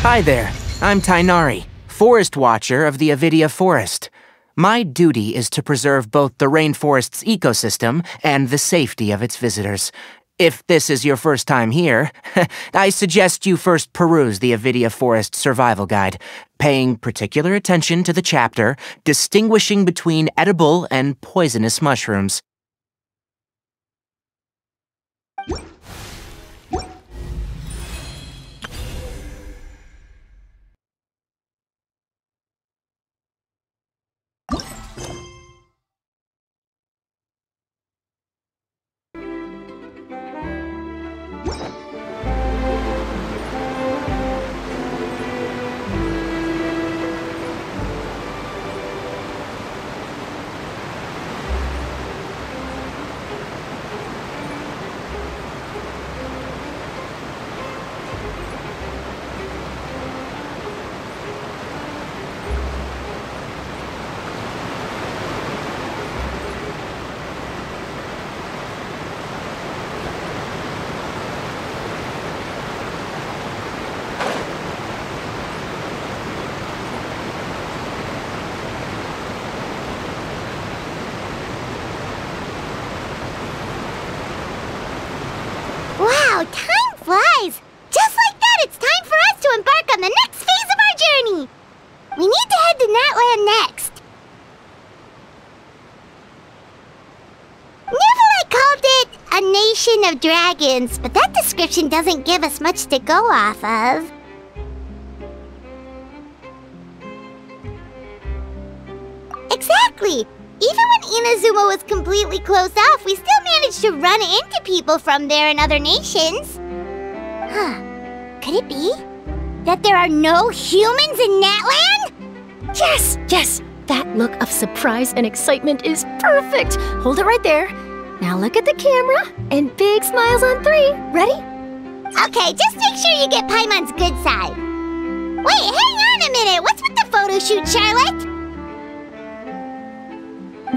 Hi there, I'm Tainari, Forest Watcher of the Avidia Forest. My duty is to preserve both the rainforest's ecosystem and the safety of its visitors. If this is your first time here, I suggest you first peruse the Avidia Forest Survival Guide, paying particular attention to the chapter distinguishing between edible and poisonous mushrooms. Wow, time flies! Just like that, it's time for us to embark on the next phase of our journey! We need to head to Natland next. Neverlight called it a nation of dragons, but that description doesn't give us much to go off of. Exactly! Even when Inazuma was completely closed off, we still managed to run into people from there in other nations. Huh. Could it be that there are no humans in Natland? Yes, yes! That look of surprise and excitement is perfect! Hold it right there. Now look at the camera, and big smiles on 3. Ready? Okay, just make sure you get Paimon's good side. Wait, hang on a minute! What's with the photo shoot, Charlotte?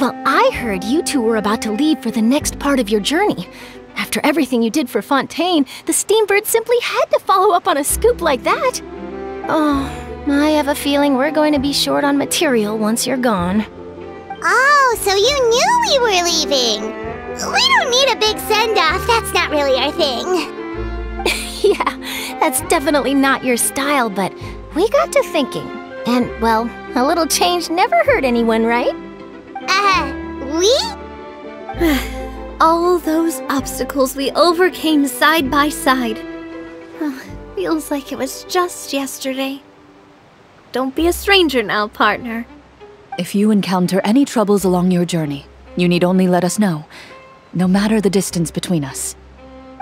Well, I heard you two were about to leave for the next part of your journey. After everything you did for Fontaine, the Steambird simply had to follow up on a scoop like that. Oh, I have a feeling we're going to be short on material once you're gone. Oh, so you knew we were leaving. We don't need a big send-off. That's not really our thing. Yeah, that's definitely not your style, but we got to thinking. And, well, a little change never hurt anyone, right? We? All those obstacles we overcame side by side. Feels like it was just yesterday. Don't be a stranger now, partner. If you encounter any troubles along your journey, you need only let us know, no matter the distance between us.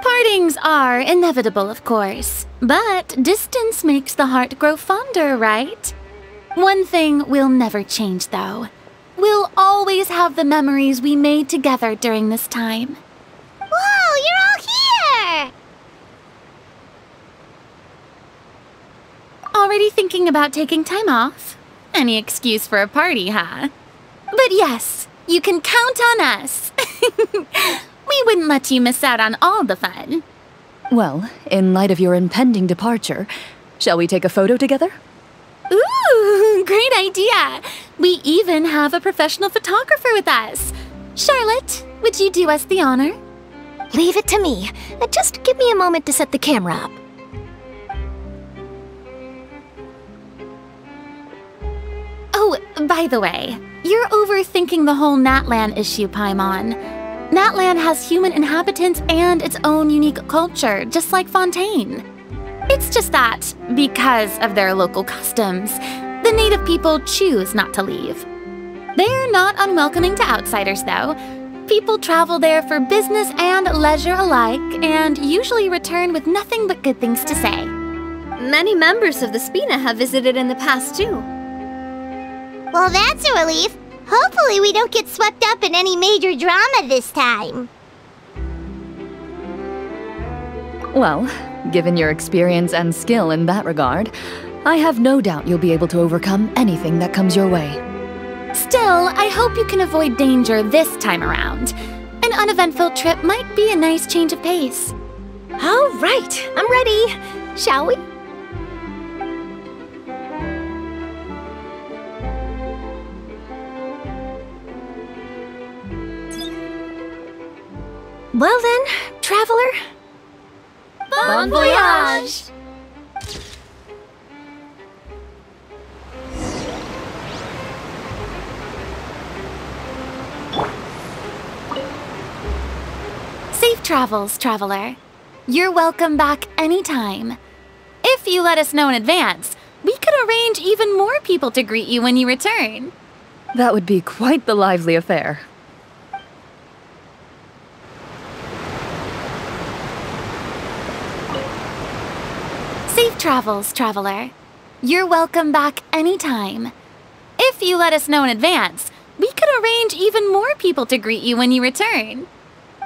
Partings are inevitable, of course, but distance makes the heart grow fonder, right? One thing will never change, though. We'll always have the memories we made together during this time. Whoa, you're all here! Already thinking about taking time off? Any excuse for a party, huh? But yes, you can count on us. We wouldn't let you miss out on all the fun. Well, in light of your impending departure, shall we take a photo together? Ooh, great idea! We even have a professional photographer with us. Charlotte, would you do us the honor? Leave it to me. Just give me a moment to set the camera up. Oh, by the way, you're overthinking the whole Natland issue, Paimon. Natland has human inhabitants and its own unique culture, just like Fontaine. It's just that, because of their local customs, the native people choose not to leave. They're not unwelcoming to outsiders, though. People travel there for business and leisure alike, and usually return with nothing but good things to say. Many members of the Spina have visited in the past, too. Well, that's a relief. Hopefully we don't get swept up in any major drama this time. Well, given your experience and skill in that regard, I have no doubt you'll be able to overcome anything that comes your way. Still, I hope you can avoid danger this time around. An uneventful trip might be a nice change of pace. All right, I'm ready. Shall we? Well then, traveler. Bon voyage! Safe travels, traveler. You're welcome back anytime. If you let us know in advance, we could arrange even more people to greet you when you return. That would be quite the lively affair. Safe travels, traveler. You're welcome back anytime. If you let us know in advance, we could arrange even more people to greet you when you return.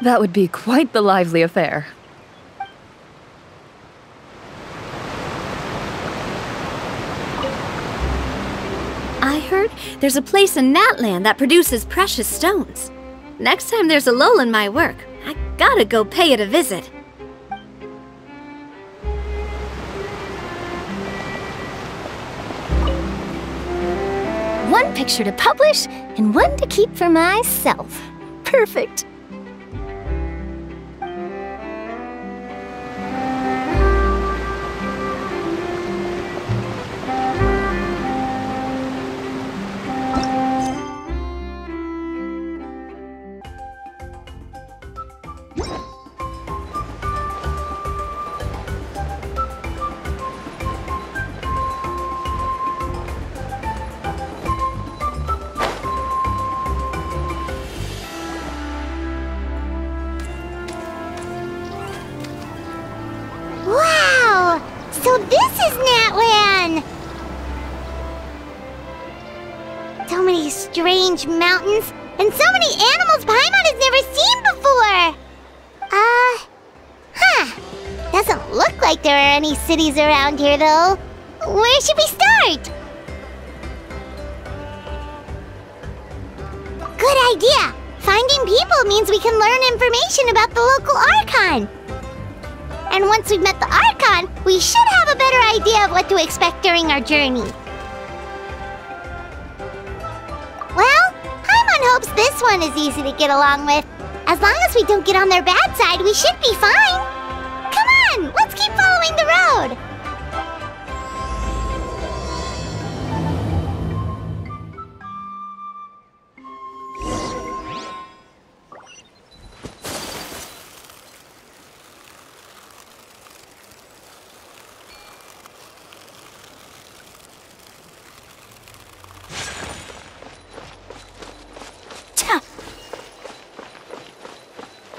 That would be quite the lively affair. I heard there's a place in Natland that produces precious stones. Next time there's a lull in my work, I gotta go pay it a visit. One picture to publish and one to keep for myself. Perfect. Wow! So this is Natlan! So many strange mountains, and so many animals Paimon has never seen before! Doesn't look like there are any cities around here, though. Where should we start? Good idea! Finding people means we can learn information about the local Archon. And once we've met the Archon, we should have a better idea of what to expect during our journey. Well, Paimon hopes this one is easy to get along with. As long as we don't get on their bad side, we should be fine. Come on, let's keep following the road.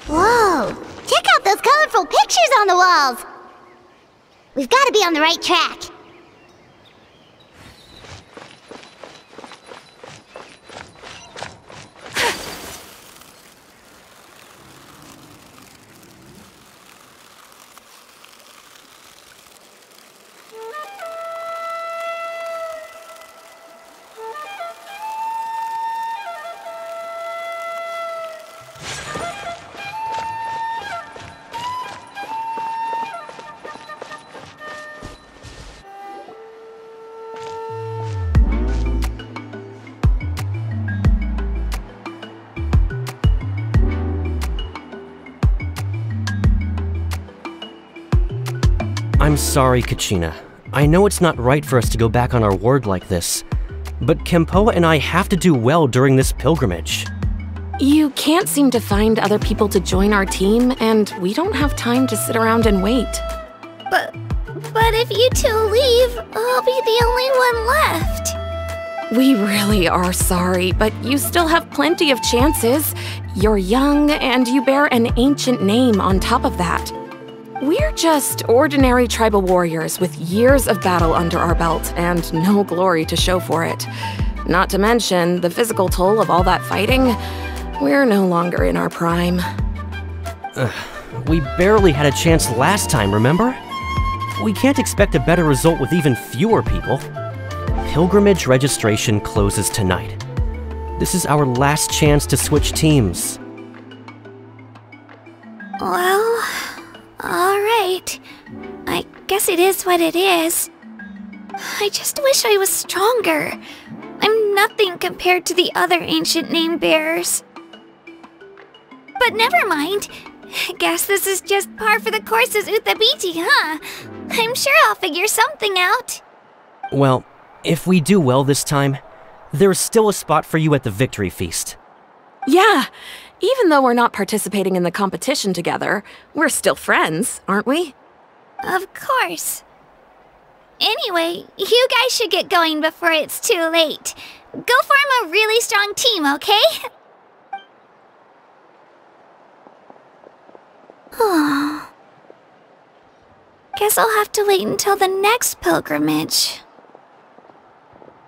Whoa! Check out those colorful pictures on the walls! We've got to be on the right track. I'm sorry, Kachina. I know it's not right for us to go back on our word like this, but Kempoa and I have to do well during this pilgrimage. You can't seem to find other people to join our team, and we don't have time to sit around and wait. But if you two leave, I'll be the only one left. We really are sorry, but you still have plenty of chances. You're young, and you bear an ancient name on top of that. We're just ordinary tribal warriors with years of battle under our belt and no glory to show for it. Not to mention the physical toll of all that fighting. We're no longer in our prime. We barely had a chance last time, remember? We can't expect a better result with even fewer people. Pilgrimage registration closes tonight. This is our last chance to switch teams. Well, alright. I guess it is what it is. I just wish I was stronger. I'm nothing compared to the other ancient name bearers. But never mind. Guess this is just par for the course as Utabiti, huh? I'm sure I'll figure something out. Well, if we do well this time, there's still a spot for you at the victory feast. Yeah, even though we're not participating in the competition together, we're still friends, aren't we? Of course. Anyway, you guys should get going before it's too late. Go form a really strong team, okay? Guess I'll have to wait until the next pilgrimage.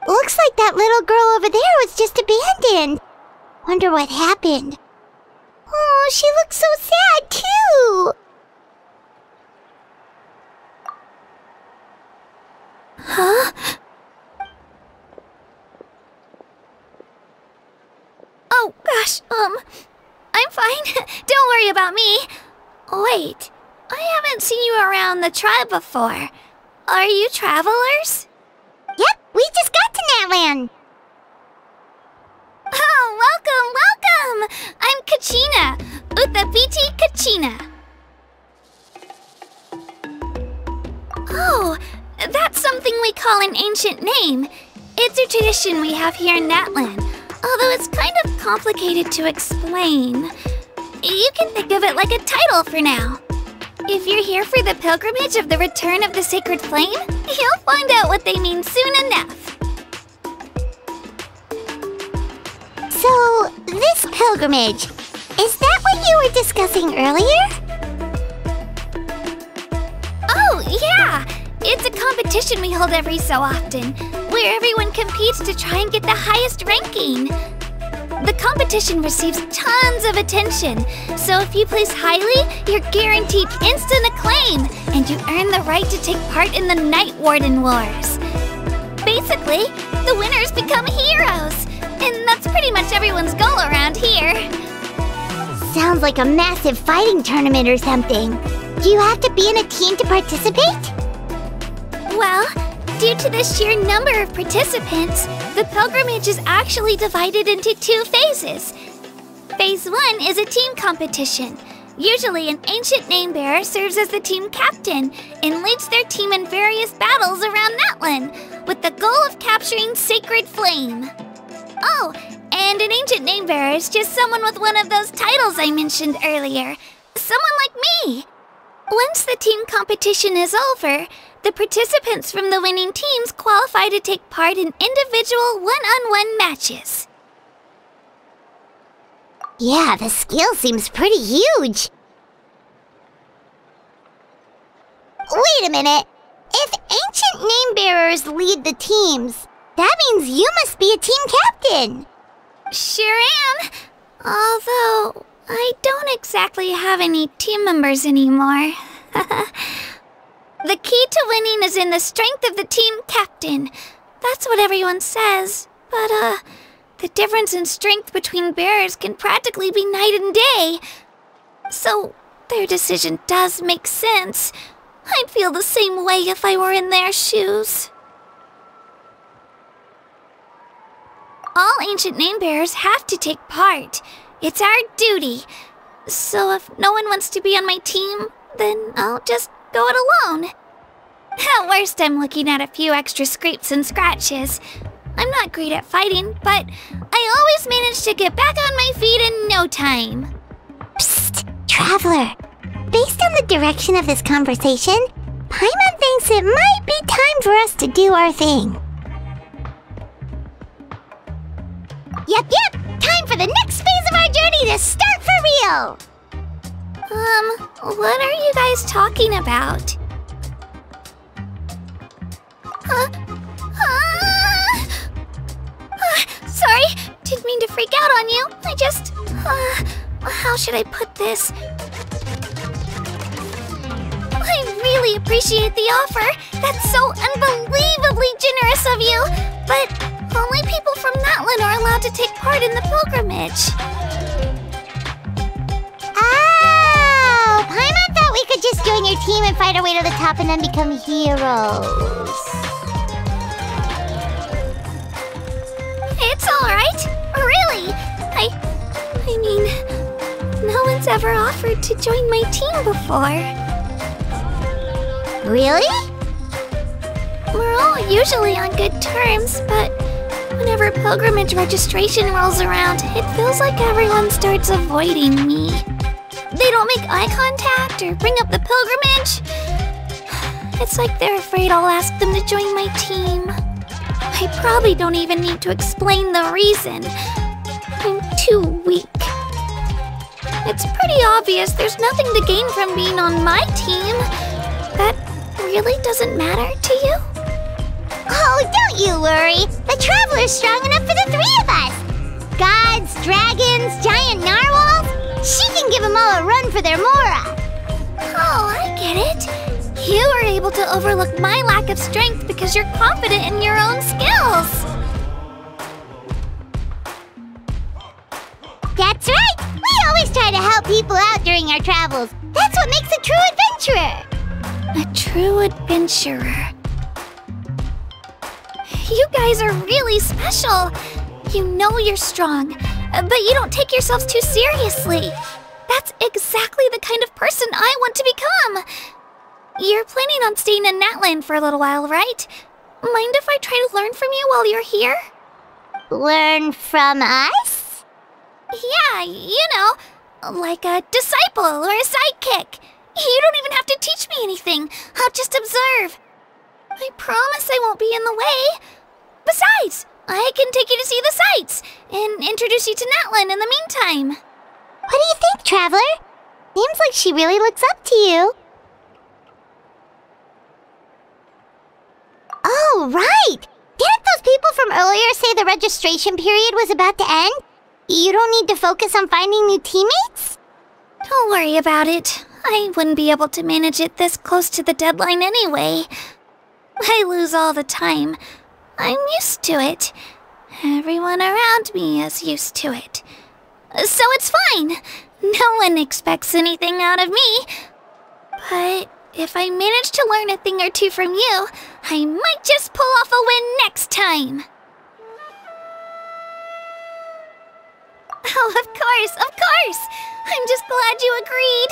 Looks like that little girl over there was just abandoned. Wonder what happened. Oh, she looks so sad, too. Huh? Oh, gosh, I'm fine. Don't worry about me. Wait, I haven't seen you around the tribe before. Are you travelers? Yep, we just got to Natlan. Oh, welcome! I'm Kachina, Utabiti Kachina. Oh, that's something we call an ancient name. It's a tradition we have here in Natlan, although it's kind of complicated to explain. You can think of it like a title for now. If you're here for the pilgrimage of the return of the sacred flame, you'll find out what they mean soon enough. So, this pilgrimage, is that what you were discussing earlier? Oh, yeah! It's a competition we hold every so often, where everyone competes to try and get the highest ranking. The competition receives tons of attention, so if you place highly, you're guaranteed instant acclaim, and you earn the right to take part in the Night Warden Wars. Basically, the winners become heroes, and that's pretty much everyone's goal around here. Sounds like a massive fighting tournament or something. Do you have to be in a team to participate? Well, due to the sheer number of participants, the pilgrimage is actually divided into 2 phases. Phase 1 is a team competition. Usually an ancient name-bearer serves as the team captain and leads their team in various battles around Natlan, with the goal of capturing Sacred Flame. Oh, and an ancient name-bearer is just someone with one of those titles I mentioned earlier. Someone like me. Once the team competition is over, the participants from the winning teams qualify to take part in individual one-on-one matches. Yeah, the scale seems pretty huge. Wait a minute. If ancient name-bearers lead the teams, that means you must be a team captain. Sure am. Although, I don't exactly have any team members anymore. The key to winning is in the strength of the team captain. That's what everyone says. But, the difference in strength between bearers can practically be night and day. So, their decision does make sense. I'd feel the same way if I were in their shoes. All ancient name-bearers have to take part. It's our duty. So if no one wants to be on my team, then I'll just go it alone. At worst, I'm looking at a few extra scrapes and scratches. I'm not great at fighting, but I always manage to get back on my feet in no time. Psst, Traveler. Based on the direction of this conversation, Paimon thinks it might be time for us to do our thing. Yep, time for the next phase of our journey to start for real! What are you guys talking about? Sorry, didn't mean to freak out on you. I just, how should I put this? I really appreciate the offer. That's so unbelievably generous of you. But only people from Natlan are allowed to take part in the pilgrimage. Oh, Paimon thought we could just join your team and fight our way to the top and then become heroes. It's alright. Really. I mean, No one's ever offered to join my team before. Really? We're all usually on good terms, but whenever pilgrimage registration rolls around, it feels like everyone starts avoiding me. They don't make eye contact or bring up the pilgrimage. It's like they're afraid I'll ask them to join my team. I probably don't even need to explain the reason. I'm too weak. It's pretty obvious there's nothing to gain from being on my team. That really doesn't matter to you? Oh, don't you worry. The Traveler's strong enough for the three of us. Gods, dragons, giant narwhals. She can give them all a run for their mora. Oh, I get it. You were able to overlook my lack of strength because you're confident in your own skills. That's right. We always try to help people out during our travels. That's what makes a true adventurer. A true adventurer. You guys are really special. You know you're strong, but you don't take yourselves too seriously. That's exactly the kind of person I want to become. You're planning on staying in Natland for a little while, right? Mind if I try to learn from you while you're here? Learn from us? Yeah, you know, like a disciple or a sidekick. You don't even have to teach me anything. I'll just observe. I promise I won't be in the way. Besides, I can take you to see the sights and introduce you to Natland in the meantime. What do you think, Traveler? Seems like she really looks up to you. Oh, right! Didn't those people from earlier say the registration period was about to end? You don't need to focus on finding new teammates? Don't worry about it. I wouldn't be able to manage it this close to the deadline anyway. I lose all the time. I'm used to it. Everyone around me is used to it. So it's fine. No one expects anything out of me. But if I manage to learn a thing or two from you, I might just pull off a win next time. Oh, of course, of course! I'm just glad you agreed.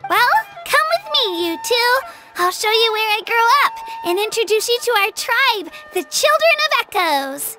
Well, come with me, you two. I'll show you where I grew up and introduce you to our tribe, the Children of Echoes.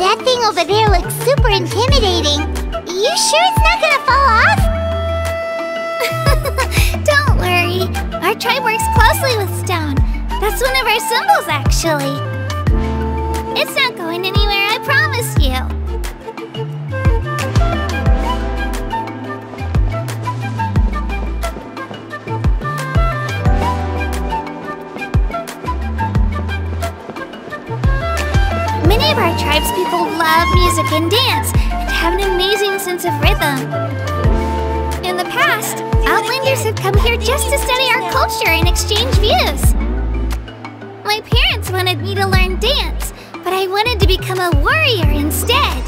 That thing over there looks super intimidating. You sure it's not gonna fall off? Don't worry. Our tribe works closely with stone. That's one of our symbols, actually. It's not going anywhere, I promise you. Many of our tribespeople love music and dance and have an amazing sense of rhythm. In the past, Outlanders have come here just to study our culture and exchange views. My parents wanted me to learn dance, but I wanted to become a warrior instead.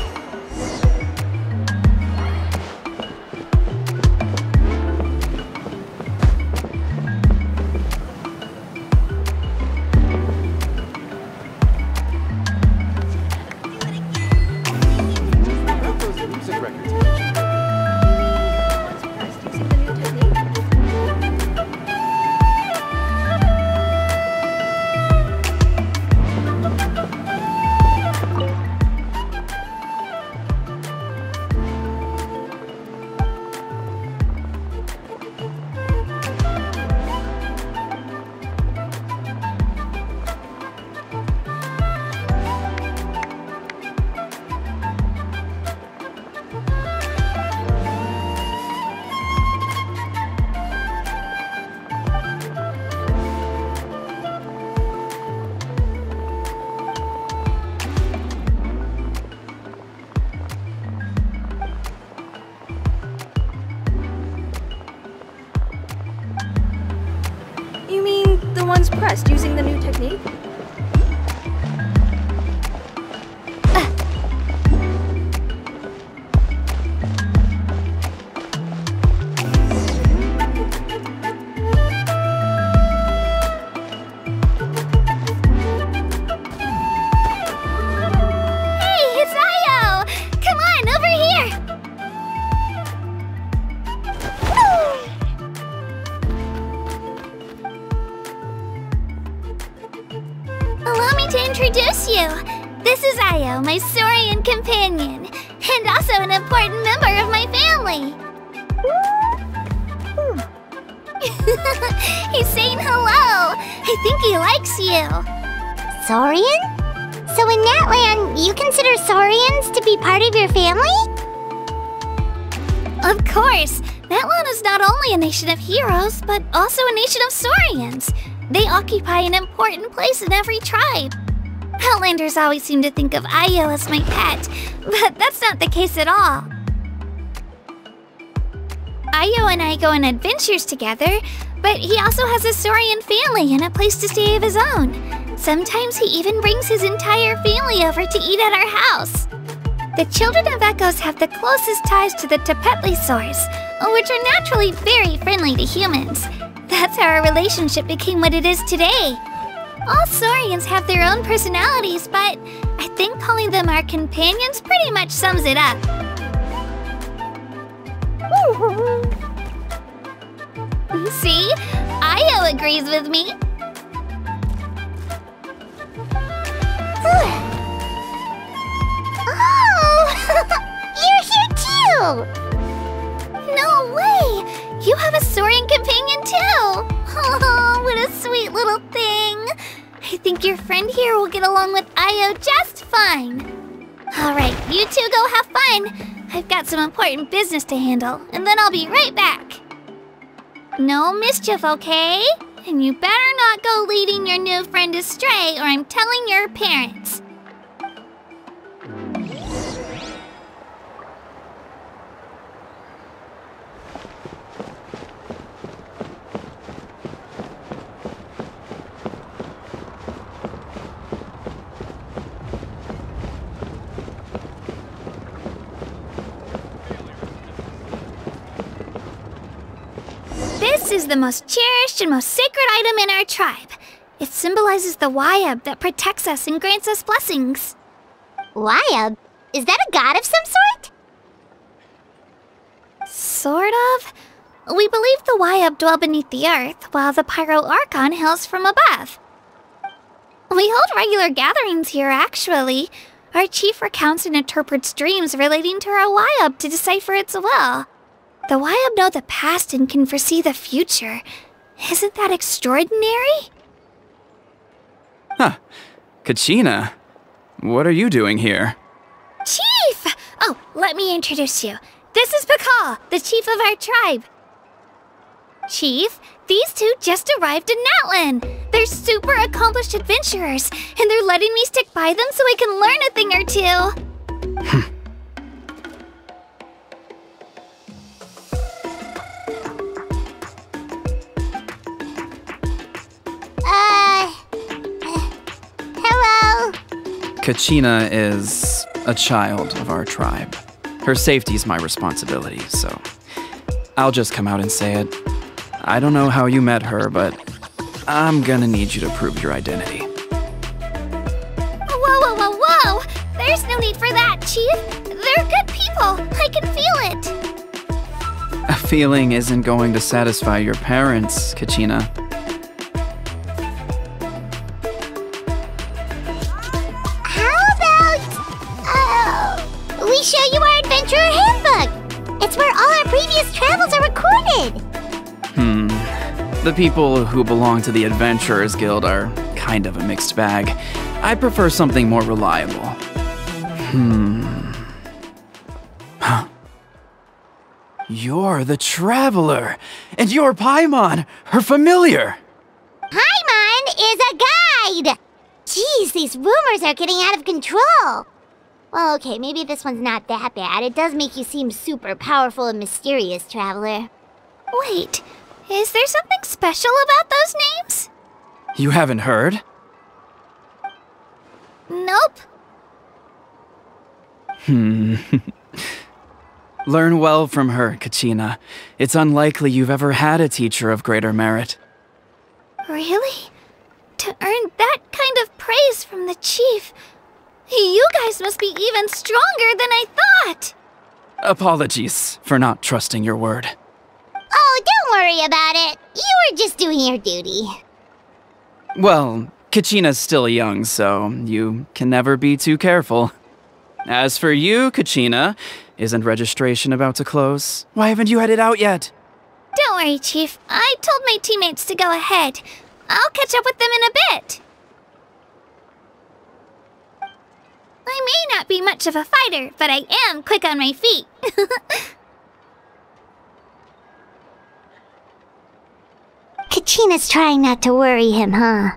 technique. Introduce you. This is Io, my Saurian companion, and also an important member of my family. He's saying hello. I think he likes you. Saurian? So in that land, you consider Saurians to be part of your family? Of course. That land is not only a nation of heroes, but also a nation of Saurians. They occupy an important place in every tribe. Outlanders always seem to think of Io as my pet, but that's not the case at all. Io and I go on adventures together, but he also has a Saurian family and a place to stay of his own. Sometimes he even brings his entire family over to eat at our house. The children of Echoes have the closest ties to the Tepetlisaurs, which are naturally very friendly to humans. That's how our relationship became what it is today. All Saurians have their own personalities, but I think calling them our companions pretty much sums it up. See? Io agrees with me. Oh! You're here too! No way! You have a Saurian companion too! Oh, what a sweet little thing! I think your friend here will get along with Io just fine. Alright, you two go have fun. I've got some important business to handle, and then I'll be right back. No mischief, okay? And you better not go leading your new friend astray, or I'm telling your parents. This is the most cherished and most sacred item in our tribe. It symbolizes the Wayab that protects us and grants us blessings. Wayab? Is that a god of some sort? Sort of. We believe the Wayab dwell beneath the earth, while the Pyro Archon hails from above. We hold regular gatherings here, actually. Our chief recounts and interprets dreams relating to our Wayab to decipher its will. The Wayab know the past and can foresee the future. Isn't that extraordinary? Huh. Kachina, what are you doing here? Chief! Oh, let me introduce you. This is Pakal, the chief of our tribe. Chief, these two just arrived in Natlan. They're super accomplished adventurers, and they're letting me stick by them so I can learn a thing or two. Hello? Kachina is a child of our tribe. Her safety's my responsibility, so I'll just come out and say it. I don't know how you met her, but I'm gonna need you to prove your identity. Whoa, whoa, whoa, whoa! There's no need for that, Chief. They're good people. I can feel it. A feeling isn't going to satisfy your parents, Kachina. We show you our adventurer handbook. It's where all our previous travels are recorded. The people who belong to the Adventurers Guild are kind of a mixed bag. I prefer something more reliable. Huh. You're the Traveler, and you're Paimon, her familiar. Paimon is a guide. Jeez, these rumors are getting out of control. Well, okay, maybe this one's not that bad. It does make you seem super powerful and mysterious, Traveler. Wait, is there something special about those names? You haven't heard? Nope. Learn well from her, Kachina. It's unlikely you've ever had a teacher of greater merit. Really? To earn that kind of praise from the chief, you guys must be even stronger than I thought! Apologies for not trusting your word. Oh, don't worry about it. You were just doing your duty. Well, Kachina's still young, so you can never be too careful. As for you, Kachina, isn't registration about to close? Why haven't you headed out yet? Don't worry, Chief. I told my teammates to go ahead. I'll catch up with them in a bit. I may not be much of a fighter, but I am quick on my feet. Kachina's trying not to worry him, huh?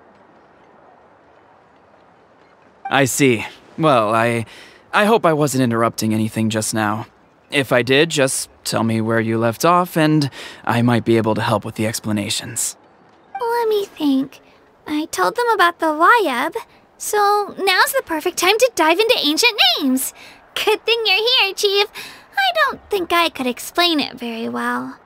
I see. Well, I hope I wasn't interrupting anything just now. If I did, just tell me where you left off, and I might be able to help with the explanations. Let me think. I told them about the Wayab, so now's the perfect time to dive into ancient names. Good thing you're here, Chief. I don't think I could explain it very well.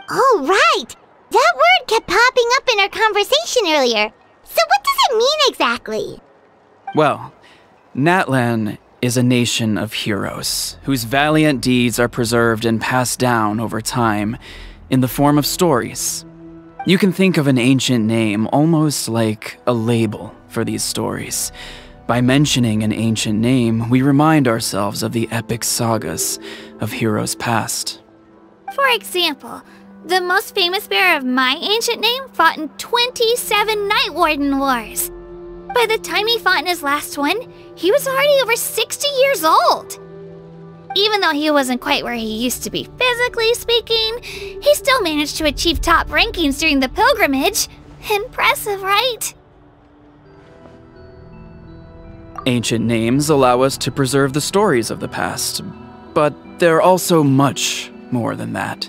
Oh, right! That word kept popping up in our conversation earlier. So what does it mean exactly? Well, Natlan is a nation of heroes whose valiant deeds are preserved and passed down over time in the form of stories. You can think of an ancient name almost like a label for these stories. By mentioning an ancient name, we remind ourselves of the epic sagas of heroes past. For example, the most famous bearer of my ancient name fought in 27 Night Warden Wars. By the time he fought in his last one, he was already over 60 years old. Even though he wasn't quite where he used to be physically speaking, he still managed to achieve top rankings during the pilgrimage. Impressive, right? Ancient names allow us to preserve the stories of the past, but they're also much more than that.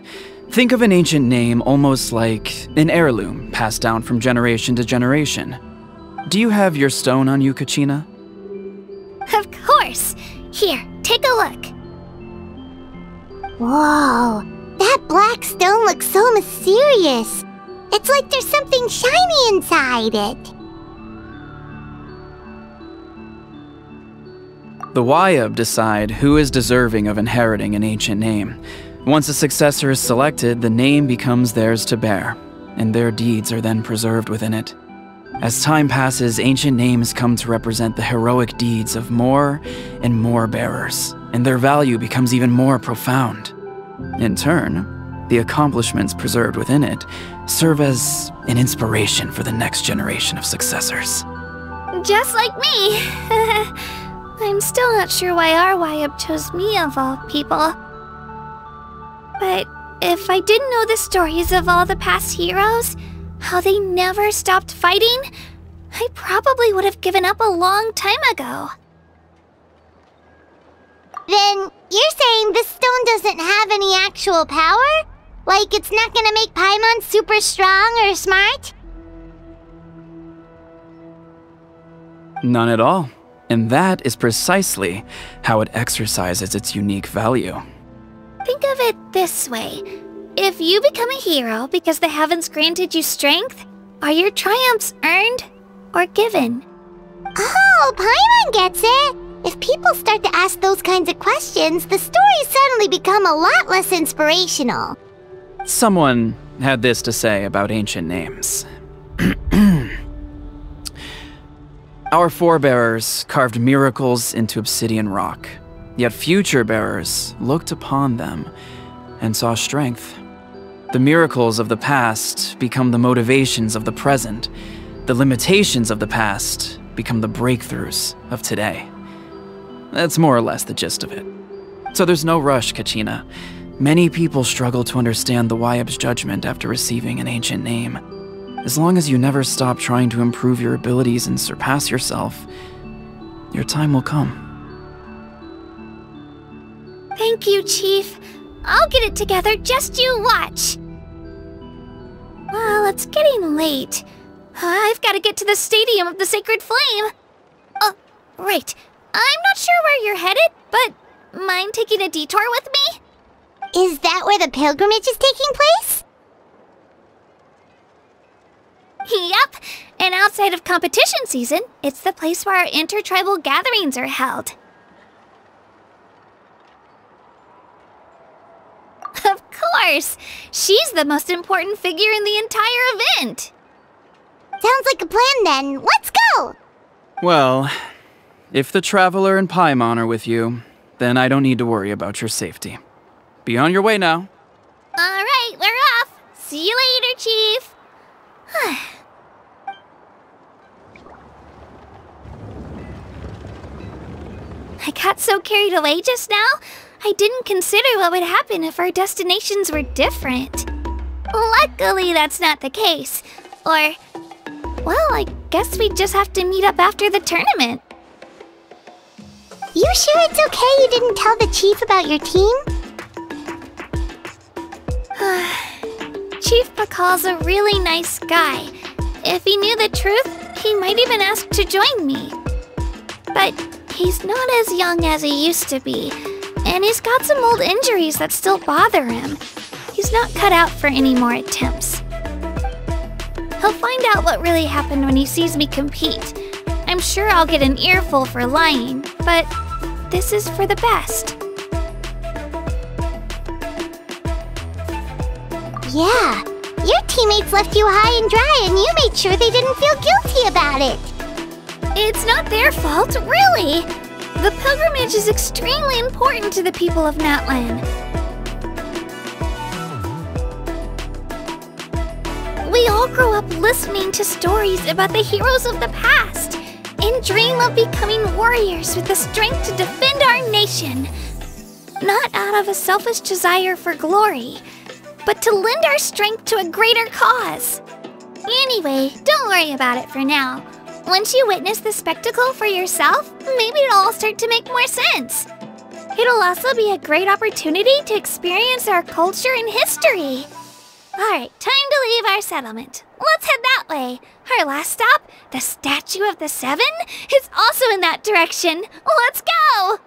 Think of an ancient name almost like an heirloom passed down from generation to generation. Do you have your stone on you, Kachina? Of course. Here, take a look. Whoa, that black stone looks so mysterious. It's like there's something shiny inside it. The Wayab decide who is deserving of inheriting an ancient name. Once a successor is selected, the name becomes theirs to bear, and their deeds are then preserved within it. As time passes, ancient names come to represent the heroic deeds of more and more bearers, and their value becomes even more profound. In turn, the accomplishments preserved within it serve as an inspiration for the next generation of successors. Just like me. I'm still not sure why our Wayab chose me of all people. But if I didn't know the stories of all the past heroes, how they never stopped fighting, I probably would have given up a long time ago. Then you're saying this stone doesn't have any actual power? Like it's not gonna make Paimon super strong or smart? None at all. And that is precisely how it exercises its unique value. Think of it this way. If you become a hero because the heavens granted you strength, are your triumphs earned or given? Oh, Paimon gets it! If people start to ask those kinds of questions, the stories suddenly become a lot less inspirational. Someone had this to say about ancient names. Our forebears carved miracles into obsidian rock, yet future bearers looked upon them and saw strength. The miracles of the past become the motivations of the present. The limitations of the past become the breakthroughs of today. That's more or less the gist of it. So there's no rush, Kachina. Many people struggle to understand the Wayab's judgment after receiving an ancient name. As long as you never stop trying to improve your abilities and surpass yourself, your time will come. Thank you, Chief. I'll get it together, just you watch. Well, it's getting late. I've got to get to the Stadium of the Sacred Flame. Right. I'm not sure where you're headed, but mind taking a detour with me? Is that where the pilgrimage is taking place? Yep. And outside of competition season, it's the place where our intertribal gatherings are held. Of course! She's the most important figure in the entire event! Sounds like a plan then. Let's go! Well, if the Traveler and Paimon are with you, then I don't need to worry about your safety. Be on your way now. Alright, we're off! See you later, Chief! I got so carried away just now, I didn't consider what would happen if our destinations were different. Luckily, that's not the case. Or, well, I guess we just have to meet up after the tournament. You sure it's okay you didn't tell the chief about your team? Chief Pakal's a really nice guy. If he knew the truth, he might even ask to join me. But he's not as young as he used to be, and he's got some old injuries that still bother him. He's not cut out for any more attempts. He'll find out what really happened when he sees me compete. I'm sure I'll get an earful for lying, but this is for the best. Yeah, your teammates left you high and dry and you made sure they didn't feel guilty about it. It's not their fault, really. The pilgrimage is extremely important to the people of Natlan. We all grow up listening to stories about the heroes of the past and dream of becoming warriors with the strength to defend our nation. Not out of a selfish desire for glory, but to lend our strength to a greater cause. Anyway, don't worry about it for now. Once you witness the spectacle for yourself, maybe it'll all start to make more sense. It'll also be a great opportunity to experience our culture and history. Alright, time to leave our settlement. Let's head that way. Our last stop, the Statue of the Seven, is also in that direction. Let's go!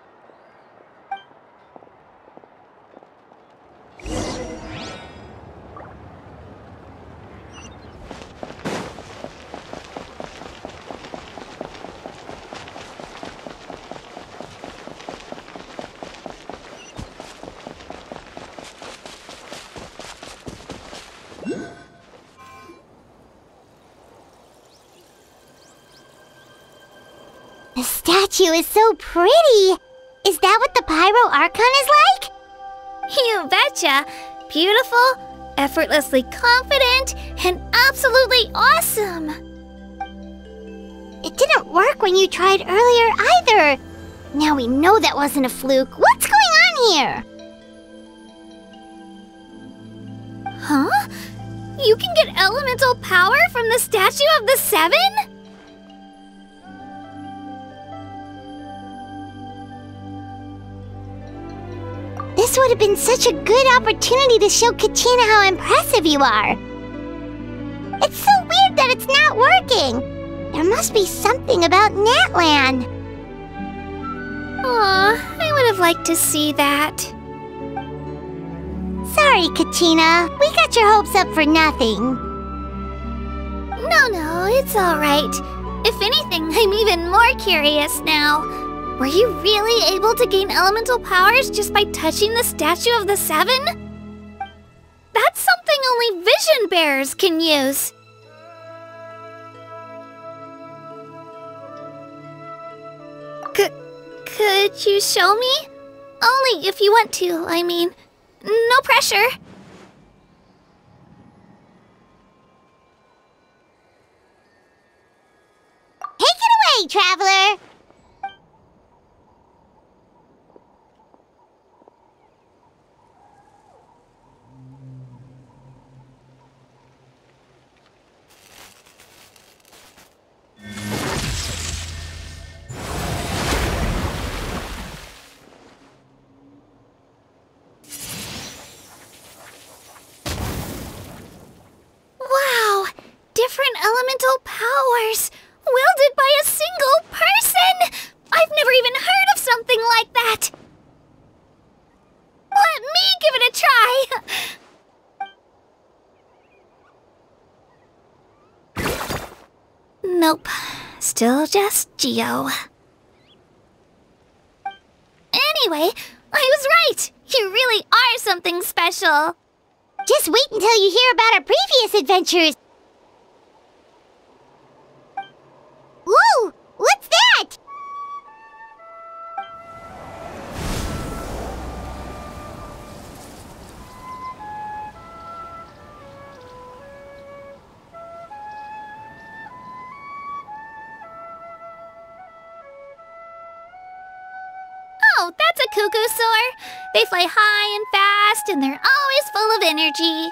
The statue is so pretty. Is that what the Pyro Archon is like? You betcha! Beautiful, effortlessly confident, and absolutely awesome! It didn't work when you tried earlier either. Now we know that wasn't a fluke. What's going on here? Huh? You can get elemental power from the Statue of the Seven? This would have been such a good opportunity to show Kachina how impressive you are. It's so weird that it's not working. There must be something about Natlan. Aw, I would have liked to see that. Sorry, Kachina. We got your hopes up for nothing. No, it's alright. If anything, I'm even more curious now. Were you really able to gain elemental powers just by touching the Statue of the Seven? That's something only vision bearers can use. Could you show me? Only if you want to, I mean. No pressure. Take it away, Traveler! Different elemental powers, wielded by a single person! still just Geo. Anyway, I was right! You really are something special! Just wait until you hear about our previous adventures! Whoa! What's that? Oh, that's a cuckoo soar! They fly high and fast, and they're always full of energy.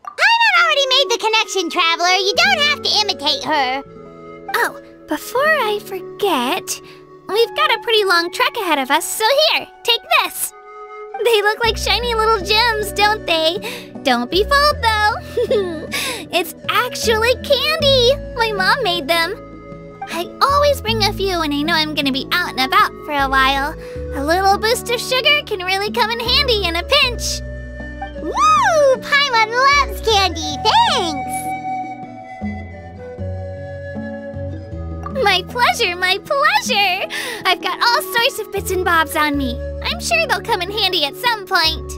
Paimon already made the connection, Traveler. You don't have to imitate her. Oh, before I forget, we've got a pretty long trek ahead of us, so here, take this! They look like shiny little gems, don't they? Don't be fooled, though. It's actually candy! My mom made them. I always bring a few when I know I'm gonna be out and about for a while. A little boost of sugar can really come in handy in a pinch. Woo! Paimon loves candy. Thanks! My pleasure, my pleasure! I've got all sorts of bits and bobs on me. I'm sure they'll come in handy at some point.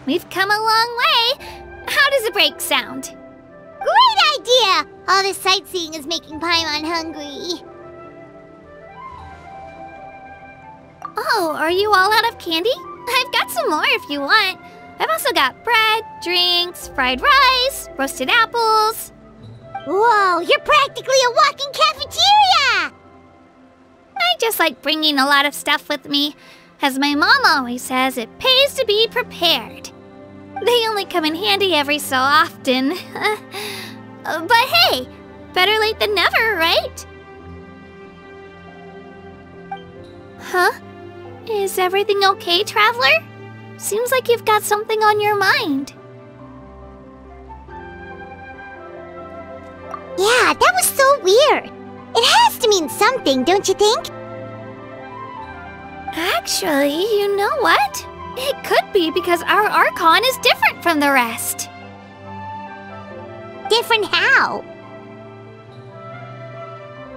We've come a long way. How does a break sound? Yeah, all this sightseeing is making Paimon hungry. Oh, are you all out of candy? I've got some more if you want. I've also got bread, drinks, fried rice, roasted apples. Whoa, you're practically a walking cafeteria! I just like bringing a lot of stuff with me. As my mom always says, it pays to be prepared. They only come in handy every so often. But hey, better late than never, right? Huh? Is everything okay, Traveler? Seems like you've got something on your mind. Yeah, that was so weird. It has to mean something, don't you think? Actually, you know what? It could be because our Archon is different from the rest. Different how?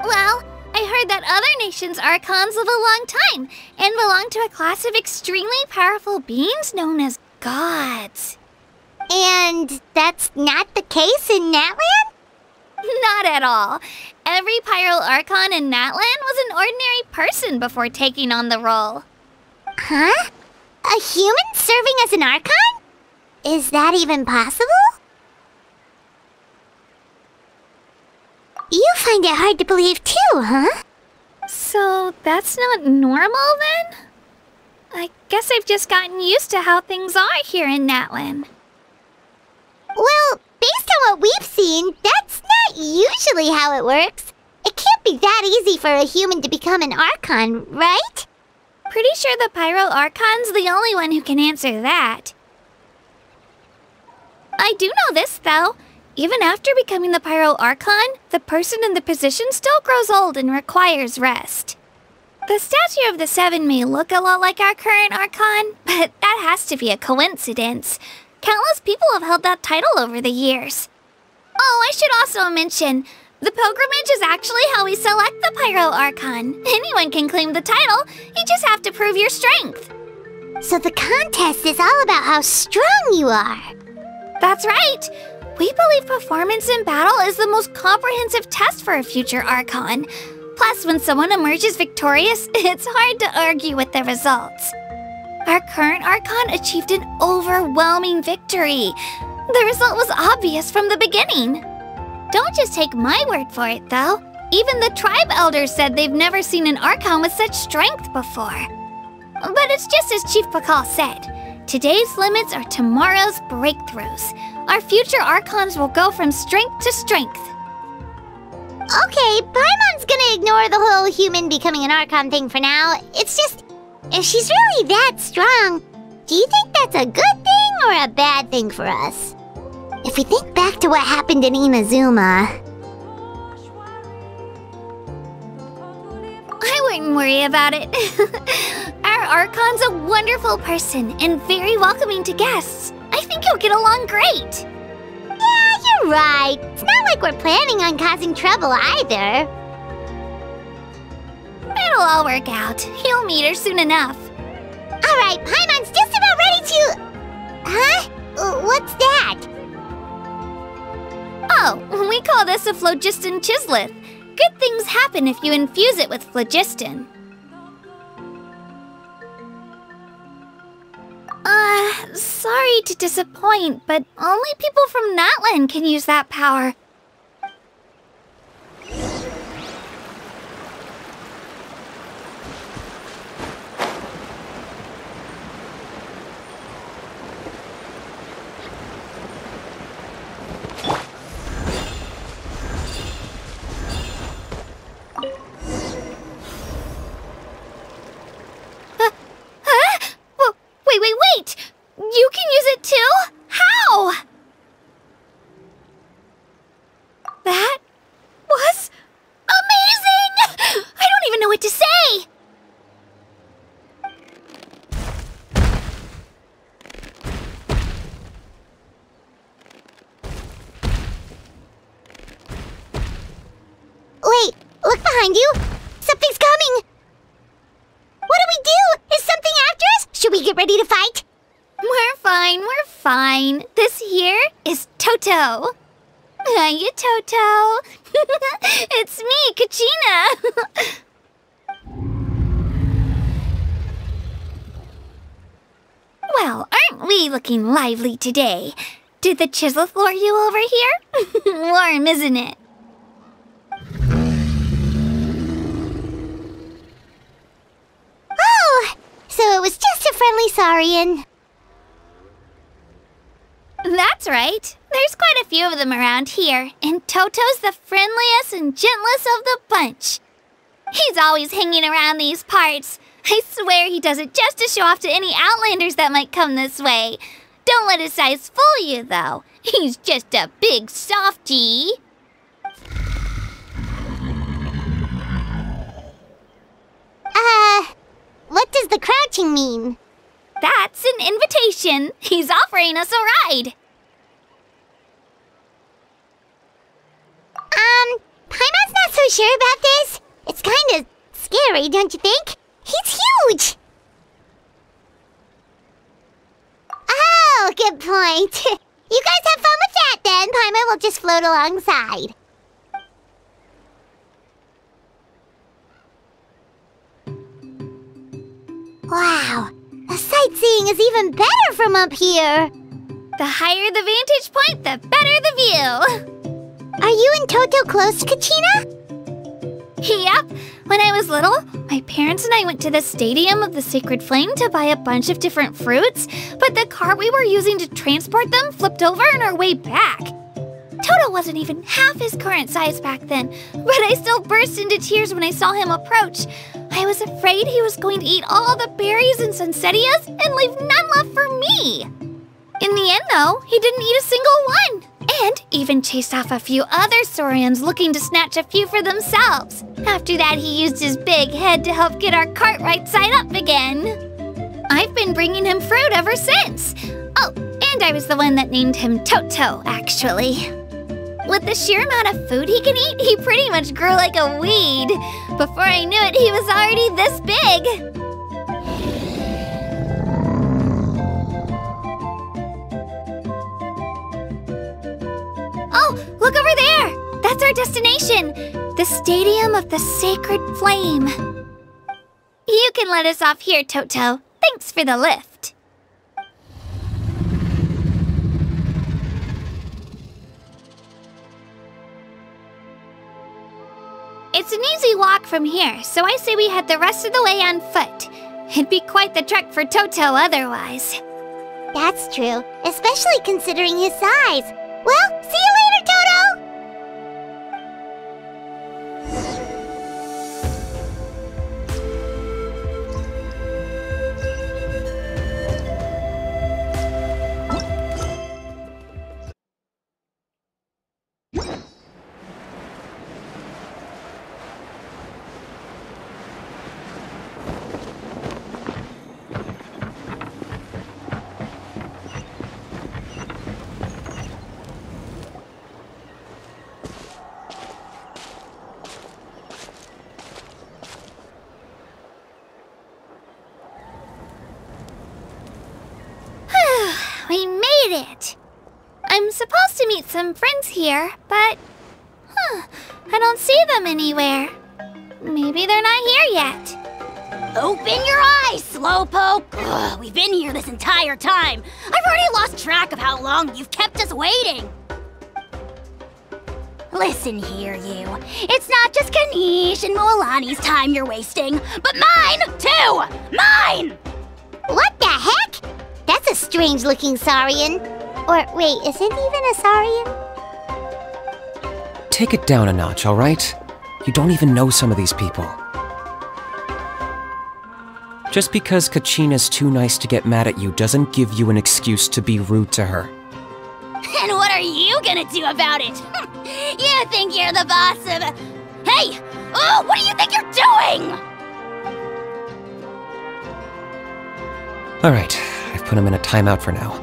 Well, I heard that other nations' Archons live a long time and belong to a class of extremely powerful beings known as gods. And that's not the case in Natlan? Not at all. Every Pyro Archon in Natlan was an ordinary person before taking on the role. Huh? A human serving as an Archon? Is that even possible? You find it hard to believe too, huh? So that's not normal then? I guess I've just gotten used to how things are here in Natlan. Well, based on what we've seen, that's not usually how it works. It can't be that easy for a human to become an Archon, right? Pretty sure the Pyro Archon's the only one who can answer that. I do know this, though. Even after becoming the Pyro Archon, the person in the position still grows old and requires rest. The statue of the Seven may look a lot like our current Archon, but that has to be a coincidence. Countless people have held that title over the years. Oh, I should also mention, the pilgrimage is actually how we select the Pyro Archon. Anyone can claim the title, you just have to prove your strength. So the contest is all about how strong you are. That's right. We believe performance in battle is the most comprehensive test for a future Archon. Plus, when someone emerges victorious, it's hard to argue with the results. Our current Archon achieved an overwhelming victory. The result was obvious from the beginning. Don't just take my word for it, though. Even the tribe elders said they've never seen an Archon with such strength before. But it's just as Chief Pakal said. Today's limits are tomorrow's breakthroughs. Our future Archons will go from strength to strength. Okay, Paimon's gonna ignore the whole human becoming an Archon thing for now. It's just, if she's really that strong, do you think that's a good thing or a bad thing for us? If we think back to what happened in Inazuma... I wouldn't worry about it. Our Archon's a wonderful person and very welcoming to guests. I think you'll get along great. Yeah, you're right. It's not like we're planning on causing trouble either. It'll all work out. You'll meet her soon enough. Alright, Paimon's just about ready to... Huh? What's that? Oh, we call this a phlogiston chisleth. Good things happen if you infuse it with phlogiston. Sorry to disappoint, but only people from Natlan can use that power. Wait! You can use it too? How? That was amazing! I don't even know what to say! Wait, look behind you! Something's coming! What do we do? Is something after us? Should we get ready to fight? We're fine. This here is Toto. Hiya, Toto. It's me, Kachina. Well, aren't we looking lively today? Did the chisel floor you over here? Warm, isn't it? Oh, so it was just a friendly Saurian. That's right. There's quite a few of them around here, and Toto's the friendliest and gentlest of the bunch. He's always hanging around these parts. I swear he does it just to show off to any Outlanders that might come this way. Don't let his size fool you, though. He's just a big softie. What does the crouching mean? That's an invitation. He's offering us a ride. Paimon's not so sure about this. It's kind of scary, don't you think? He's huge! Oh, good point. You guys have fun with that then. Paimon will just float alongside. Wow, the sightseeing is even better from up here. The higher the vantage point, the better the view. Are you and Toto close, Kachina? Yep. When I was little, my parents and I went to the Stadium of the Sacred Flame to buy a bunch of different fruits, but the cart we were using to transport them flipped over on our way back. Toto wasn't even half his current size back then, but I still burst into tears when I saw him approach. I was afraid he was going to eat all the berries and sunsettias and leave none left for me. In the end, though, he didn't eat a single one, and even chased off a few other Saurians looking to snatch a few for themselves. After that, he used his big head to help get our cart right side up again. I've been bringing him fruit ever since. Oh, and I was the one that named him Toto, actually. With the sheer amount of food he can eat, he pretty much grew like a weed. Before I knew it, he was already this big. Oh, look over there! That's our destination! The Stadium of the Sacred Flame. You can let us off here, Toto. Thanks for the lift. It's an easy walk from here, so I say we head the rest of the way on foot. It'd be quite the trek for Toto otherwise. That's true, especially considering his size. Well, see you later, Toto! We made it! I'm supposed to meet some friends here, but... I don't see them anywhere. Maybe they're not here yet. Open your eyes, Slowpoke! Ugh, we've been here this entire time. I've already lost track of how long you've kept us waiting. Listen here, you. It's not just Kanish and Moalani's time you're wasting, but mine, too! Mine! What the heck? That's a strange-looking Saurian. Or, wait, is it even a Saurian? Take it down a notch, all right? You don't even know some of these people. Just because Kachina's too nice to get mad at you doesn't give you an excuse to be rude to her. And what are you gonna do about it? You think you're the boss of... Hey! Oh, what do you think you're doing? All right, I've put him in a timeout for now.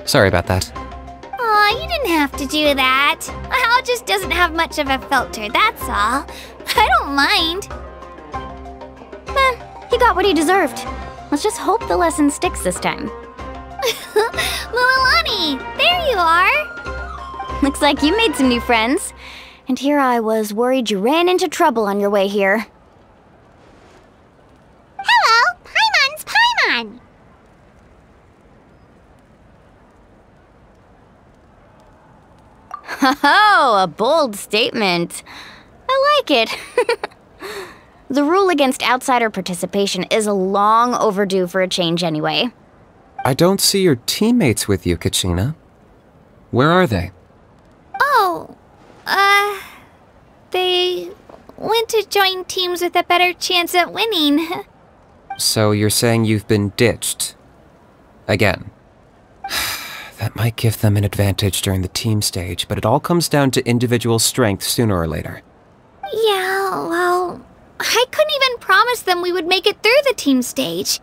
Sorry about that. Aw, you didn't have to do that. Hal just doesn't have much of a filter, that's all. I don't mind. He got what he deserved. Let's just hope the lesson sticks this time. Moalani, there you are. Looks like you made some new friends. And here I was worried you ran into trouble on your way here. Hello, Paimon's Paimon! Oh, a bold statement. I like it. The rule against outsider participation is long overdue for a change anyway. I don't see your teammates with you, Kachina. Where are they? Oh, they went to join teams with a better chance at winning. So you're saying you've been ditched? Again. That might give them an advantage during the team stage, but it all comes down to individual strength sooner or later. Yeah, well, I couldn't even promise them we would make it through the team stage.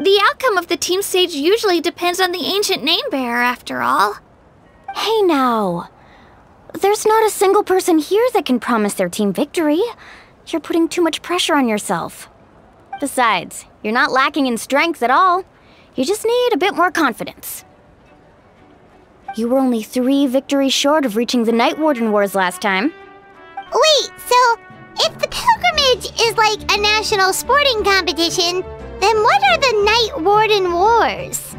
The outcome of the team stage usually depends on the ancient name bearer, after all. Hey now. There's not a single person here that can promise their team victory. You're putting too much pressure on yourself. Besides, you're not lacking in strength at all. You just need a bit more confidence. You were only 3 victories short of reaching the Night Warden Wars last time. Wait, so if the pilgrimage is like a national sporting competition, then what are the Night Warden Wars?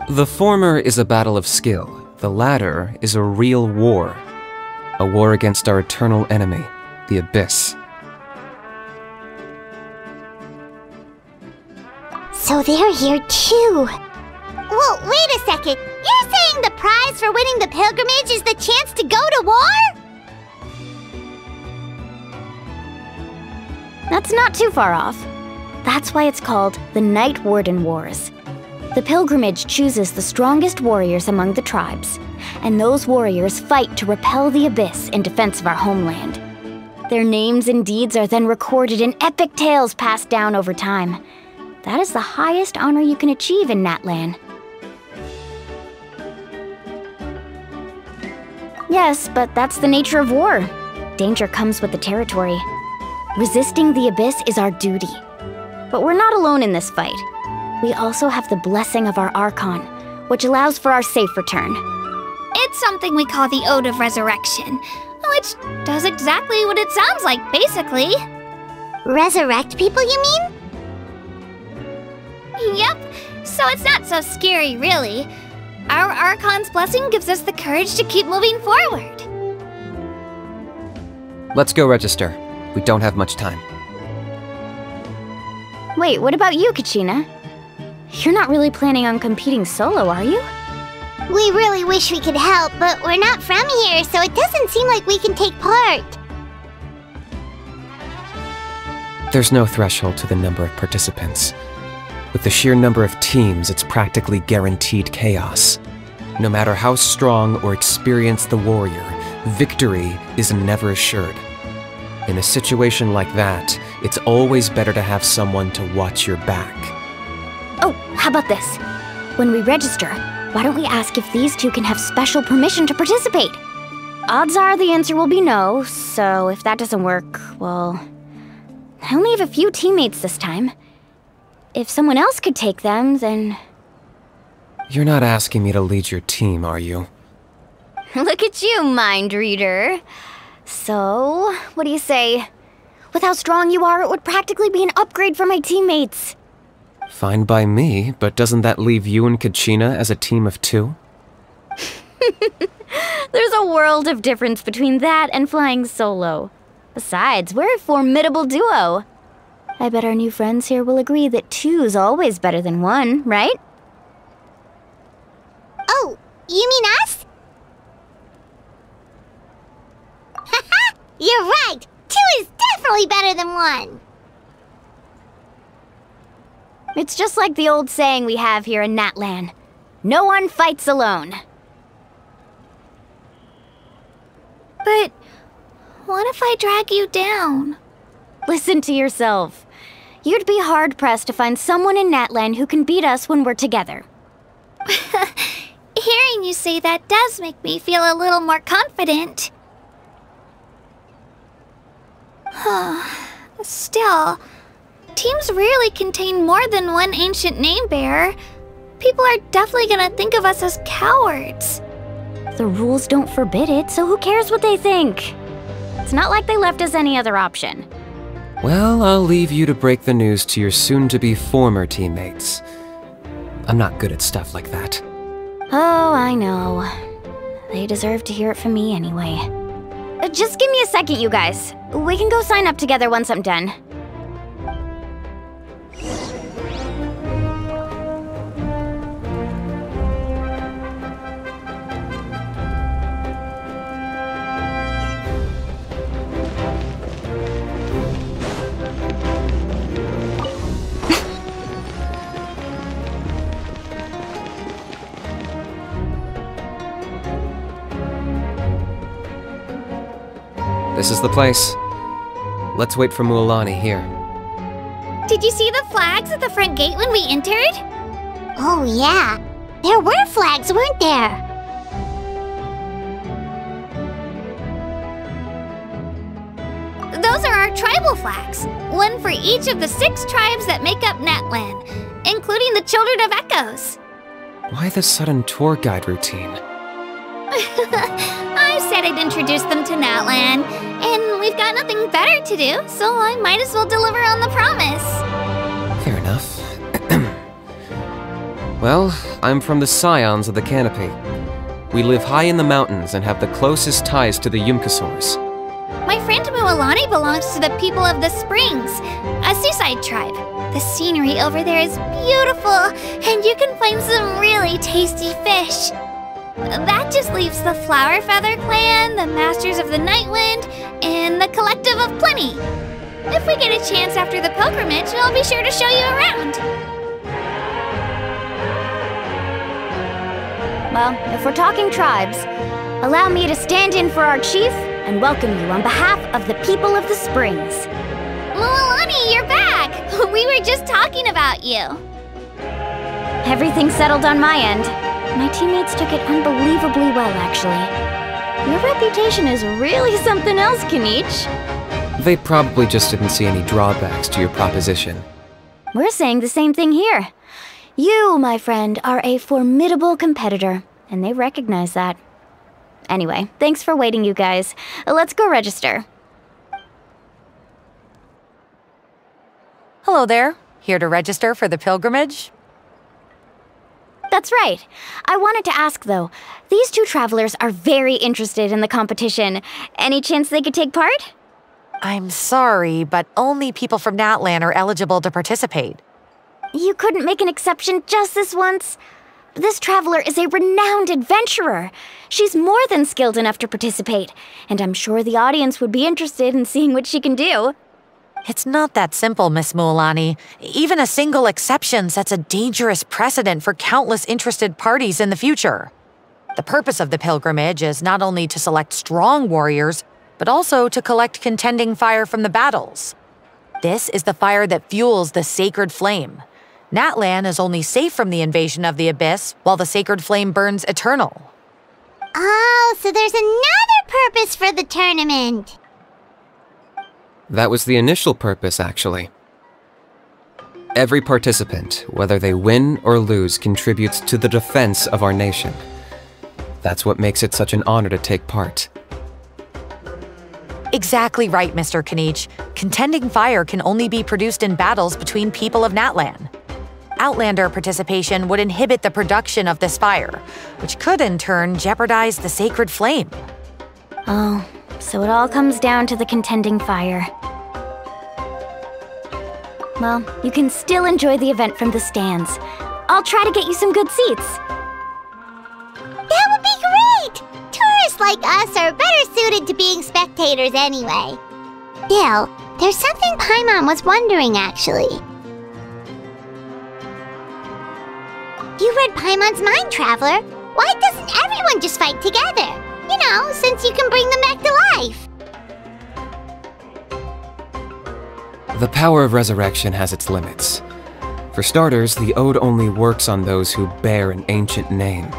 The former is a battle of skill. The latter is a real war. A war against our eternal enemy, the Abyss. So they're here too. Well, wait a second. You're saying the prize for winning the pilgrimage is the chance to go to war? That's not too far off. That's why it's called the Night Warden Wars. The pilgrimage chooses the strongest warriors among the tribes, and those warriors fight to repel the Abyss in defense of our homeland. Their names and deeds are then recorded in epic tales passed down over time. That is the highest honor you can achieve in Natlan. Yes, but that's the nature of war. Danger comes with the territory. Resisting the Abyss is our duty. But we're not alone in this fight. We also have the blessing of our Archon, which allows for our safe return. It's something we call the Ode of Resurrection, which does exactly what it sounds like, basically. Resurrect people, you mean? Yep, so it's not so scary, really. Our Archon's blessing gives us the courage to keep moving forward. Let's go register. We don't have much time. Wait, what about you, Kachina? You're not really planning on competing solo, are you? We really wish we could help, but we're not from here, so it doesn't seem like we can take part. There's no threshold to the number of participants. With the sheer number of teams, it's practically guaranteed chaos. No matter how strong or experienced the warrior, victory is never assured. In a situation like that, it's always better to have someone to watch your back. Oh, how about this? When we register, why don't we ask if these two can have special permission to participate? Odds are the answer will be no, so if that doesn't work, well... I only have a few teammates this time. If someone else could take them, then... You're not asking me to lead your team, are you? Look at you, mind reader. So, what do you say? With how strong you are, it would practically be an upgrade for my teammates. Fine by me, but doesn't that leave you and Kachina as a team of 2? There's a world of difference between that and flying solo. Besides, we're a formidable duo. I bet our new friends here will agree that 2's always better than 1, right? Oh, you mean us? Haha, you're right! 2 is definitely better than 1! It's just like the old saying we have here in Natlan. No one fights alone. But what if I drag you down? Listen to yourself. You'd be hard-pressed to find someone in Natlan who can beat us when we're together. Hearing you say that does make me feel a little more confident. Still, teams rarely contain more than one ancient name bearer. People are definitely gonna think of us as cowards. The rules don't forbid it, so who cares what they think? It's not like they left us any other option. Well, I'll leave you to break the news to your soon-to-be former teammates. I'm not good at stuff like that. Oh, I know. They deserve to hear it from me anyway. Just give me a second, you guys. We can go sign up together once I'm done. This is the place. Let's wait for Mualani here. Did you see the flags at the front gate when we entered? Oh, yeah. There were flags, weren't there? Those are our tribal flags. One for each of the 6 tribes that make up Natlan, including the Children of Echoes. Why the sudden tour guide routine? I said I'd introduce them to Natlan, and we've got nothing better to do, so I might as well deliver on the promise. Fair enough. Well, I'm from the Scions of the Canopy. We live high in the mountains and have the closest ties to the Yumkasaurs. My friend Mualani belongs to the people of the Springs, a seaside tribe. The scenery over there is beautiful, and you can find some really tasty fish. That just leaves the Flower Feather Clan, the Masters of the Nightwind, and the Collective of Plenty. If we get a chance after the pilgrimage, I'll be sure to show you around. Well, if we're talking tribes, allow me to stand in for our chief and welcome you on behalf of the people of the Springs. Mualani, you're back! We were just talking about you. Everything's settled on my end. My teammates took it unbelievably well, actually. Your reputation is really something else, Kanich. They probably just didn't see any drawbacks to your proposition. We're saying the same thing here. You, my friend, are a formidable competitor, and they recognize that. Anyway, thanks for waiting, you guys. Let's go register. Hello there. Here to register for the pilgrimage? That's right. I wanted to ask, though. These 2 travelers are very interested in the competition. Any chance they could take part? I'm sorry, but only people from Natlan are eligible to participate. You couldn't make an exception just this once? This traveler is a renowned adventurer. She's more than skilled enough to participate, and I'm sure the audience would be interested in seeing what she can do. It's not that simple, Miss Mualani. Even a single exception sets a dangerous precedent for countless interested parties in the future. The purpose of the pilgrimage is not only to select strong warriors, but also to collect contending fire from the battles. This is the fire that fuels the sacred flame. Natlan is only safe from the invasion of the Abyss, while the sacred flame burns eternal. Oh, so there's another purpose for the tournament. That was the initial purpose, actually. Every participant, whether they win or lose, contributes to the defense of our nation. That's what makes it such an honor to take part. Exactly right, Mr. Kanich. Contending fire can only be produced in battles between people of Natlan. Outlander participation would inhibit the production of this fire, which could in turn jeopardize the sacred flame. Oh, so it all comes down to the contending fire. Well, you can still enjoy the event from the stands. I'll try to get you some good seats. That would be great! Tourists like us are better suited to being spectators anyway. Still, there's something Paimon was wondering, actually. You read Paimon's mind, Traveler. Why doesn't everyone just fight together? You know, since you can bring them back to life. The power of resurrection has its limits. For starters, the Ode only works on those who bear an ancient name.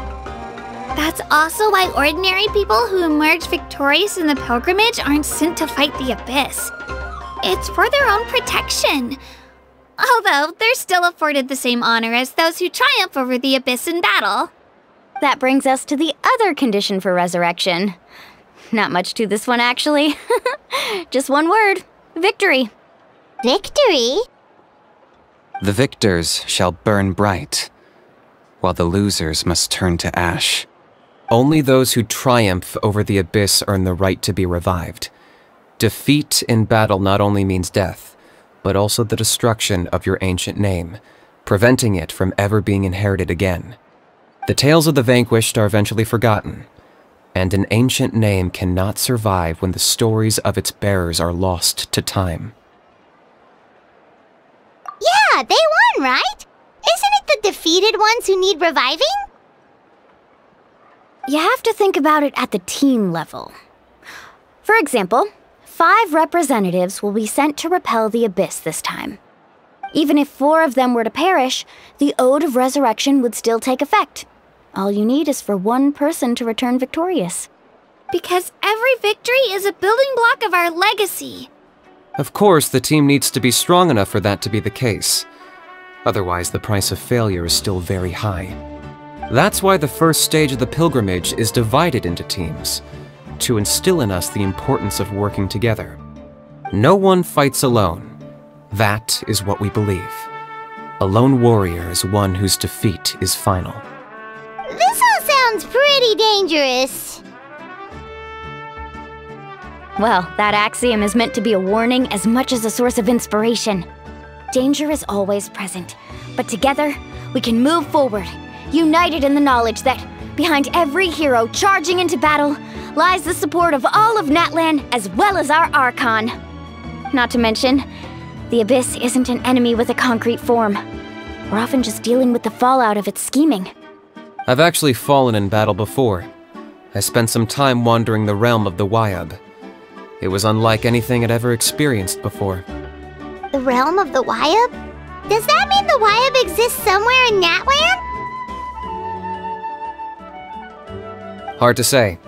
That's also why ordinary people who emerge victorious in the pilgrimage aren't sent to fight the Abyss. It's for their own protection. Although, they're still afforded the same honor as those who triumph over the Abyss in battle. That brings us to the other condition for resurrection. Not much to this one, actually. Just one word. Victory. Victory? The victors shall burn bright, while the losers must turn to ash. Only those who triumph over the abyss earn the right to be revived. Defeat in battle not only means death, but also the destruction of your ancient name, preventing it from ever being inherited again. The tales of the vanquished are eventually forgotten, and an ancient name cannot survive when the stories of its bearers are lost to time. Yeah, they won, right? Isn't it the defeated ones who need reviving? You have to think about it at the team level. For example, 5 representatives will be sent to repel the abyss this time. Even if 4 of them were to perish, the Ode of Resurrection would still take effect. All you need is for 1 person to return victorious. Because every victory is a building block of our legacy. Of course, the team needs to be strong enough for that to be the case. Otherwise, the price of failure is still very high. That's why the first stage of the pilgrimage is divided into teams, to instill in us the importance of working together. No one fights alone. That is what we believe. A lone warrior is one whose defeat is final. This all sounds pretty dangerous. Well, that axiom is meant to be a warning as much as a source of inspiration. Danger is always present, but together, we can move forward, united in the knowledge that behind every hero charging into battle lies the support of all of Natlan as well as our Archon. Not to mention, the Abyss isn't an enemy with a concrete form. We're often just dealing with the fallout of its scheming. I've actually fallen in battle before. I spent some time wandering the realm of the Wyab. It was unlike anything I'd ever experienced before. The realm of the Wyab? Does that mean the Wyab exists somewhere in Natlan? Hard to say.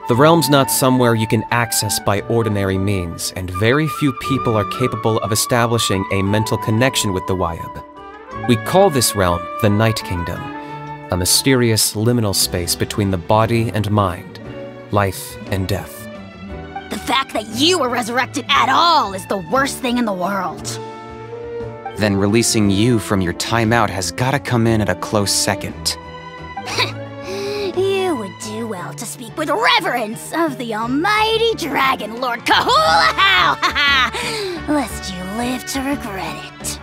The realm's not somewhere you can access by ordinary means, and very few people are capable of establishing a mental connection with the Wyab. We call this realm the Night Kingdom, a mysterious liminal space between the body and mind, life and death. The fact that you were resurrected at all is the worst thing in the world. Then releasing you from your timeout has gotta come in at a close second. You would do well to speak with reverence of the almighty Dragon Lord Kahula-How! Lest you live to regret it.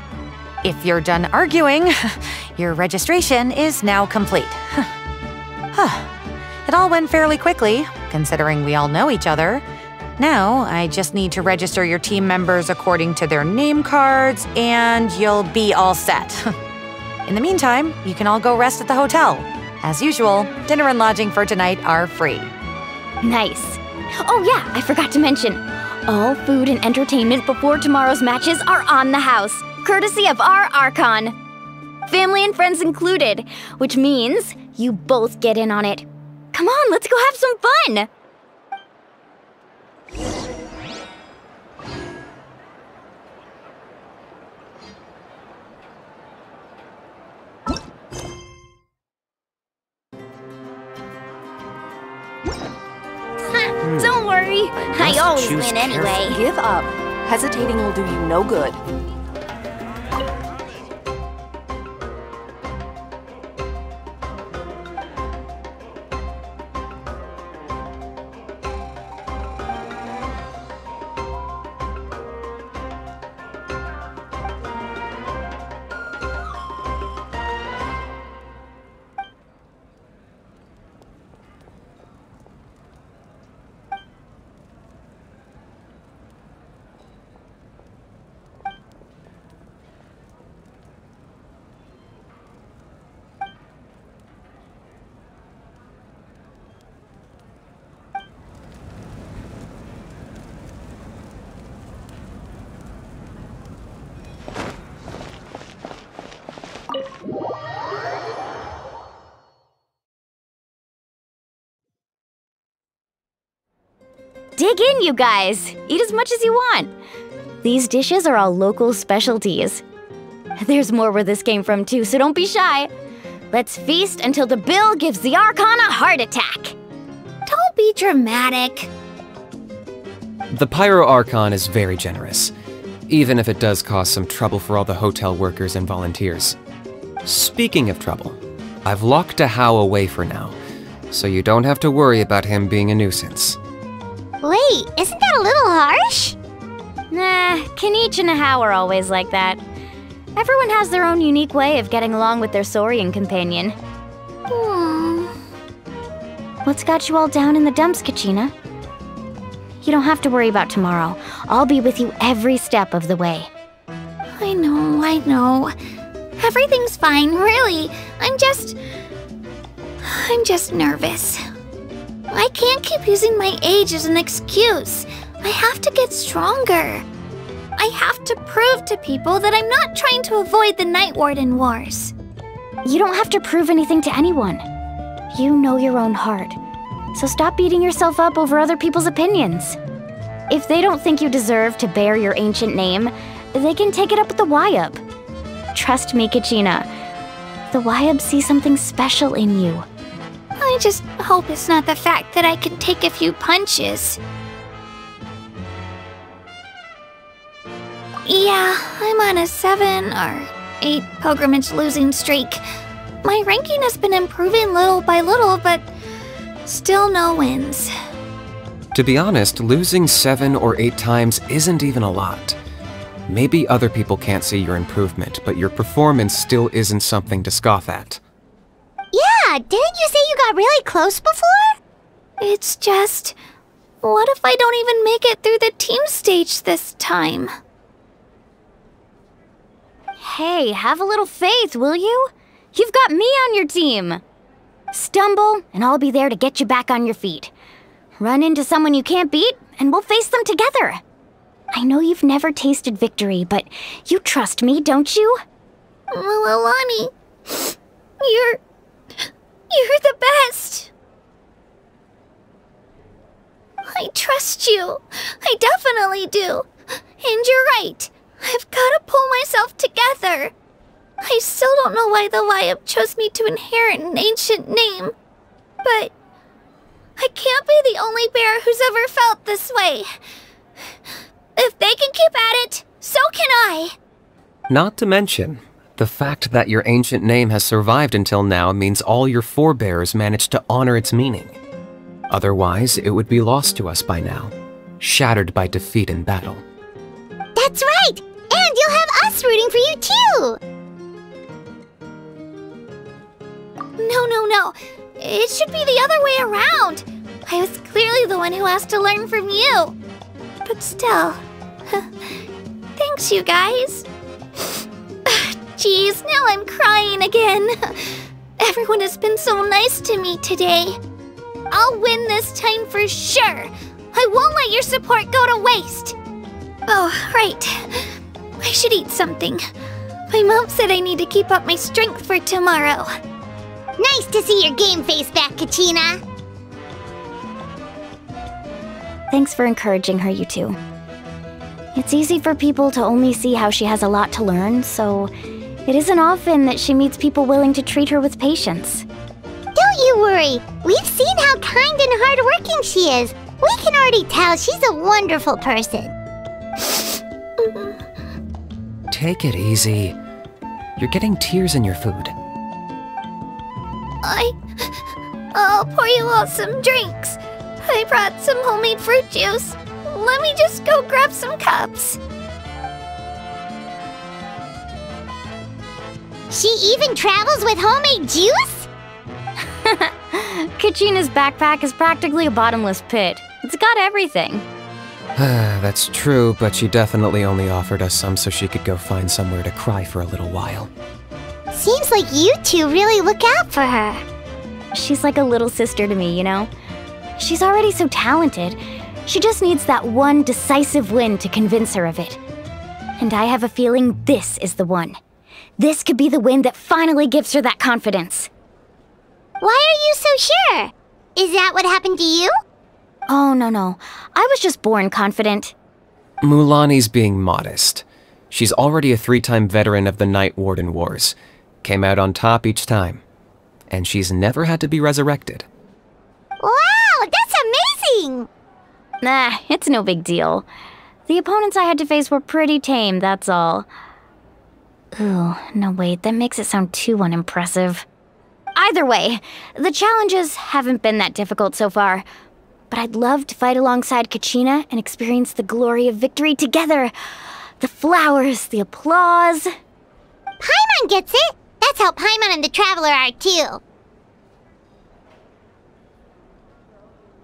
If you're done arguing, your registration is now complete. It all went fairly quickly, considering we all know each other. Now, I just need to register your team members according to their name cards, and you'll be all set. In the meantime, you can all go rest at the hotel. As usual, dinner and lodging for tonight are free. Nice. Oh yeah, I forgot to mention. All food and entertainment before tomorrow's matches are on the house, courtesy of our Archon. Family and friends included, which means you both get in on it. Come on, let's go have some fun! Don't worry, I always win anyway. Give up. Hesitating will do you no good. Dig in, you guys! Eat as much as you want! These dishes are all local specialties. There's more where this came from too, so don't be shy. Let's feast until the bill gives the Archon a heart attack. Don't be dramatic. The Pyro Archon is very generous, even if it does cause some trouble for all the hotel workers and volunteers. Speaking of trouble, I've locked Ahau away for now, so you don't have to worry about him being a nuisance. Wait, isn't that a little harsh? Nah, Kenichi and Ahau are always like that. Everyone has their own unique way of getting along with their Saurian companion. What's got you all down in the dumps, Kachina? You don't have to worry about tomorrow. I'll be with you every step of the way. I know. Everything's fine, really. I'm just nervous. I can't keep using my age as an excuse. I have to get stronger. I have to prove to people that I'm not trying to avoid the Night Warden Wars. You don't have to prove anything to anyone. You know your own heart. So stop beating yourself up over other people's opinions. If they don't think you deserve to bear your ancient name, they can take it up with the Wyub. Trust me, Kachina. The Wyub see something special in you. I just hope it's not the fact that I can take a few punches. Yeah, I'm on a 7 or 8 pilgrimage losing streak. My ranking has been improving little by little, but still no wins. To be honest, losing 7 or 8 times isn't even a lot. Maybe other people can't see your improvement, but your performance still isn't something to scoff at. Yeah, didn't you say you got really close before? It's just, what if I don't even make it through the team stage this time? Hey, have a little faith, will you? You've got me on your team. Stumble, and I'll be there to get you back on your feet. Run into someone you can't beat, and we'll face them together. I know you've never tasted victory, but you trust me, don't you? Alani, you're the best. I trust you. I definitely do. And you're right. I've got to pull myself together. I still don't know why the Wyub chose me to inherit an ancient name. But I can't be the only bear who's ever felt this way. If they can keep at it, so can I. Not to mention, the fact that your ancient name has survived until now means all your forebears managed to honor its meaning. Otherwise, it would be lost to us by now, shattered by defeat in battle. That's right! And you'll have us rooting for you too! No. It should be the other way around. I was clearly the one who asked to learn from you. But still, thanks you guys. Jeez, now I'm crying again. Everyone has been so nice to me today. I'll win this time for sure. I won't let your support go to waste. Oh, right. I should eat something. My mom said I need to keep up my strength for tomorrow. Nice to see your game face back, Kachina. Thanks for encouraging her, you two. It's easy for people to only see how she has a lot to learn, so it isn't often that she meets people willing to treat her with patience. Don't you worry. We've seen how kind and hardworking she is. We can already tell she's a wonderful person. Take it easy. You're getting tears in your food. I'll pour you all some drinks. I brought some homemade fruit juice. Let me just go grab some cups. She even travels with homemade juice? Kachina's backpack is practically a bottomless pit. It's got everything. That's true, but she definitely only offered us some so she could go find somewhere to cry for a little while. Seems like you two really look out for her. She's like a little sister to me, you know? She's already so talented. She just needs that one decisive win to convince her of it. And I have a feeling this is the one. This could be the win that finally gives her that confidence. Why are you so sure? Is that what happened to you? Oh, no. I was just born confident. Mulani's being modest. She's already a 3-time veteran of the Night Warden Wars. Came out on top each time. and she's never had to be resurrected. Wow, that's amazing! Nah, it's no big deal. The opponents I had to face were pretty tame, that's all. Ooh, no wait, that makes it sound too unimpressive. Either way, the challenges haven't been that difficult so far. But I'd love to fight alongside Kachina and experience the glory of victory together. The flowers, the applause. Paimon gets it! That's how Paimon and the Traveler are too.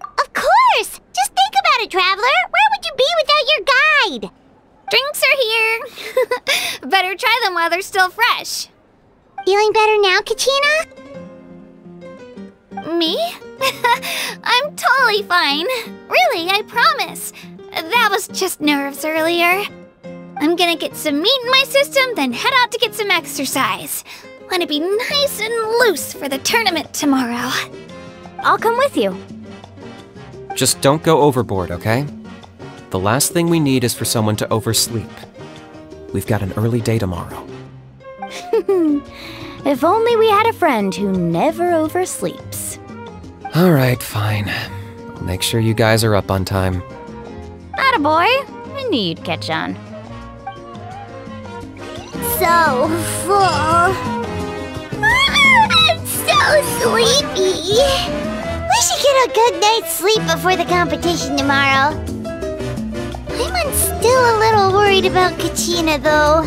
Of course! Just think about it, Traveler! Where would you be without your guide? Drinks are here. Better try them while they're still fresh. Feeling better now, Kachina? Me? I'm totally fine. Really, I promise. That was just nerves earlier. I'm gonna get some meat in my system, then head out to get some exercise. Want to be nice and loose for the tournament tomorrow. I'll come with you. Just don't go overboard, okay? The last thing we need is for someone to oversleep. We've got an early day tomorrow. If only we had a friend who never oversleeps. Alright, fine. I'll make sure you guys are up on time. Attaboy. I knew you'd catch on. So full. I'm so sleepy. We should get a good night's sleep before the competition tomorrow. I'm still a little worried about Kachina, though.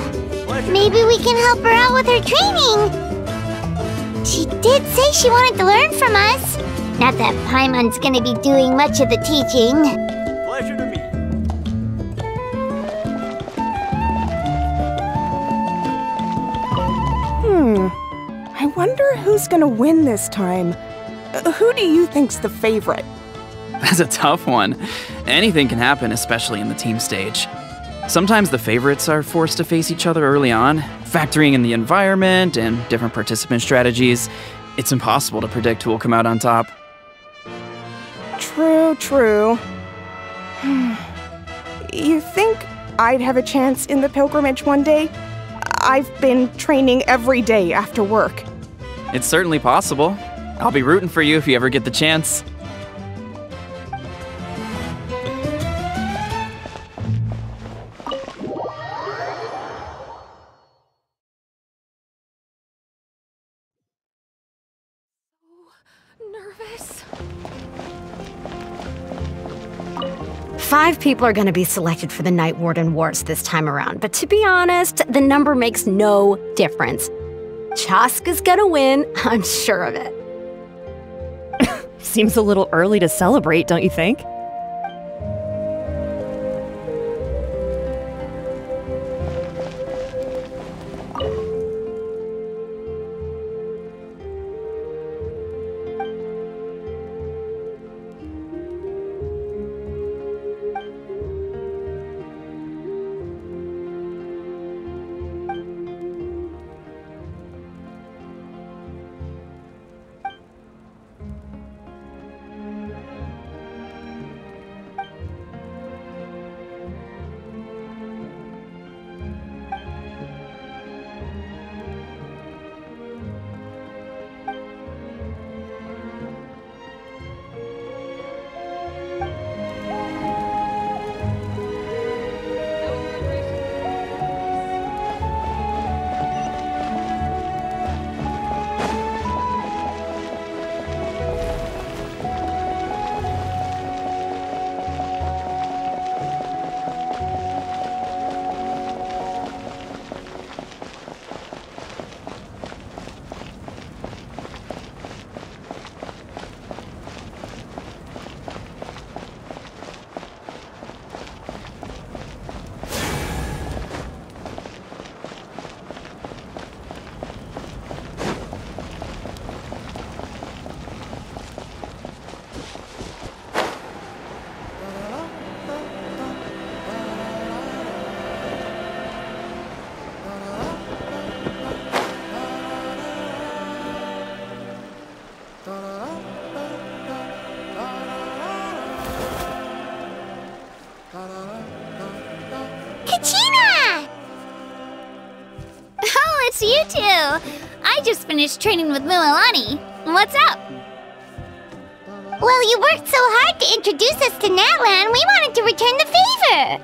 Maybe we can help her out with her training. She did say she wanted to learn from us. Not that Paimon's gonna be doing much of the teaching. Pleasure to meet you. I wonder who's gonna win this time. Who do you think's the favorite? That's a tough one. Anything can happen, especially in the team stage. Sometimes the favorites are forced to face each other early on, factoring in the environment and different participant strategies. It's impossible to predict who will come out on top. True. You think I'd have a chance in the pilgrimage one day? I've been training every day after work. It's certainly possible. I'll be rooting for you if you ever get the chance. Nervous. 5 people are going to be selected for the Night Warden Wars this time around, but to be honest, the number makes no difference. Chaska's gonna win, I'm sure of it. Seems a little early to celebrate, don't you think? Oh, it's you two! I just finished training with Mualani. What's up? Well, you worked so hard to introduce us to Natlan, we wanted to return the favor.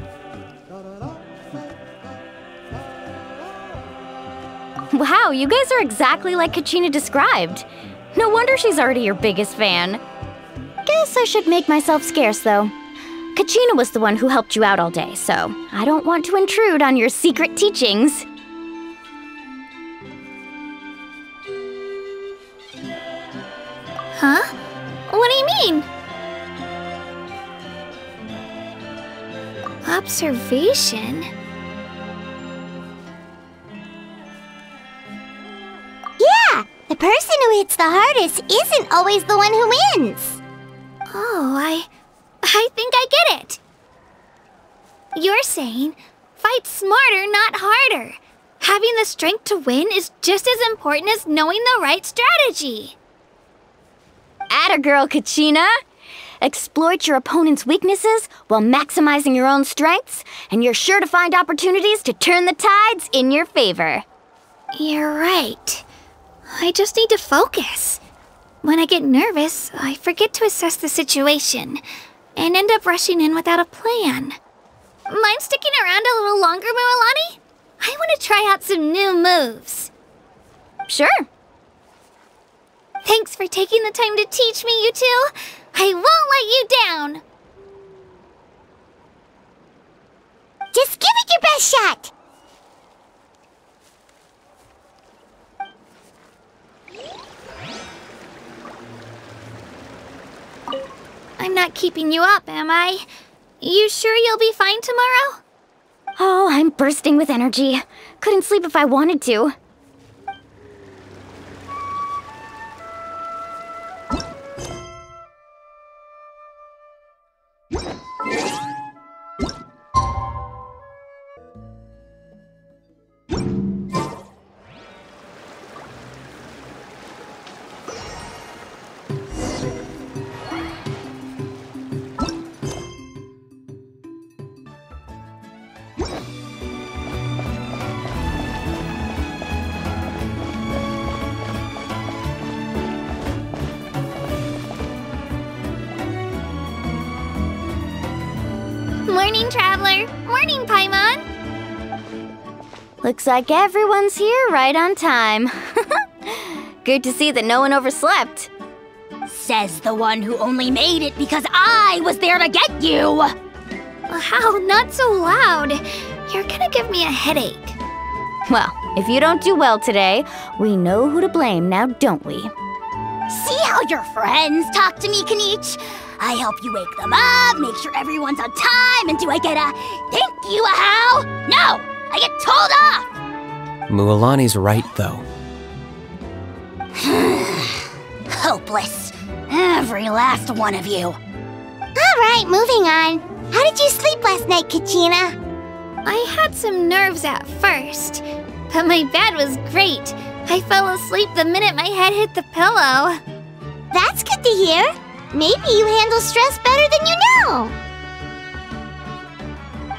Wow, you guys are exactly like Kachina described. No wonder she's already your biggest fan. Guess I should make myself scarce, though. Kachina was the one who helped you out all day, so I don't want to intrude on your secret teachings. Huh? What do you mean? Observation? Yeah, the person who hits the hardest isn't always the one who wins. Oh, I think I get it. You're saying, fight smarter, not harder. Having the strength to win is just as important as knowing the right strategy. Atta girl, Kachina! Exploit your opponent's weaknesses while maximizing your own strengths, and you're sure to find opportunities to turn the tides in your favor. You're right. I just need to focus. When I get nervous, I forget to assess the situation, and end up rushing in without a plan. Mind sticking around a little longer, Mualani? I want to try out some new moves. Sure. Thanks for taking the time to teach me, you two. I won't let you down. Just give it your best shot. I'm not keeping you up, am I? You sure you'll be fine tomorrow? Oh, I'm bursting with energy. Couldn't sleep if I wanted to. Morning, Traveler. Morning, Paimon. Looks like everyone's here right on time. Good to see that no one overslept. Says the one who only made it because I was there to get you! Wow, not so loud. You're gonna give me a headache. Well, if you don't do well today, we know who to blame now, don't we? See how your friends talk to me, Kanich? I help you wake them up, make sure everyone's on time, and do I get a thank you, a how? No! I get told off! Mualani's right, though. Hopeless. Every last one of you. Alright, moving on. How did you sleep last night, Kachina? I had some nerves at first, but my bed was great. I fell asleep the minute my head hit the pillow. That's good to hear. Maybe you handle stress better than you know.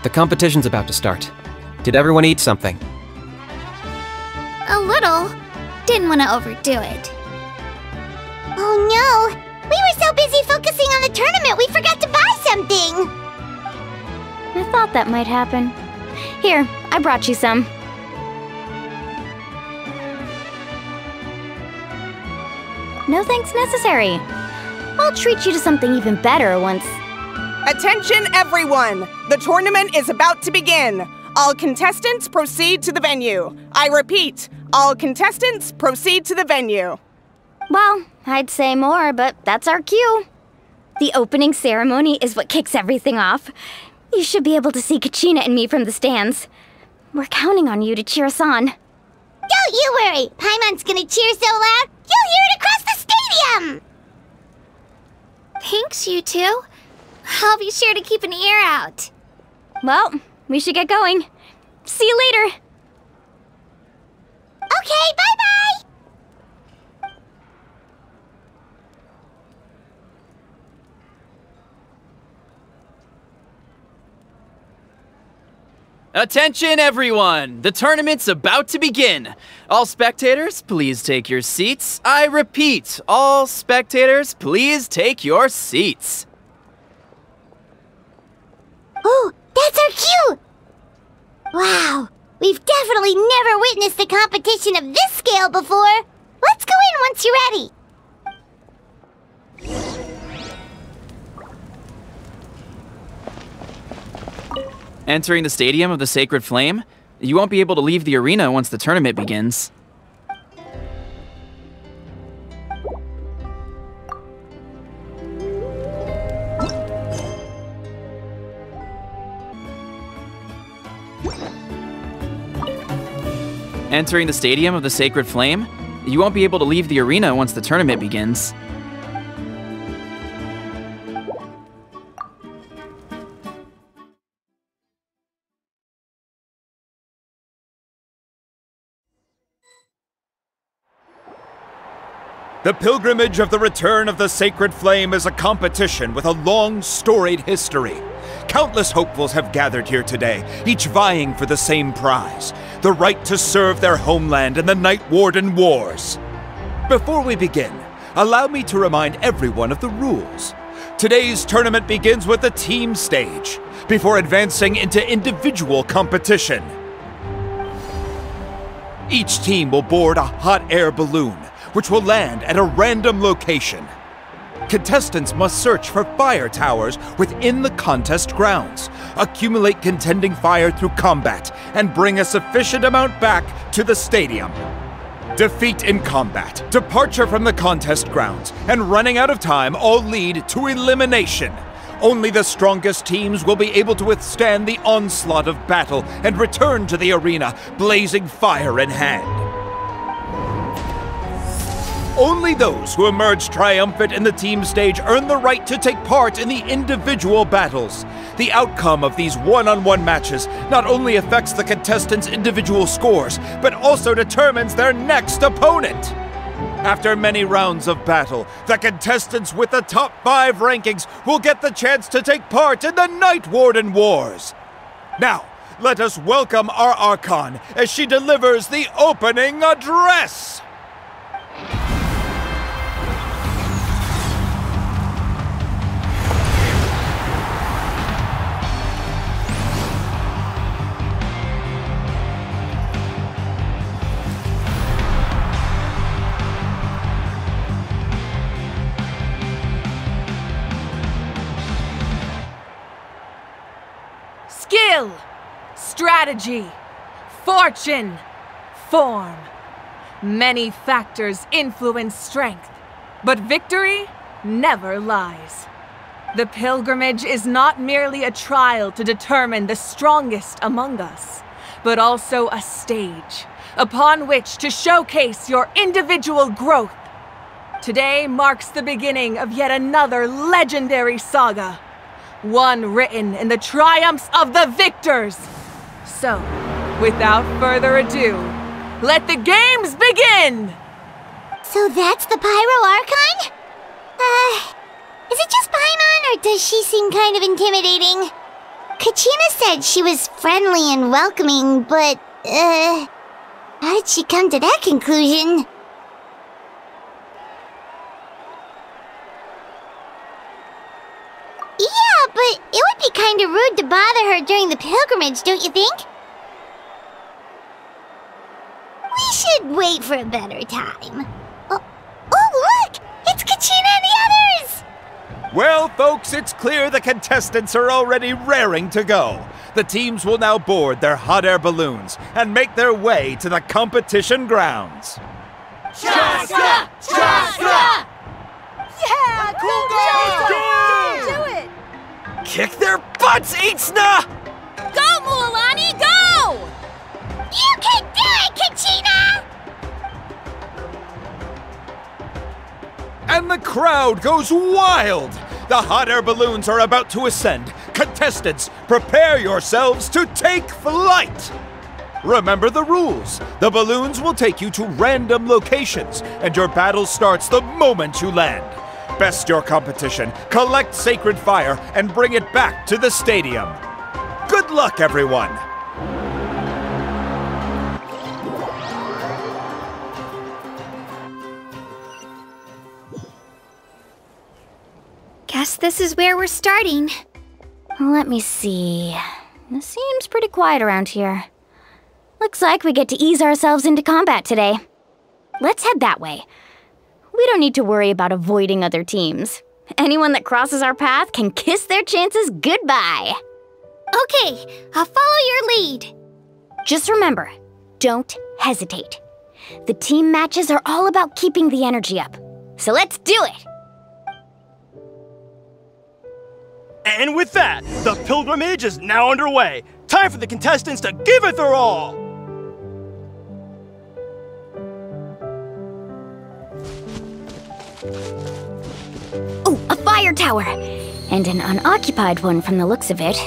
The competition's about to start. Did everyone eat something? A little. Didn't want to overdo it. Oh no! We were so busy focusing on the tournament we forgot to buy something! I thought that might happen. Here, I brought you some. No thanks necessary. I'll treat you to something even better once... Attention everyone! The tournament is about to begin. All contestants proceed to the venue. I repeat, all contestants proceed to the venue. Well, I'd say more, but that's our cue. The opening ceremony is what kicks everything off. You should be able to see Kachina and me from the stands. We're counting on you to cheer us on. Don't you worry! Paimon's gonna cheer so loud, you'll hear it across the stadium! Thanks, you two. I'll be sure to keep an ear out. Well, we should get going. See you later. Okay, bye-bye! Attention everyone! The tournament's about to begin! All spectators, please take your seats. I repeat, all spectators, please take your seats. Oh, that's our cue! Wow, we've definitely never witnessed a competition of this scale before. Let's go in once you're ready. Entering the Stadium of the Sacred Flame, you won't be able to leave the arena once the tournament begins. Entering the Stadium of the Sacred Flame, you won't be able to leave the arena once the tournament begins. The pilgrimage of the return of the Sacred Flame is a competition with a long, storied history. Countless hopefuls have gathered here today, each vying for the same prize, the right to serve their homeland in the Night Warden Wars. Before we begin, allow me to remind everyone of the rules. Today's tournament begins with the team stage, before advancing into individual competition. Each team will board a hot air balloon, which will land at a random location. Contestants must search for fire towers within the contest grounds, accumulate contending fire through combat, and bring a sufficient amount back to the stadium. Defeat in combat, departure from the contest grounds, and running out of time all lead to elimination. Only the strongest teams will be able to withstand the onslaught of battle and return to the arena, blazing fire in hand. Only those who emerge triumphant in the team stage earn the right to take part in the individual battles. The outcome of these one-on-one matches not only affects the contestants' individual scores, but also determines their next opponent. After many rounds of battle, the contestants with the top 5 rankings will get the chance to take part in the Night Warden Wars. Now, let us welcome our Archon as she delivers the opening address! Skill, strategy, fortune, form. Many factors influence strength, but victory never lies. The pilgrimage is not merely a trial to determine the strongest among us, but also a stage upon which to showcase your individual growth. Today marks the beginning of yet another legendary saga. One written in the triumphs of the victors. So, without further ado, let the games begin! So that's the Pyro Archon? Is it just Paimon, or does she seem kind of intimidating? Kachina said she was friendly and welcoming, but, how did she come to that conclusion? Yeah, but it would be kind of rude to bother her during the pilgrimage, don't you think? We should wait for a better time. Oh, look! It's Kachina and the others! Well, folks, it's clear the contestants are already raring to go. The teams will now board their hot air balloons and make their way to the competition grounds. Chaska! Chaska! Yeah, cool girl! Do it! Kick their butts, Itzna! Go, Mualani, go! You can do it, Kachina! And the crowd goes wild! The hot air balloons are about to ascend. Contestants, prepare yourselves to take flight! Remember the rules. The balloons will take you to random locations, and your battle starts the moment you land. Best your competition, collect sacred fire, and bring it back to the stadium. Good luck, everyone! guess this is where we're starting. Let me see. It seems pretty quiet around here. Looks like we get to ease ourselves into combat today. Let's head that way. We don't need to worry about avoiding other teams. Anyone that crosses our path can kiss their chances goodbye. Okay, I'll follow your lead. Just remember, don't hesitate. The team matches are all about keeping the energy up. So let's do it! And with that, the pilgrimage is now underway. Time for the contestants to give it their all! Oh, a fire tower! And an unoccupied one from the looks of it.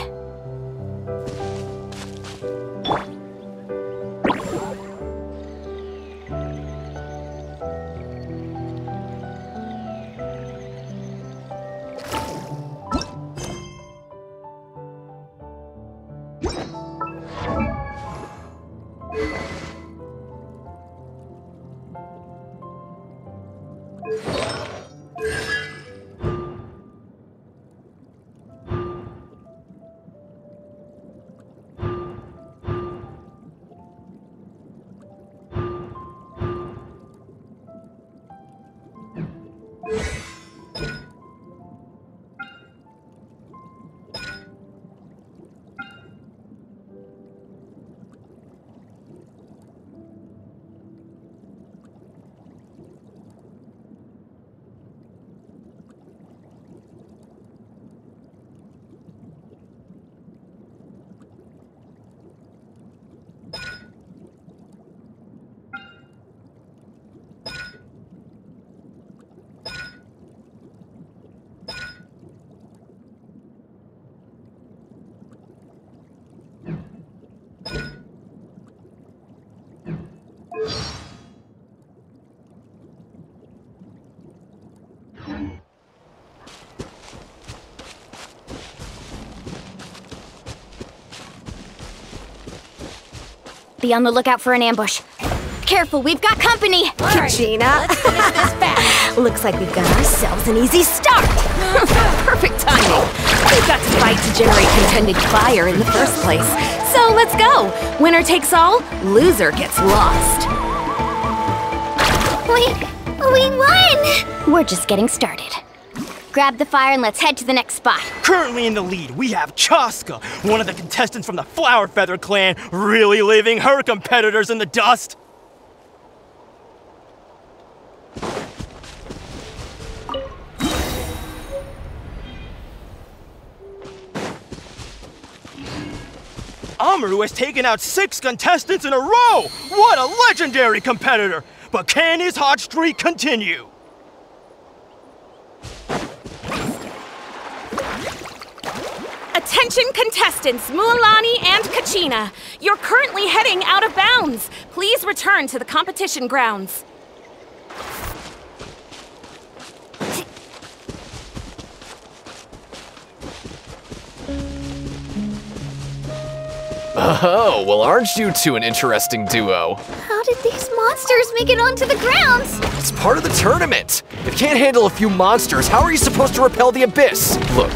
Be on the lookout for an ambush. Careful, we've got company! Kachina! Looks like we've got ourselves an easy start! Perfect timing! We've got to fight to generate contended fire in the first place. So let's go! Winner takes all, loser gets lost. We won! We're just getting started. Grab the fire and let's head to the next spot. Currently in the lead, we have Chaska, one of the contestants from the Flower Feather clan, really leaving her competitors in the dust. Amaru has taken out 6 contestants in a row! What a legendary competitor! But can his hot streak continue? Attention contestants, Mualani and Kachina. You're currently heading out of bounds. Please return to the competition grounds. Oh, well aren't you two an interesting duo? How did these monsters make it onto the grounds? It's part of the tournament. If you can't handle a few monsters, how are you supposed to repel the abyss? Look,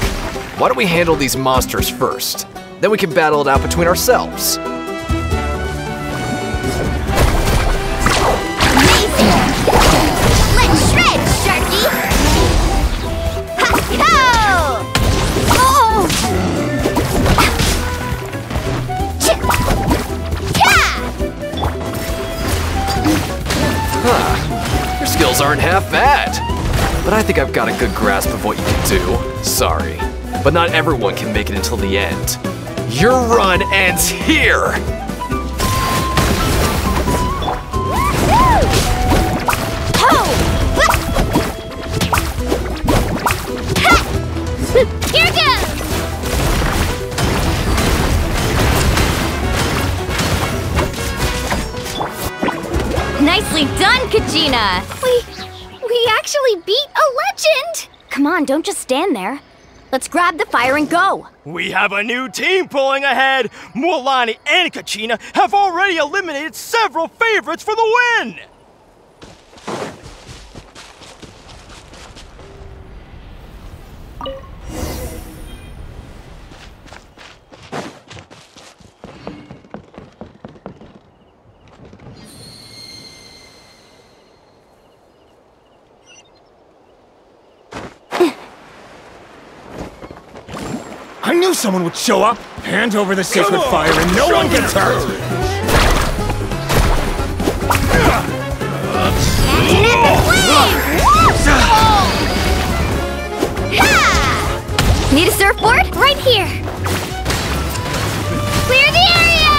why don't we handle these monsters first? Then we can battle it out between ourselves. Amazing! Let's shred, Sharky! Ha-ho! Oh! Huh. Your skills aren't half bad. But I think I've got a good grasp of what you can do. Sorry. But not everyone can make it until the end. Your run ends here! Here goes! Nicely done, Kachina! We actually beat a legend! Come on, don't just stand there. Let's grab the fire and go! We have a new team pulling ahead! Mualani and Kachina have already eliminated several favorites for the win! knew someone would show up. Hand over the sacred fire and no one gets hurt. Need a surfboard? Right here. Clear the area!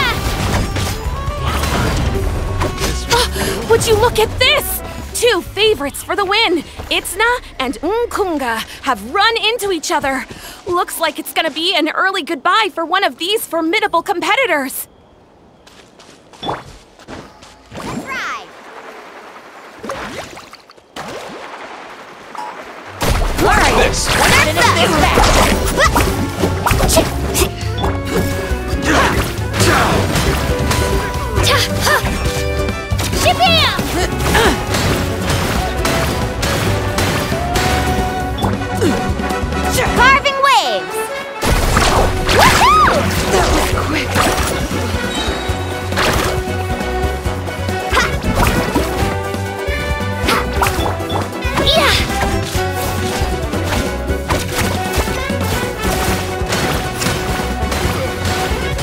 Would you look at this? 2 favorites for the win. Itzna and Nkunga have run into each other. Looks like it's gonna be an early goodbye for one of these formidable competitors. Let's ride. Watch this! Finish this back. Carving waves! Woohoo! That was quick.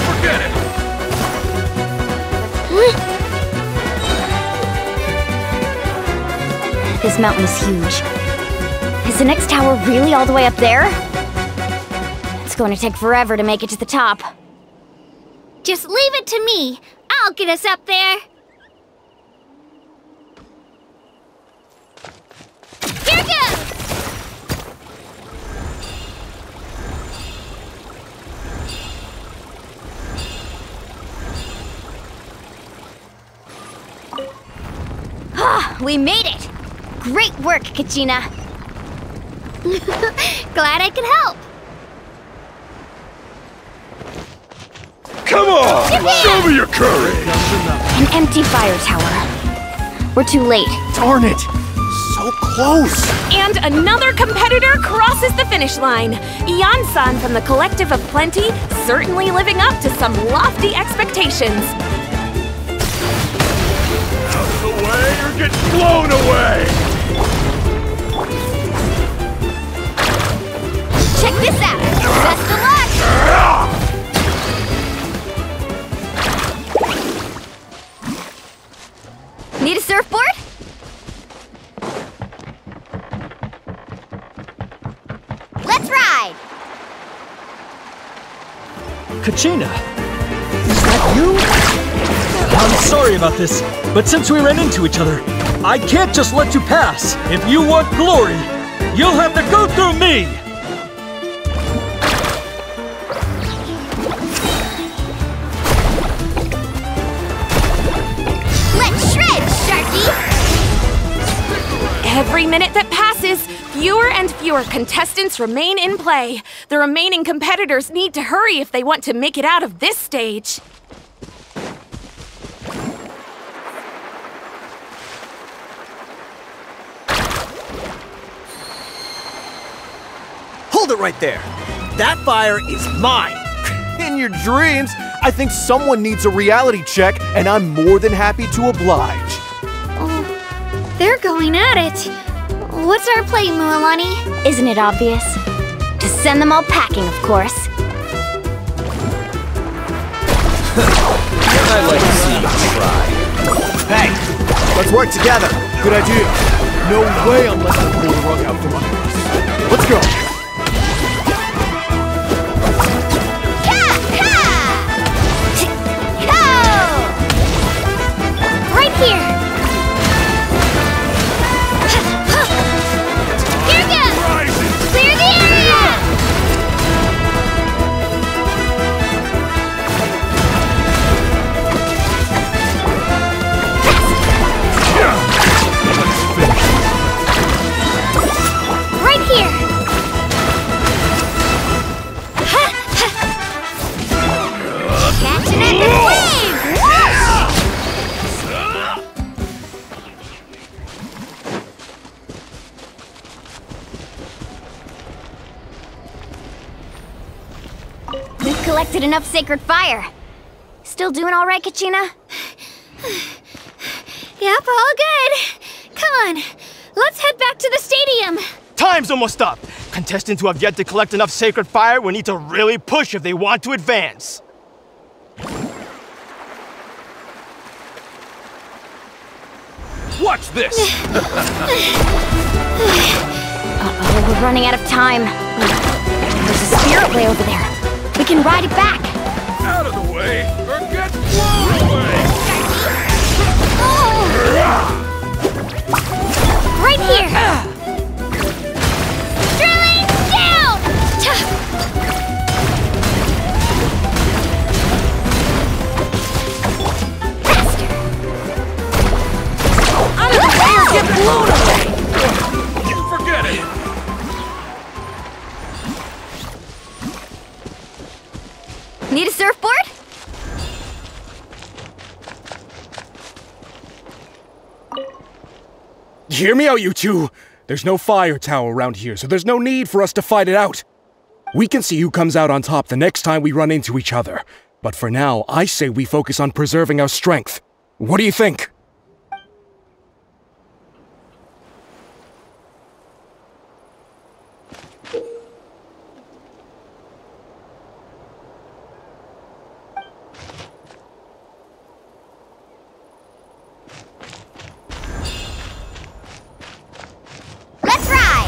Forget it! This mountain is huge. Is the next tower really all the way up there? It's going to take forever to make it to the top. Just leave it to me. I'll get us up there. Here goes! Ah, we made it! Great work, Kachina! Glad I could help. Come on! Show me your courage! An empty fire tower. We're too late. Darn it! So close! And another competitor crosses the finish line. Yan-san from the Collective of Plenty, certainly living up to some lofty expectations. Out of the way or get blown away! Check this out! Best of luck! Need a surfboard? Let's ride! Kachina! Is that you? I'm sorry about this, but since we ran into each other, I can't just let you pass. If you want glory, you'll have to go through me! Let's shred, Sharky! Every minute that passes, fewer and fewer contestants remain in play. The remaining competitors need to hurry if they want to make it out of this stage. Hold it right there! That fire is mine! In your dreams, I think someone needs a reality check, and I'm more than happy to oblige. Oh, they're going at it. What's our play, Mualani? Isn't it obvious? To send them all packing, of course. I'd like to see you try. Hey, let's work together. Good idea. No way I'm letting them pull the rug out from under us. Let's go. Right here! Here goes! Clear the area! Right here! Catching at the flame! We've collected enough sacred fire. Still doing all right, Kachina? Yep, all good. Come on, let's head back to the stadium. Time's almost up. Contestants who have yet to collect enough sacred fire will need to really push if they want to advance. Watch this! Uh-oh, we're running out of time. There's a spirit way over there. We can ride it back. Out of the way, or get blown away! Right here! Drilling down! Faster! Out of the way or get blown away! Forget it! Need a surfboard? Hear me out, you two! There's no fire tower around here, so there's no need for us to fight it out. We can see who comes out on top the next time we run into each other. But for now, I say we focus on preserving our strength. What do you think? Let's ride!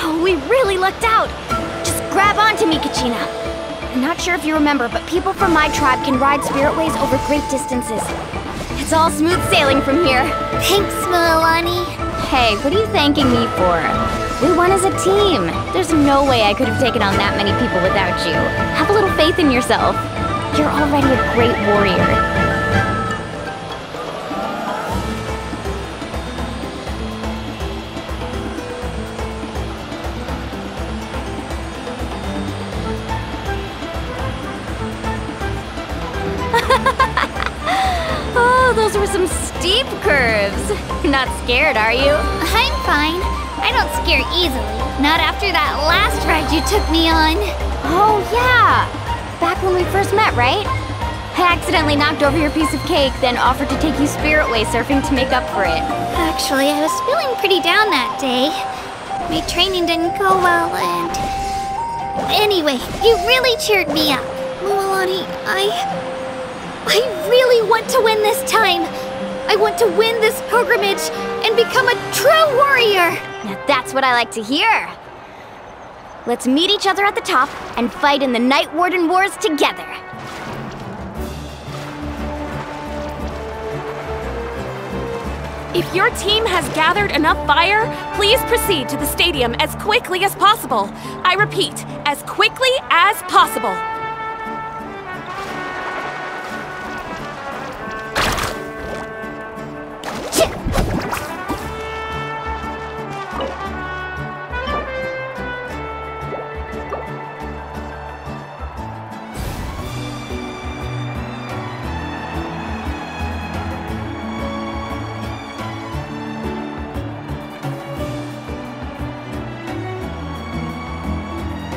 Oh, we really lucked out. Just grab onto me, Kachina. I'm not sure if you remember, but people from my tribe can ride spiritways over great distances. It's all smooth sailing from here. Thanks, Milani. Hey, what are you thanking me for? We won as a team. There's no way I could have taken on that many people without you. Have a little faith in yourself. You're already a great warrior. Oh, those were some steep curves. You're not scared, are you? I'm fine. I don't scare easily. Not after that last ride you took me on. Oh, yeah. Back when we first met, right? I accidentally knocked over your piece of cake, then offered to take you spiritway surfing to make up for it. Actually, I was feeling pretty down that day. My training didn't go well, and... Anyway, you really cheered me up. Milani, I really want to win this time. I want to win this pilgrimage and become a true warrior. Now that's what I like to hear. Let's meet each other at the top and fight in the Night Warden Wars together. If your team has gathered enough fire, please proceed to the stadium as quickly as possible. I repeat, as quickly as possible.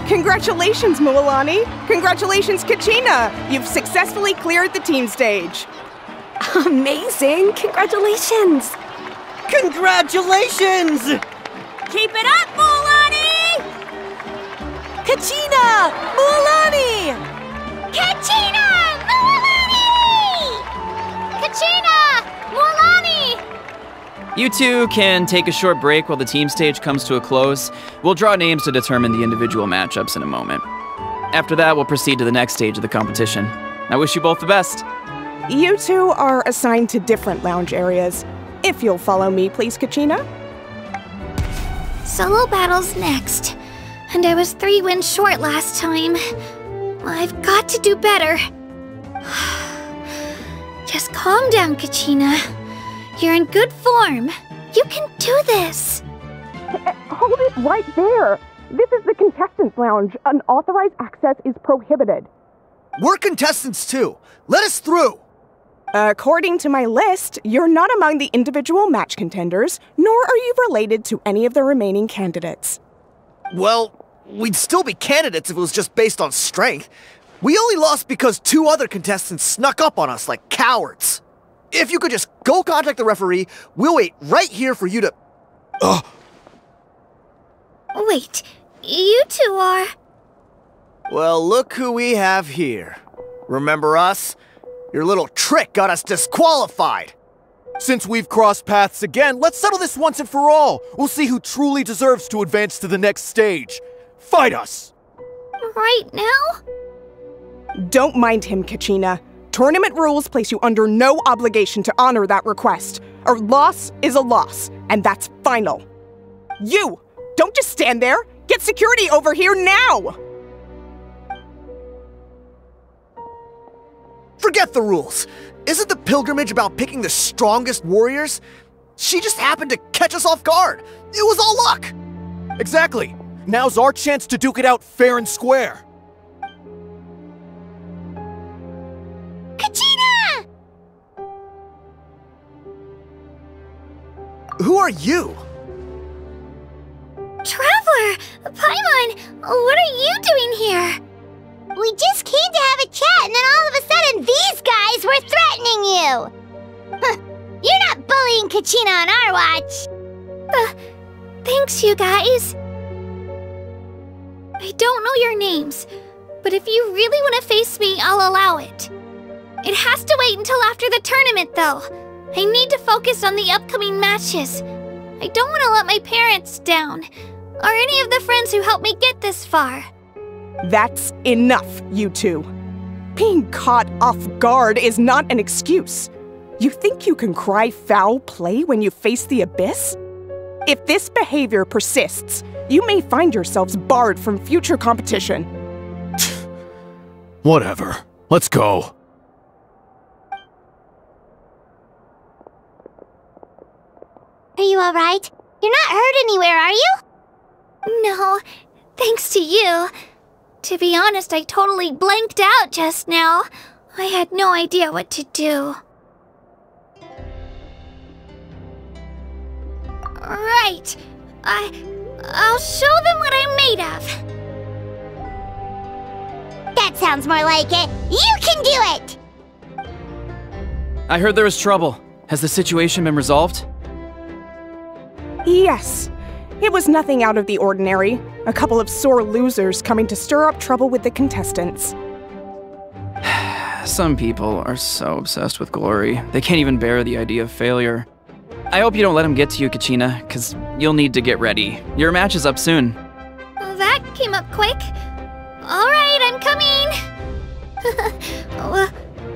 Congratulations, Milani! Congratulations, Kachina! You've successfully cleared the team stage. Amazing! Congratulations! Congratulations! Keep it up, Milani! Kachina! Milani! Kachina! Milani! Kachina! Milani! You two can take a short break while the team stage comes to a close. We'll draw names to determine the individual matchups in a moment. After that, we'll proceed to the next stage of the competition. I wish you both the best. You two are assigned to different lounge areas. If you'll follow me, please, Kachina. Solo battle's next. And I was 3 wins short last time. I've got to do better. Just calm down, Kachina. You're in good form. You can do this. Hold it right there. This is the contestants' lounge. Unauthorized access is prohibited. We're contestants too. Let us through. According to my list, you're not among the individual match contenders, nor are you related to any of the remaining candidates. Well, we'd still be candidates if it was just based on strength. We only lost because 2 other contestants snuck up on us like cowards. If you could just go contact the referee. We'll wait right here for you to... Wait, you two are... Well, look who we have here. Remember us? Your little trick got us disqualified. Since we've crossed paths again, let's settle this once and for all. We'll see who truly deserves to advance to the next stage. Fight us! Right now? Don't mind him, Kachina. Tournament rules place you under no obligation to honor that request. A loss is a loss, and that's final. You! Don't just stand there! Get security over here now! Forget the rules. Isn't the pilgrimage about picking the strongest warriors? She just happened to catch us off guard. It was all luck. Exactly. Now's our chance to duke it out fair and square. Kachina! Who are you? Traveler! Paimon! What are you doing here? We just came to have a chat, and then all of a sudden these guys were threatening you! You're not bullying Kachina on our watch! Thanks, you guys. I don't know your names, but if you really want to face me, I'll allow it. It has to wait until after the tournament, though. I need to focus on the upcoming matches. I don't want to let my parents down, or any of the friends who helped me get this far. That's enough, you two. Being caught off guard is not an excuse. You think you can cry foul play when you face the abyss? If this behavior persists, you may find yourselves barred from future competition. Whatever. Let's go. Are you alright? You're not hurt anywhere, are you? No, thanks to you. To be honest, I totally blanked out just now. I had no idea what to do. Right. I'll show them what I'm made of. That sounds more like it. You can do it! I heard there was trouble. Has the situation been resolved? Yes. It was nothing out of the ordinary. A couple of sore losers coming to stir up trouble with the contestants. Some people are so obsessed with glory, they can't even bear the idea of failure. I hope you don't let them get to you, Kachina, because you'll need to get ready. Your match is up soon. That came up quick. Alright, I'm coming!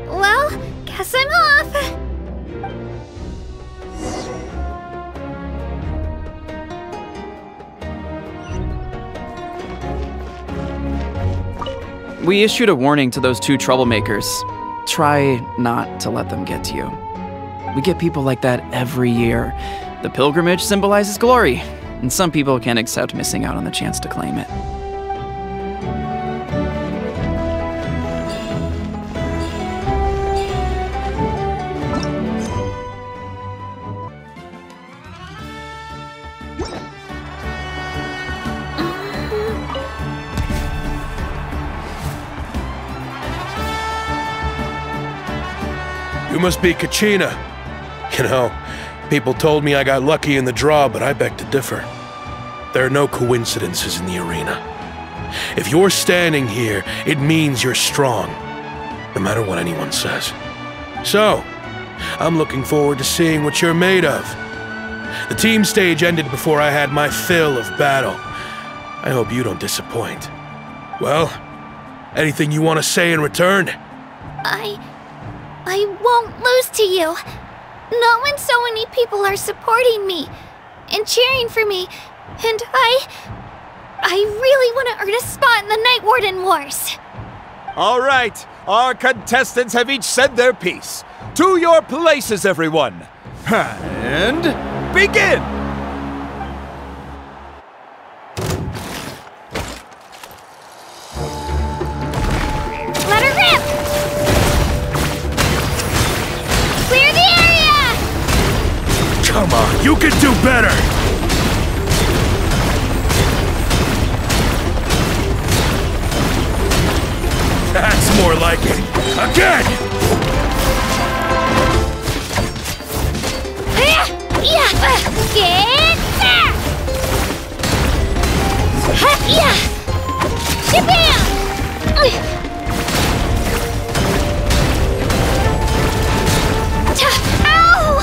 Well, guess I'm off. We issued a warning to those two troublemakers. Try not to let them get to you. We get people like that every year. The pilgrimage symbolizes glory, and some people can't accept missing out on the chance to claim it. You must be Kachina. You know, people told me I got lucky in the draw, but I beg to differ. There are no coincidences in the arena. If you're standing here, it means you're strong, no matter what anyone says. So, I'm looking forward to seeing what you're made of. The team stage ended before I had my fill of battle. I hope you don't disappoint. Well, anything you want to say in return? I won't lose to you. Not when so many people are supporting me and cheering for me, and I really want to earn a spot in the Night Warden Wars. All right, our contestants have each said their piece. To your places, everyone. And begin! Let her rip! Clear the area! Come on, you can do better! That's more like it. Again! Get back! Ha-ya! Shabam! Ow!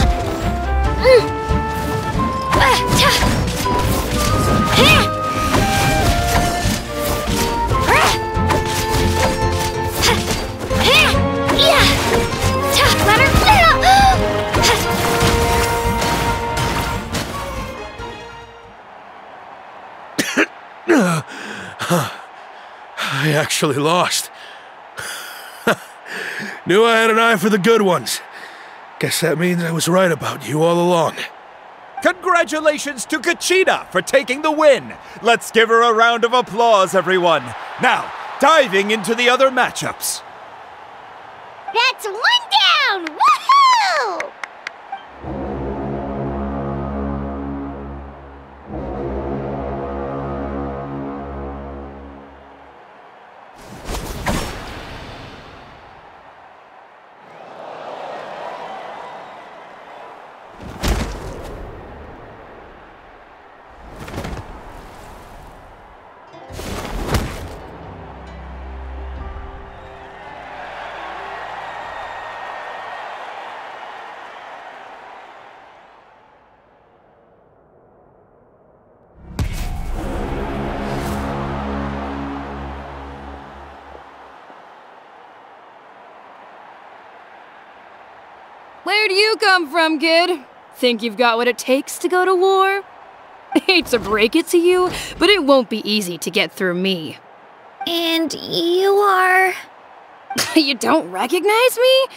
I actually lost. Knew I had an eye for the good ones. Guess that means I was right about you all along. Congratulations to Kachina for taking the win! Let's give her a round of applause, everyone! Now, diving into the other matchups. That's one down! Woohoo! Where'd you come from, kid? Think you've got what it takes to go to war? Hate to break it to you, but it won't be easy to get through me. And you are... You don't recognize me?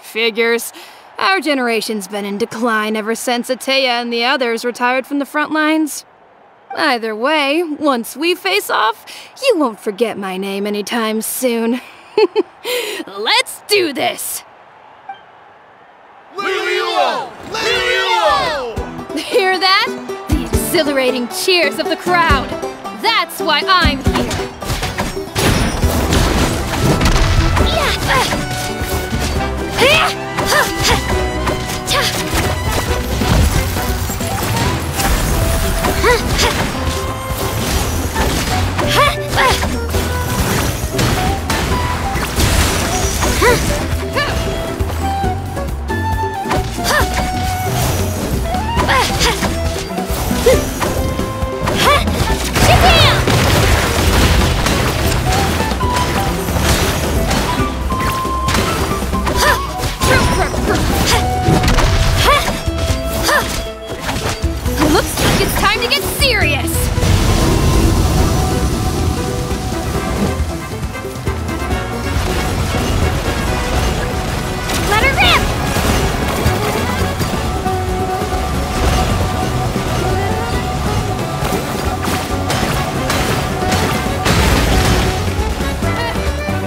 Figures. Our generation's been in decline ever since Ateya and the others retired from the front lines. Either way, once we face off, you won't forget my name anytime soon. Let's do this! Hear that? The exhilarating cheers of the crowd. That's why I'm here. Looks like it's time to get serious! Let her rip!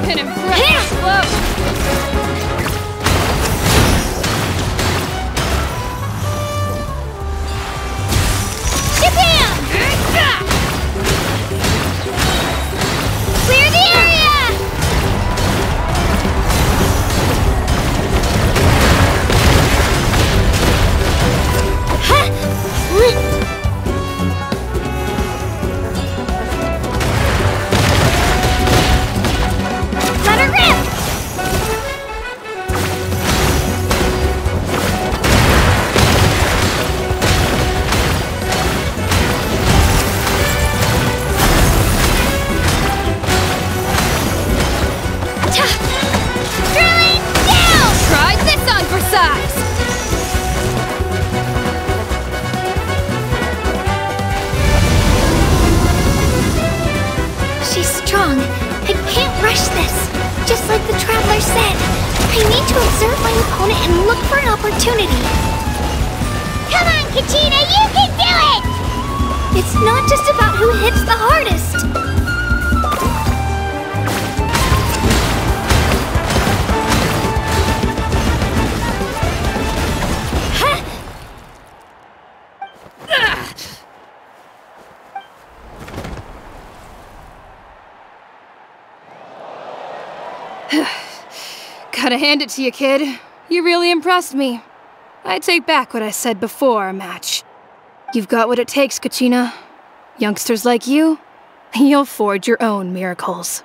An impressive blow! Clear the area! Let her rip! Drilling down! Try this on for size! She's strong. I can't rush this. Just like the Traveler said, I need to observe my opponent and look for an opportunity. Come on, Kachina, you can do it! It's not just about who hits the hardest. Gotta hand it to you, kid. You really impressed me. I take back what I said before our match. You've got what it takes, Kachina. Youngsters like you, you'll forge your own miracles.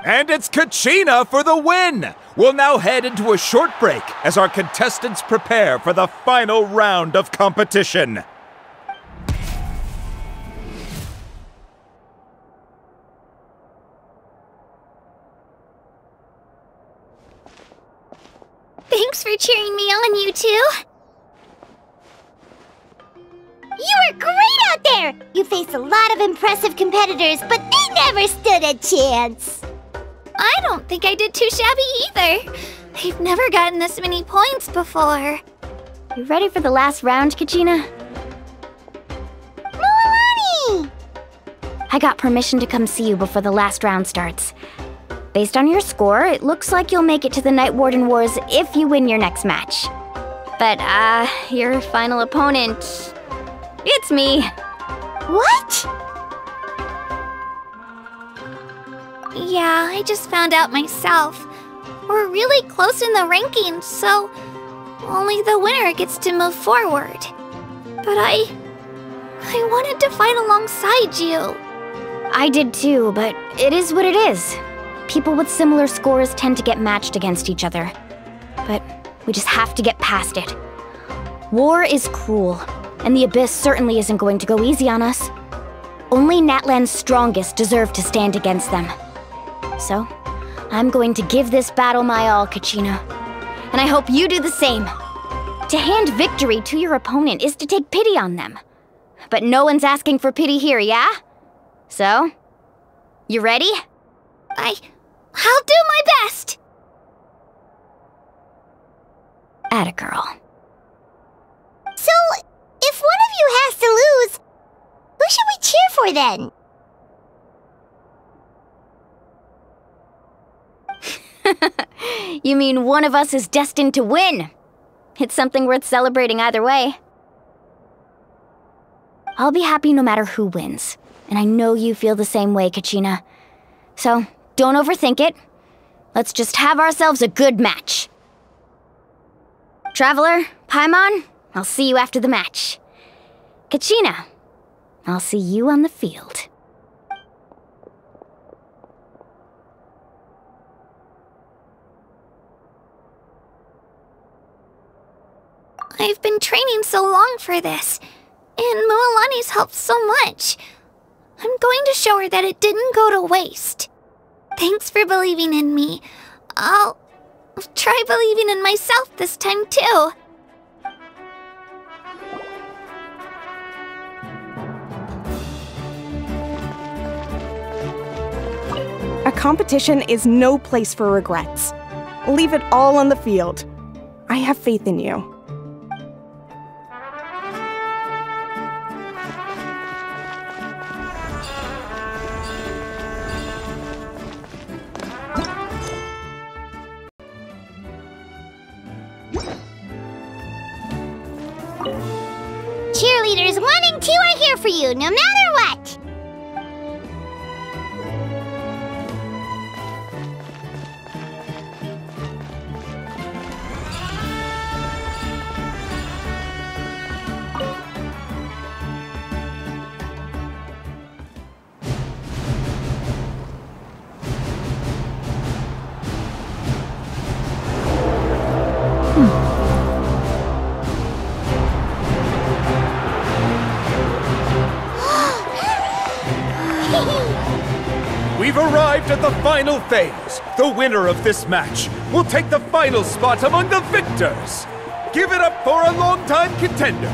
And it's Kachina for the win! We'll now head into a short break as our contestants prepare for the final round of competition. Thanks for cheering me on, you two. You were great out there! You faced a lot of impressive competitors, but they never stood a chance. I don't think I did too shabby either. I've never gotten this many points before. You ready for the last round, Kachina? Mualani! I got permission to come see you before the last round starts. Based on your score, it looks like you'll make it to the Night Warden Wars if you win your next match. But, your final opponent... it's me. What? Yeah, I just found out myself. We're really close in the rankings, so only the winner gets to move forward. But I wanted to fight alongside you. I did too, but it is what it is. People with similar scores tend to get matched against each other. But we just have to get past it. War is cruel, and the Abyss certainly isn't going to go easy on us. Only Natlan's strongest deserve to stand against them. So, I'm going to give this battle my all, Kachina. And I hope you do the same. To hand victory to your opponent is to take pity on them. But no one's asking for pity here, yeah? So, you ready? I'll do my best! Atta girl. So, if one of you has to lose, who should we cheer for then? You mean one of us is destined to win? It's something worth celebrating either way. I'll be happy no matter who wins, and I know you feel the same way, Kachina. So, don't overthink it. Let's just have ourselves a good match. Traveler, Paimon, I'll see you after the match. Kachina, I'll see you on the field. I've been training so long for this, and Mualani's helped so much. I'm going to show her that it didn't go to waste. Thanks for believing in me. I'll try believing in myself this time too. A competition is no place for regrets. Leave it all on the field. I have faith in you. Cheerleaders 1 and 2 are here for you, no matter what! We've arrived at the final phase. The winner of this match will take the final spot among the victors. Give it up for a longtime contender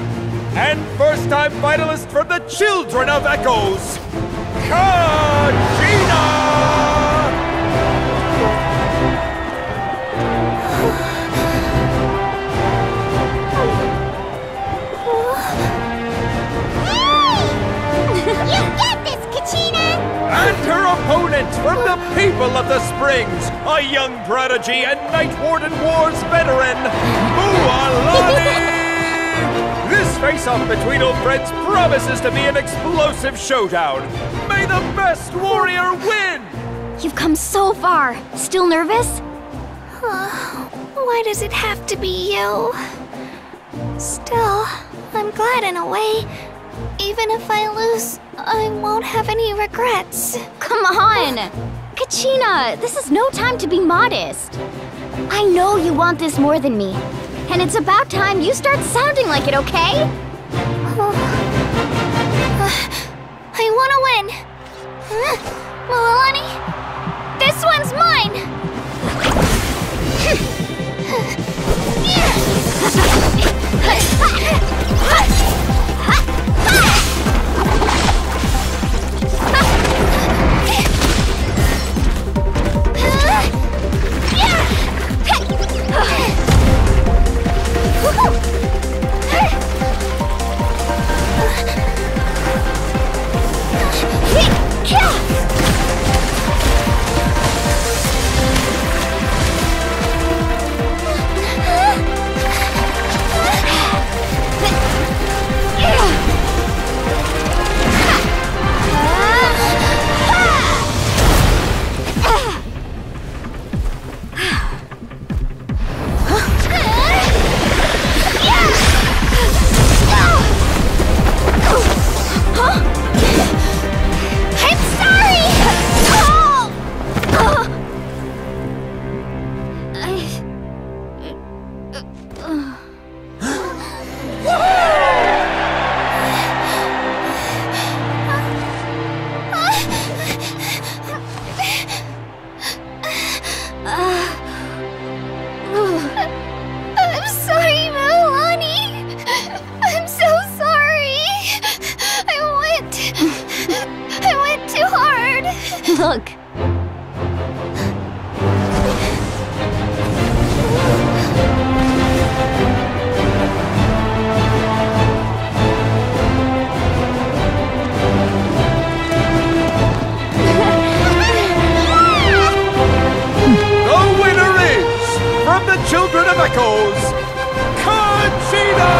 and first-time finalist from the Children of Echoes, Kachina! You get this, Kachina! And her opponent from the people of the Springs, a young prodigy and Night Warden Wars veteran, Mualani! This face-off between old friends promises to be an explosive showdown. May the best warrior win! You've come so far. Still nervous? Why does it have to be you? Still, I'm glad in a way. Even if I lose, I won't have any regrets. Come on! Kachina, this is no time to be modest. I know you want this more than me, and it's about time you start sounding like it, okay? I want to win. Milani, this one's mine! Look. The winner is, from the Children of Echoes, Conchita!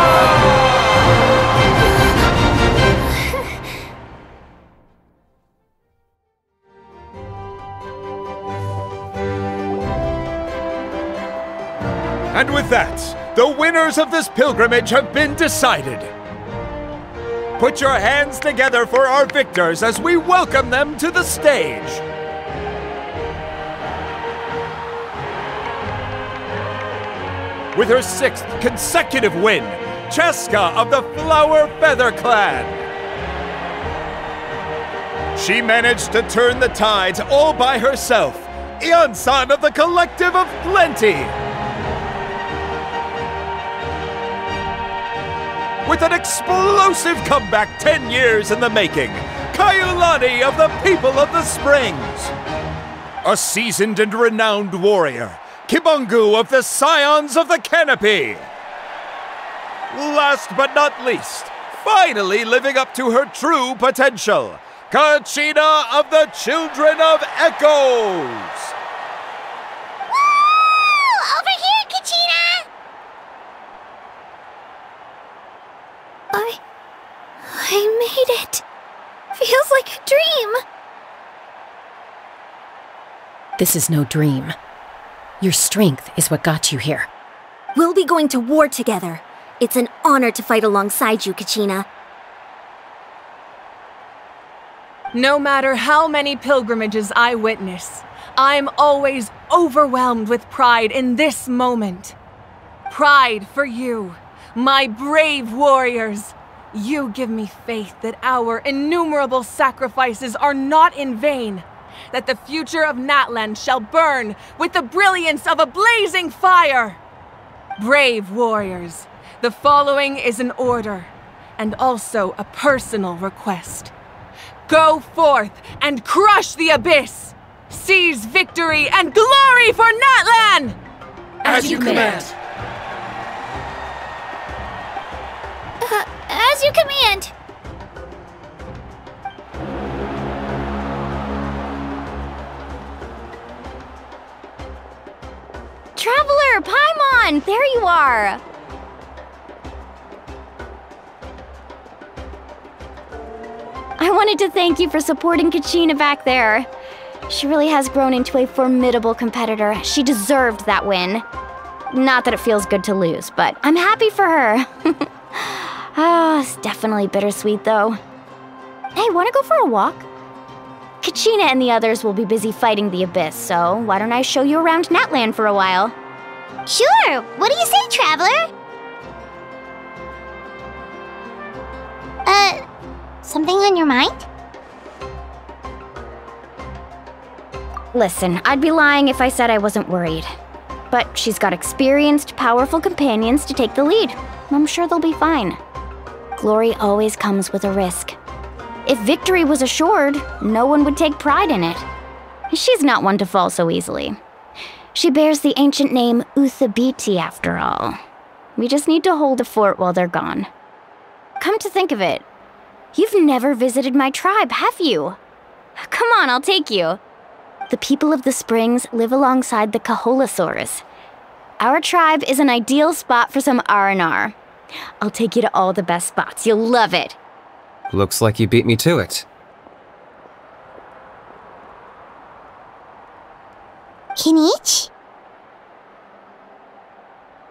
And with that, the winners of this pilgrimage have been decided. Put your hands together for our victors as we welcome them to the stage. With her 6th consecutive win, Cheska of the Flower Feather Clan. She managed to turn the tides all by herself. Ian-san of the Collective of Plenty. With an explosive comeback 10 years in the making, Kaiulani of the People of the Springs. A seasoned and renowned warrior, Kibungu of the Scions of the Canopy. Last but not least, finally living up to her true potential, Kachina of the Children of Echoes. Woo! Over here, Kachina! I made it. Feels like a dream. This is no dream. Your strength is what got you here. We'll be going to war together. It's an honor to fight alongside you, Kachina. No matter how many pilgrimages I witness, I'm always overwhelmed with pride in this moment. Pride for you, my brave warriors. You give me faith that our innumerable sacrifices are not in vain, that the future of Natlan shall burn with the brilliance of a blazing fire. Brave warriors, the following is an order, and also a personal request. Go forth and crush the abyss! Seize victory and glory for Natlan! As you command. As you command. Traveler, Paimon, there you are! I wanted to thank you for supporting Kachina back there. She really has grown into a formidable competitor. She deserved that win. Not that it feels good to lose, but I'm happy for her. Ah, it's definitely bittersweet, though. Hey, wanna go for a walk? Kachina and the others will be busy fighting the Abyss, so why don't I show you around Natland for a while? Sure. What do you say, Traveler? Something on your mind? Listen, I'd be lying if I said I wasn't worried. But she's got experienced, powerful companions to take the lead. I'm sure they'll be fine. Glory always comes with a risk. If victory was assured, no one would take pride in it. She's not one to fall so easily. She bears the ancient name Uthabiti, after all. We just need to hold the fort while they're gone. Come to think of it, you've never visited my tribe, have you? Come on, I'll take you. The people of the Springs live alongside the Kaholasaurus. Our tribe is an ideal spot for some R&R. I'll take you to all the best spots. You'll love it. Looks like you beat me to it. Kinich?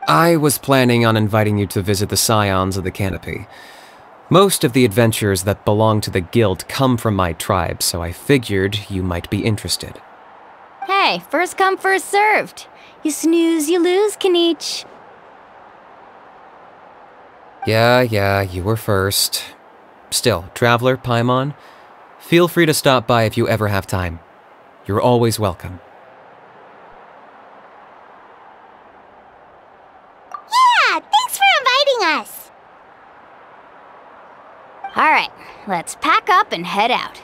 I was planning on inviting you to visit the Scions of the Canopy. Most of the adventurers that belong to the guild come from my tribe, so I figured you might be interested. Hey, first come, first served. You snooze, you lose, Kinich. Yeah, you were first. Still, Traveler, Paimon, feel free to stop by if you ever have time. You're always welcome. Yeah, thanks for inviting us. All right, let's pack up and head out.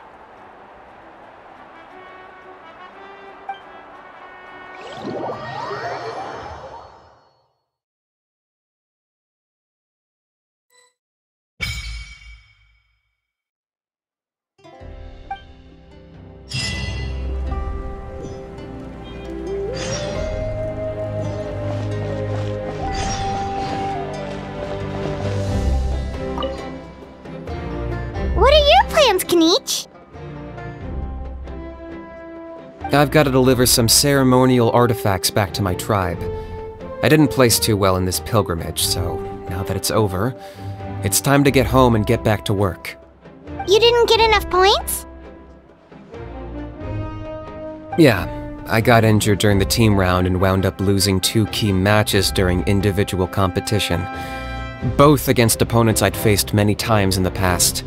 What are your plans, Kinich? I've got to deliver some ceremonial artifacts back to my tribe. I didn't place too well in this pilgrimage, so now that it's over, it's time to get home and get back to work. You didn't get enough points? Yeah, I got injured during the team round and wound up losing 2 key matches during individual competition. Both against opponents I'd faced many times in the past.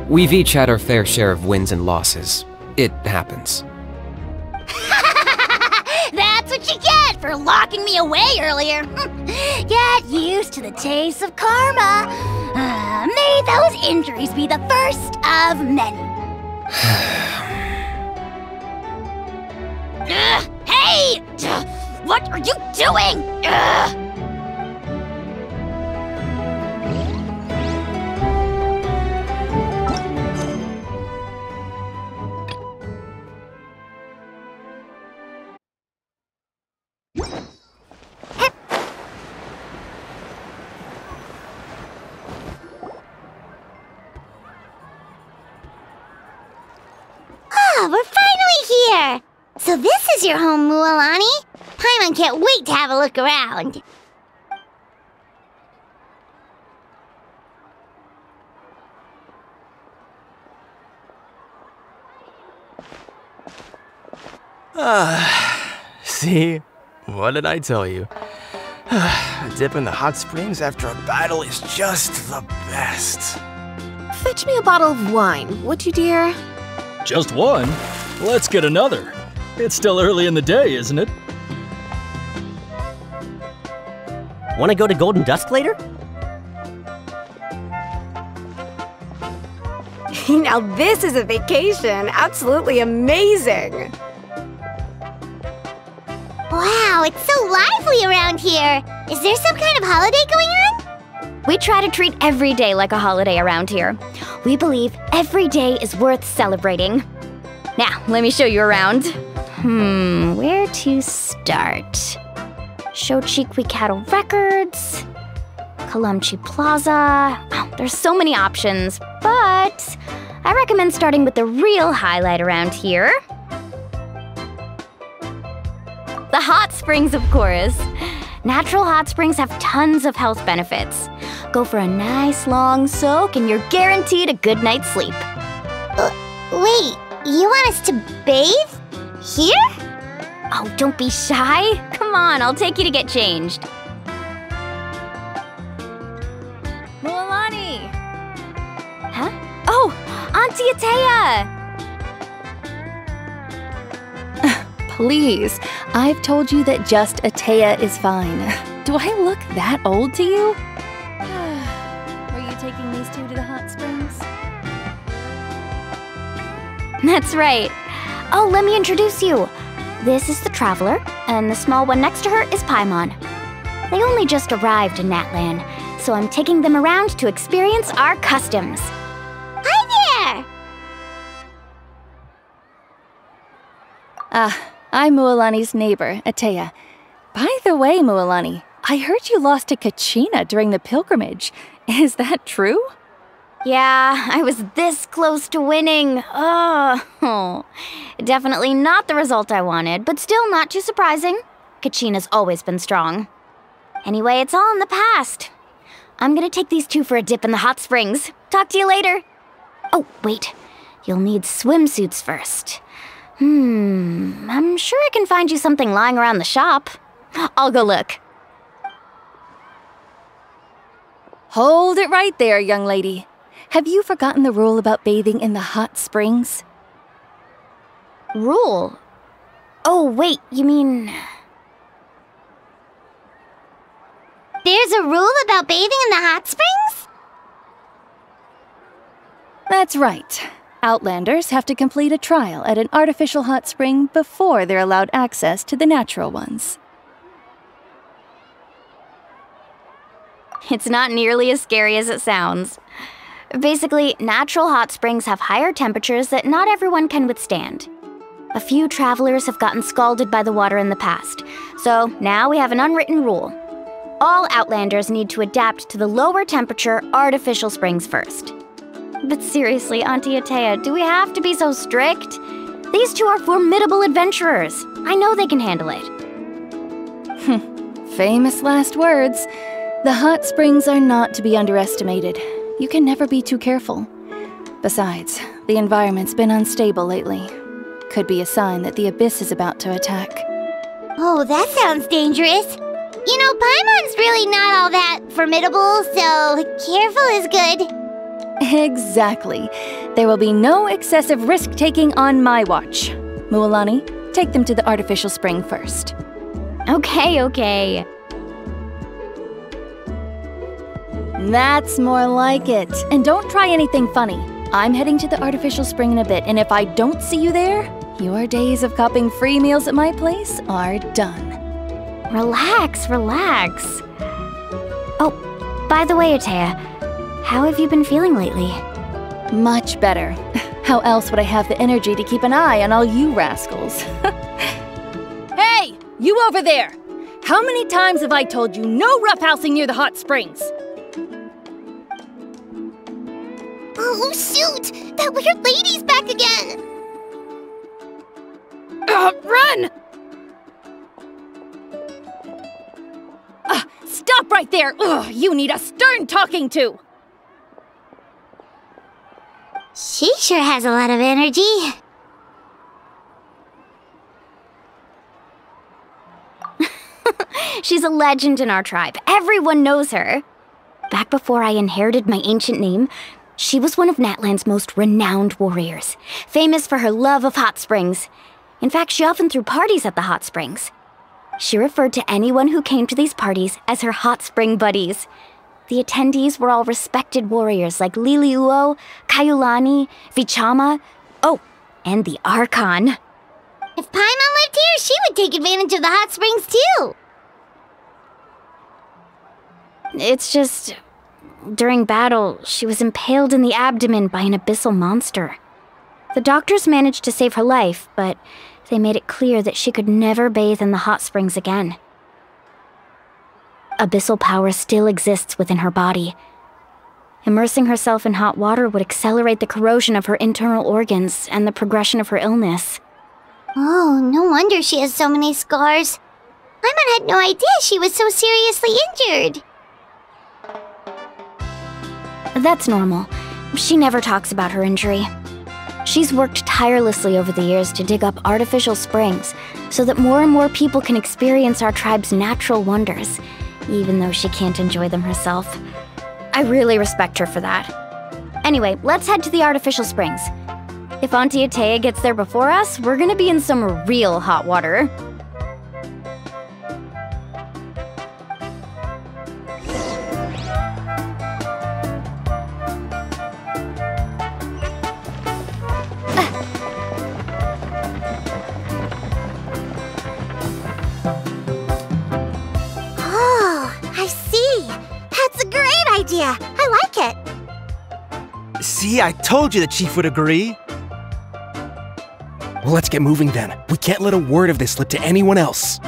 We've each had our fair share of wins and losses. It happens. That's what you get for locking me away earlier. Get used to the taste of karma. May those injuries be the first of many. Hey! What are you doing? We're finally here! So this is your home, Mualani? Paimon can't wait to have a look around. See? What did I tell you? A dip in the hot springs after a battle is just the best. Fetch me a bottle of wine, would you, dear? Just one? Let's get another. It's still early in the day, isn't it? Want to go to Golden Dusk later? Now this is a vacation. Absolutely amazing. Wow, it's so lively around here. Is there some kind of holiday going on? We try to treat every day like a holiday around here. We believe every day is worth celebrating. Now, let me show you around. Where to start? Shochiqui Cattle Records, Kalamchi Plaza. Oh, there's so many options, but I recommend starting with the real highlight around here. The hot springs, of course. Natural hot springs have tons of health benefits. go for a nice long soak, and you're guaranteed a good night's sleep. Wait, you want us to bathe? Here? Oh, don't be shy. Come on, I'll take you to get changed. Mualani! Huh? Oh, Auntie Atea! Please, I've told you that just Atea is fine. Do I look that old to you? Were you taking these two to the hot springs? That's right. Oh, let me introduce you. This is the Traveler, and the small one next to her is Paimon. They only just arrived in Natlan, so I'm taking them around to experience our customs. Hi there! I'm Mualani's neighbor, Atea. By the way, Mualani, I heard you lost to Kachina during the pilgrimage. Is that true? Yeah, I was this close to winning. Oh, definitely not the result I wanted, but still not too surprising. Kachina's always been strong. Anyway, it's all in the past. I'm gonna take these two for a dip in the hot springs. Talk to you later. Oh, wait. You'll need swimsuits first. I'm sure I can find you something lying around the shop. I'll go look. Hold it right there, young lady. Have you forgotten the rule about bathing in the hot springs? Rule? Oh, wait, you mean... There's a rule about bathing in the hot springs? That's right. Outlanders have to complete a trial at an artificial hot spring before they're allowed access to the natural ones. It's not nearly as scary as it sounds. Basically, natural hot springs have higher temperatures that not everyone can withstand. A few travelers have gotten scalded by the water in the past, so now we have an unwritten rule. All Outlanders need to adapt to the lower temperature artificial springs first. But seriously, Auntie Atea, do we have to be so strict? These two are formidable adventurers. I know they can handle it. Famous last words. The hot springs are not to be underestimated. You can never be too careful. Besides, the environment's been unstable lately. Could be a sign that the abyss is about to attack. Oh, that sounds dangerous. You know, Paimon's really not all that formidable, so careful is good. Exactly. There will be no excessive risk-taking on my watch. Mualani, take them to the artificial spring first. Okay. That's more like it. And don't try anything funny. I'm heading to the artificial spring in a bit, and if I don't see you there, your days of copping free meals at my place are done. Relax. Oh, by the way, Atea, how have you been feeling lately? Much better. How else would I have the energy to keep an eye on all you rascals? Hey, you over there! How many times have I told you no roughhousing near the hot springs? Oh, shoot! That weird lady's back again! Run! Stop right there! Ugh, you need a stern talking to! She sure has a lot of energy. She's a legend in our tribe. Everyone knows her. Back before I inherited my ancient name, she was one of Natlan's most renowned warriors, famous for her love of hot springs. In fact, she often threw parties at the hot springs. She referred to anyone who came to these parties as her hot spring buddies. The attendees were all respected warriors like Liliuo, Kaiulani, Vichama, oh, and the Archon. If Paimon lived here, she would take advantage of the hot springs too. It's just, during battle, she was impaled in the abdomen by an abyssal monster. The doctors managed to save her life, but they made it clear that she could never bathe in the hot springs again. Abyssal power still exists within her body. Immersing herself in hot water would accelerate the corrosion of her internal organs and the progression of her illness. Oh, no wonder she has so many scars. Paimon had no idea she was so seriously injured. That's normal. She never talks about her injury. She's worked tirelessly over the years to dig up artificial springs so that more and more people can experience our tribe's natural wonders, even though she can't enjoy them herself. I really respect her for that. Anyway, let's head to the artificial springs. If Auntie Atea gets there before us, we're gonna be in some real hot water. I like it. See, I told you the chief would agree. Well, let's get moving then. We can't let a word of this slip to anyone else.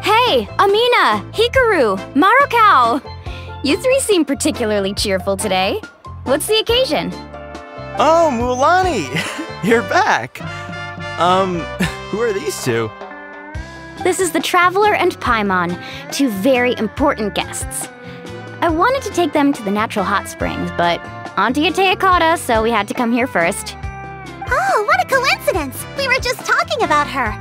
Hey, Amina, Hikaru, Marukao. You three seem particularly cheerful today. What's the occasion? Oh, Mulani, you're back. Who are these two? This is the Traveler and Paimon, two very important guests. I wanted to take them to the natural hot springs, but Auntie Atea caught us, so we had to come here first. Oh, what a coincidence! We were just talking about her.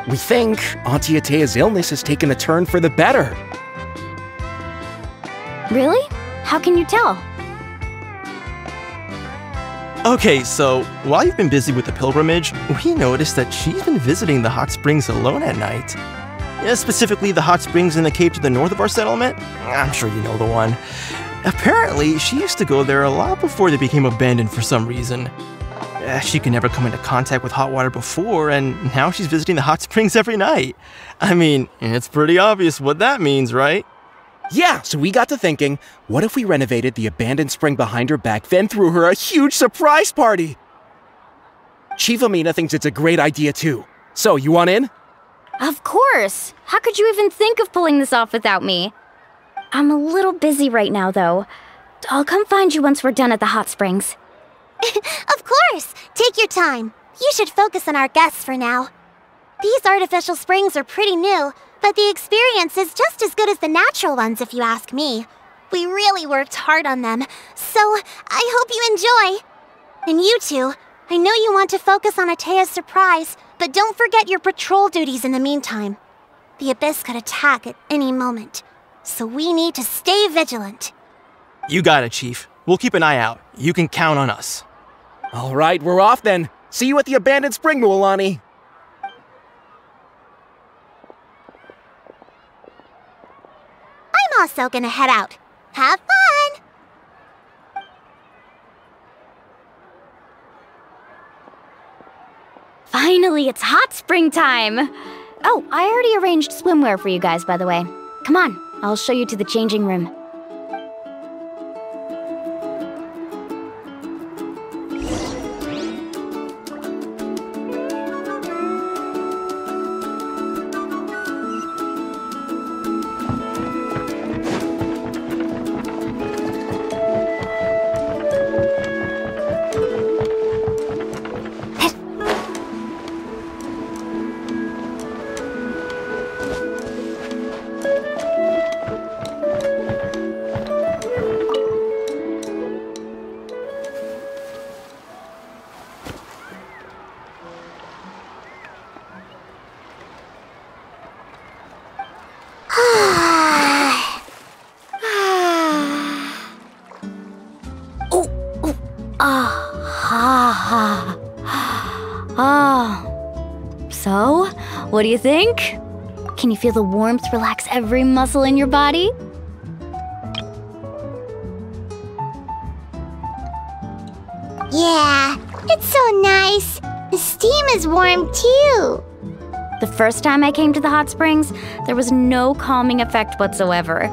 We think Auntie Atea's illness has taken a turn for the better. Really? How can you tell? Okay, so while you've been busy with the pilgrimage, we noticed that she's been visiting the hot springs alone at night. Specifically the hot springs in the cave to the north of our settlement. I'm sure you know the one. Apparently, she used to go there a lot before they became abandoned for some reason. She could never come into contact with hot water before, and now she's visiting the hot springs every night. I mean, it's pretty obvious what that means, right? Yeah, so we got to thinking, what if we renovated the abandoned spring behind her back, then threw her a huge surprise party? Chief Amina thinks it's a great idea too. So, you want in? Of course! How could you even think of pulling this off without me? I'm a little busy right now, though. I'll come find you once we're done at the hot springs. Of course! Take your time. You should focus on our guests for now. These artificial springs are pretty new, but the experience is just as good as the natural ones if you ask me. We really worked hard on them, so I hope you enjoy. And you two, I know you want to focus on Atea's surprise, but don't forget your patrol duties in the meantime. The Abyss could attack at any moment, so we need to stay vigilant. You got it, Chief. We'll keep an eye out. You can count on us. All right, we're off then. See you at the abandoned spring, Mulani. I'm also gonna head out. Have fun! Finally, it's hot spring time! Oh, I already arranged swimwear for you guys, by the way. Come on, I'll show you to the changing room. So, what do you think? Can you feel the warmth relax every muscle in your body? Yeah, it's so nice. The steam is warm too. The first time I came to the hot springs, there was no calming effect whatsoever.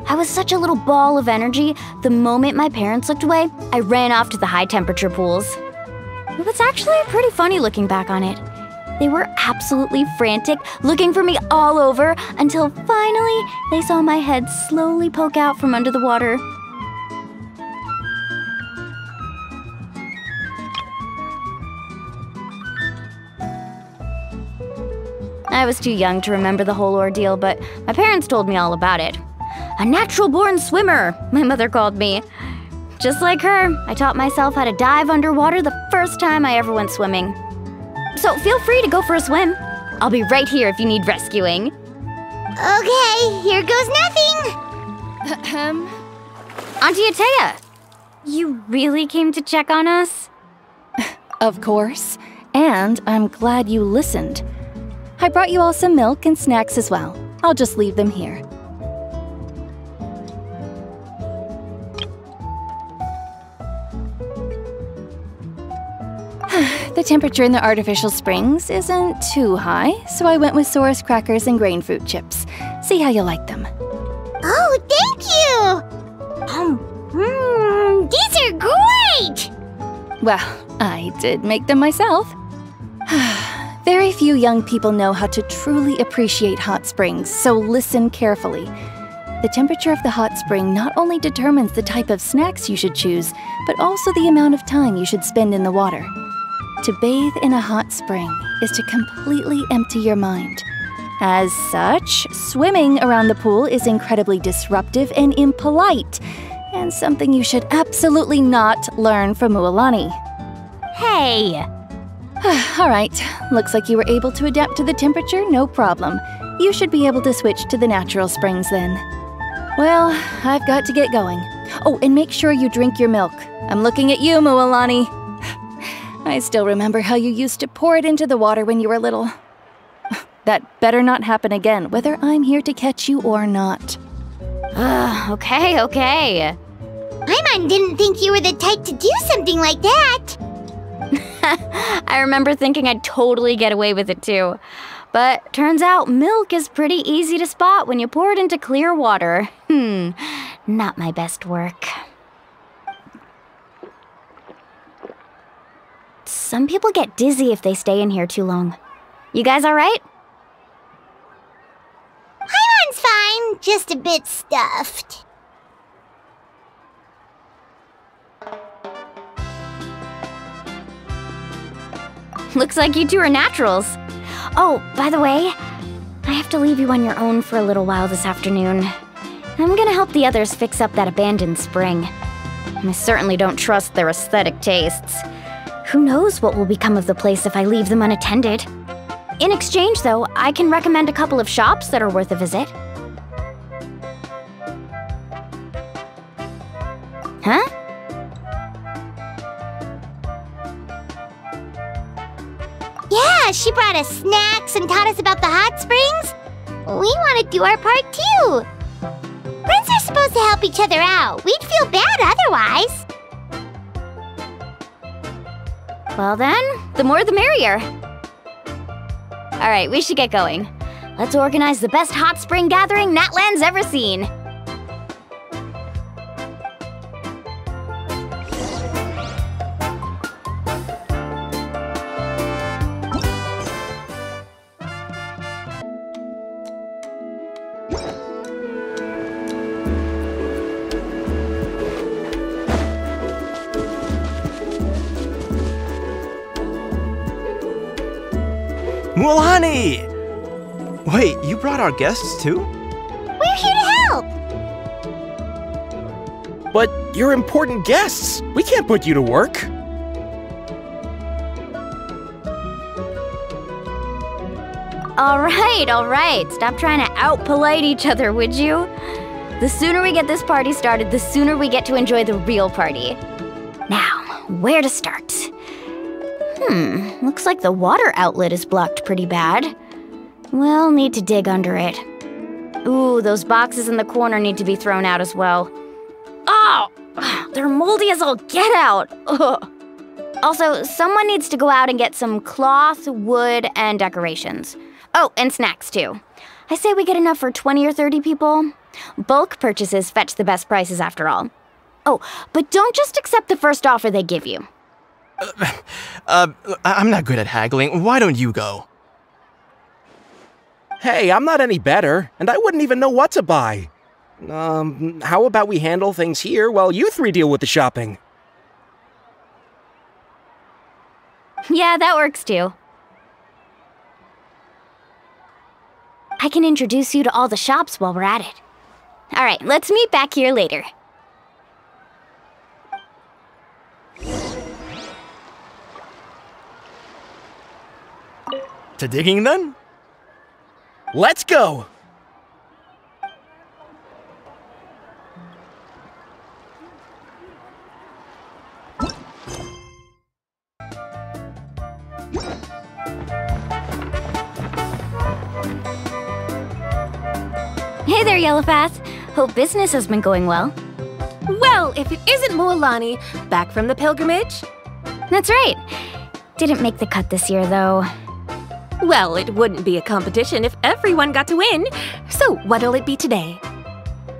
I was such a little ball of energy, the moment my parents looked away, I ran off to the high temperature pools. It was actually pretty funny looking back on it. They were absolutely frantic, looking for me all over, until finally they saw my head slowly poke out from under the water. I was too young to remember the whole ordeal, but my parents told me all about it. A natural-born swimmer, my mother called me. Just like her, I taught myself how to dive underwater the first time I ever went swimming. So feel free to go for a swim. I'll be right here if you need rescuing. Okay, here goes nothing. Auntie Atea, you really came to check on us? Of course. And I'm glad you listened. I brought you all some milk and snacks as well. I'll just leave them here. The temperature in the artificial springs isn't too high, so I went with Saurus crackers and grain fruit chips. See how you like them. Oh, thank you! These are great! Well, I did make them myself. Very few young people know how to truly appreciate hot springs, so listen carefully. The temperature of the hot spring not only determines the type of snacks you should choose, but also the amount of time you should spend in the water. To bathe in a hot spring is to completely empty your mind. As such, swimming around the pool is incredibly disruptive and impolite, and something you should absolutely not learn from Mualani. Hey! All right, looks like you were able to adapt to the temperature, no problem. You should be able to switch to the natural springs then. Well, I've got to get going. Oh, and make sure you drink your milk. I'm looking at you, Mualani. I still remember how you used to pour it into the water when you were little. That better not happen again, whether I'm here to catch you or not. Okay. Paimon didn't think you were the type to do something like that. I remember thinking I'd totally get away with it too. But turns out milk is pretty easy to spot when you pour it into clear water. Not my best work. Some people get dizzy if they stay in here too long. You guys all right? Paimon's fine, just a bit stuffed. Looks like you two are naturals. Oh, by the way, I have to leave you on your own for a little while this afternoon. I'm gonna help the others fix up that abandoned spring. I certainly don't trust their aesthetic tastes. Who knows what will become of the place if I leave them unattended? In exchange, though, I can recommend a couple of shops that are worth a visit. Huh? Yeah, she brought us snacks and taught us about the hot springs. We want to do our part too. Friends are supposed to help each other out. We'd feel bad otherwise. Well then, the more the merrier. Alright, we should get going. Let's organize the best hot spring gathering Natland's ever seen. Mualani! Wait, you brought our guests too? We're here to help! But you're important guests. We can't put you to work. All right. Stop trying to out-polite each other, would you? The sooner we get this party started, the sooner we get to enjoy the real party. Now, where to start? Looks like the water outlet is blocked pretty bad. We'll need to dig under it. Ooh, those boxes in the corner need to be thrown out as well. Oh! They're moldy as all get out! Ugh. Also, someone needs to go out and get some cloth, wood, and decorations. Oh, and snacks too. I say we get enough for 20 or 30 people. Bulk purchases fetch the best prices after all. Oh, but don't just accept the first offer they give you. I'm not good at haggling. Why don't you go? Hey, I'm not any better, and I wouldn't even know what to buy. How about we handle things here while you three deal with the shopping? Yeah, that works too. I can introduce you to all the shops while we're at it. All right, let's meet back here later. To digging then? Let's go! Hey there, Yellowfath. Hope business has been going well. Well, if it isn't Mualani, back from the pilgrimage? That's right. Didn't make the cut this year, though. Well, it wouldn't be a competition if everyone got to win. So what'll it be today?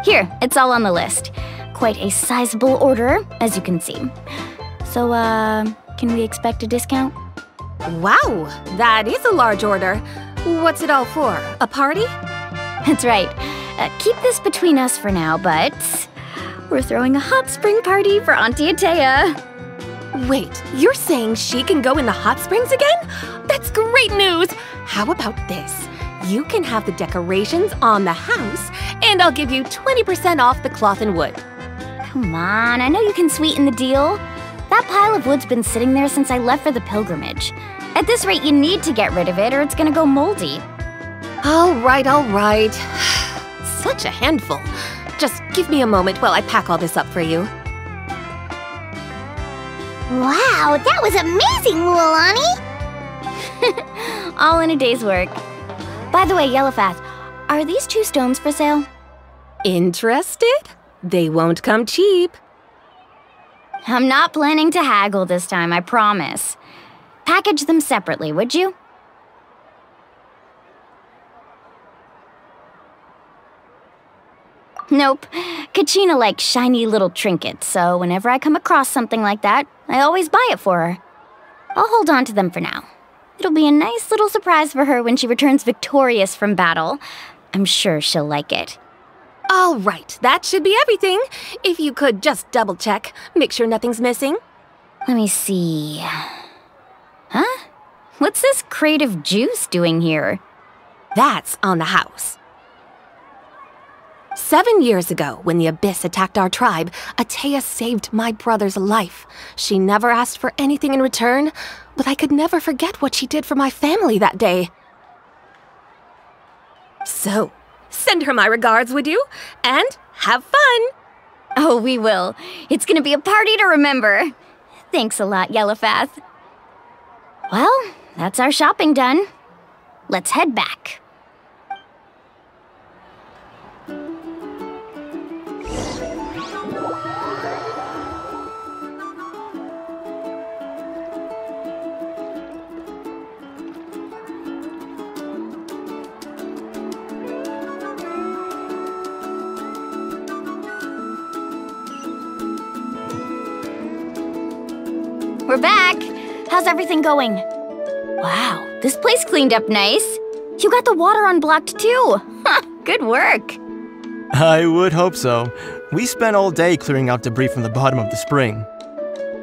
Here, it's all on the list. Quite a sizable order, as you can see. So, can we expect a discount? Wow, that is a large order. What's it all for? A party? That's right. Keep this between us for now, but we're throwing a hot spring party for Auntie Atea. Wait, you're saying she can go in the hot springs again? That's great news! How about this? You can have the decorations on the house, and I'll give you 20% off the cloth and wood. Come on, I know you can sweeten the deal. That pile of wood's been sitting there since I left for the pilgrimage. At this rate, you need to get rid of it or it's gonna go moldy. All right, all right. Such a handful. Just give me a moment while I pack all this up for you. Wow, that was amazing, Mualani! All in a day's work. By the way, Yellowfath, are these 2 stones for sale? Interested? They won't come cheap. I'm not planning to haggle this time, I promise. Package them separately, would you? Nope. Kachina likes shiny little trinkets, so whenever I come across something like that, I always buy it for her. I'll hold on to them for now. It'll be a nice little surprise for her when she returns victorious from battle. I'm sure she'll like it. All right, that should be everything. If you could just double check, make sure nothing's missing. Let me see. Huh? What's this crate of juice doing here? That's on the house. 7 years ago, when the Abyss attacked our tribe, Atea saved my brother's life. She never asked for anything in return, but I could never forget what she did for my family that day. So, send her my regards, would you? And have fun! Oh, we will. It's gonna be a party to remember. Thanks a lot, Yellowfath. Well, that's our shopping done. Let's head back. We're back! How's everything going? Wow, this place cleaned up nice. You got the water unblocked too. Huh, good work. I would hope so. We spent all day clearing out debris from the bottom of the spring.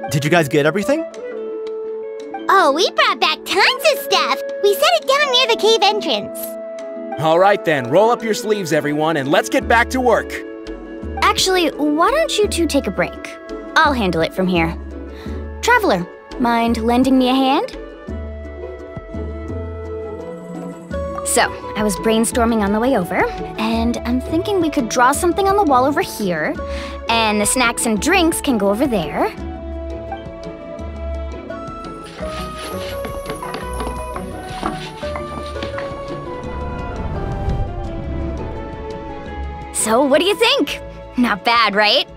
Did you guys get everything? Oh, we brought back tons of stuff. We set it down near the cave entrance. All right then, roll up your sleeves, everyone, and let's get back to work. Actually, why don't you 2 take a break? I'll handle it from here. Traveler, mind lending me a hand? So, I was brainstorming on the way over, and I'm thinking we could draw something on the wall over here, and the snacks and drinks can go over there. So, what do you think? Not bad, right?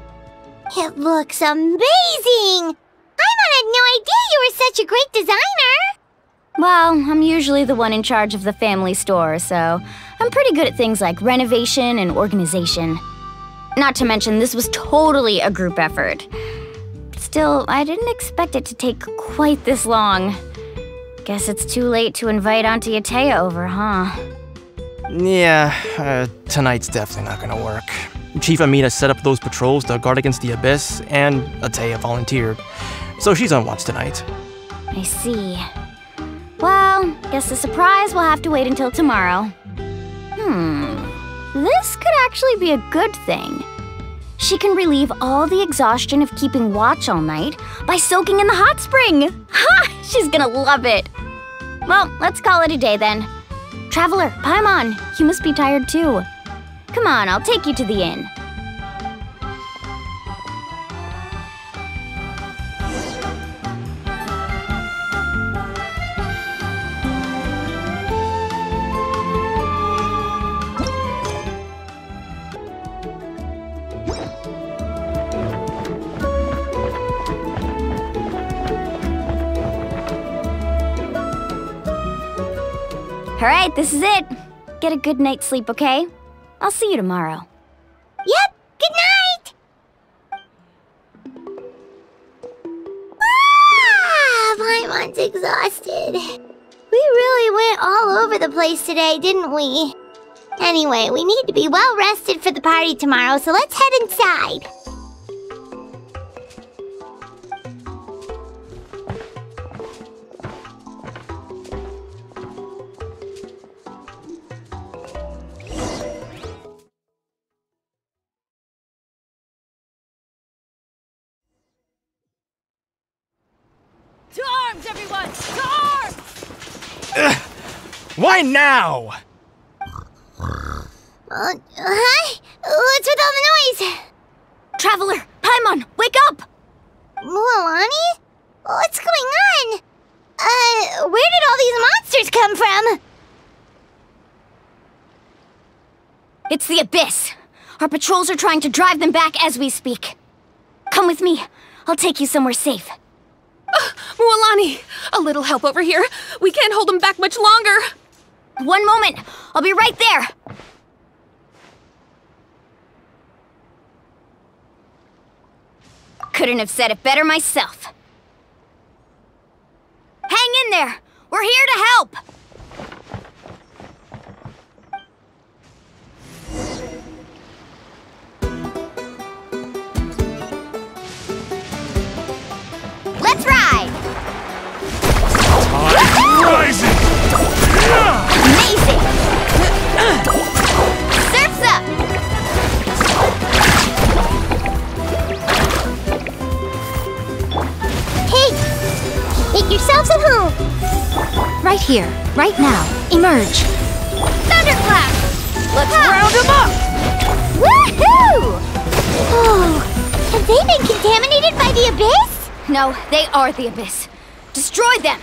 It looks amazing! Paimon had no idea you were such a great designer! Well, I'm usually the one in charge of the family store, so I'm pretty good at things like renovation and organization. Not to mention, this was totally a group effort. Still, I didn't expect it to take quite this long. Guess it's too late to invite Auntie Atea over, huh? Yeah, tonight's definitely not gonna work. Chief Amina set up those patrols to guard against the Abyss, and Atea volunteered. So she's on watch tonight. I see. Well, guess the surprise will have to wait until tomorrow. This could actually be a good thing. She can relieve all the exhaustion of keeping watch all night by soaking in the hot spring. Ha! She's gonna love it. Well, let's call it a day then. Traveler, Paimon, you must be tired too. Come on, I'll take you to the inn. All right, this is it. Get a good night's sleep, okay? I'll see you tomorrow. Yep, good night! Paimon's exhausted. We really went all over the place today, didn't we? Anyway, we need to be well rested for the party tomorrow, so let's head inside. To arms, everyone! To arms! Why now? Hi? What's with all the noise? Traveler, Paimon, wake up! Mualani? What's going on? Where did all these monsters come from? It's the Abyss. Our patrols are trying to drive them back as we speak. Come with me. I'll take you somewhere safe. Mualani, a little help over here. We can't hold them back much longer. One moment. I'll be right there. Couldn't have said it better myself. Hang in there. We're here to help. Let's ride! Rising! Amazing! Surf's up! Hey! Make yourselves at home! Right here, right now. Emerge. Thunderclap! Let's round them up! Woohoo! Oh, have they been contaminated by the Abyss? No, they are the Abyss. Destroy them!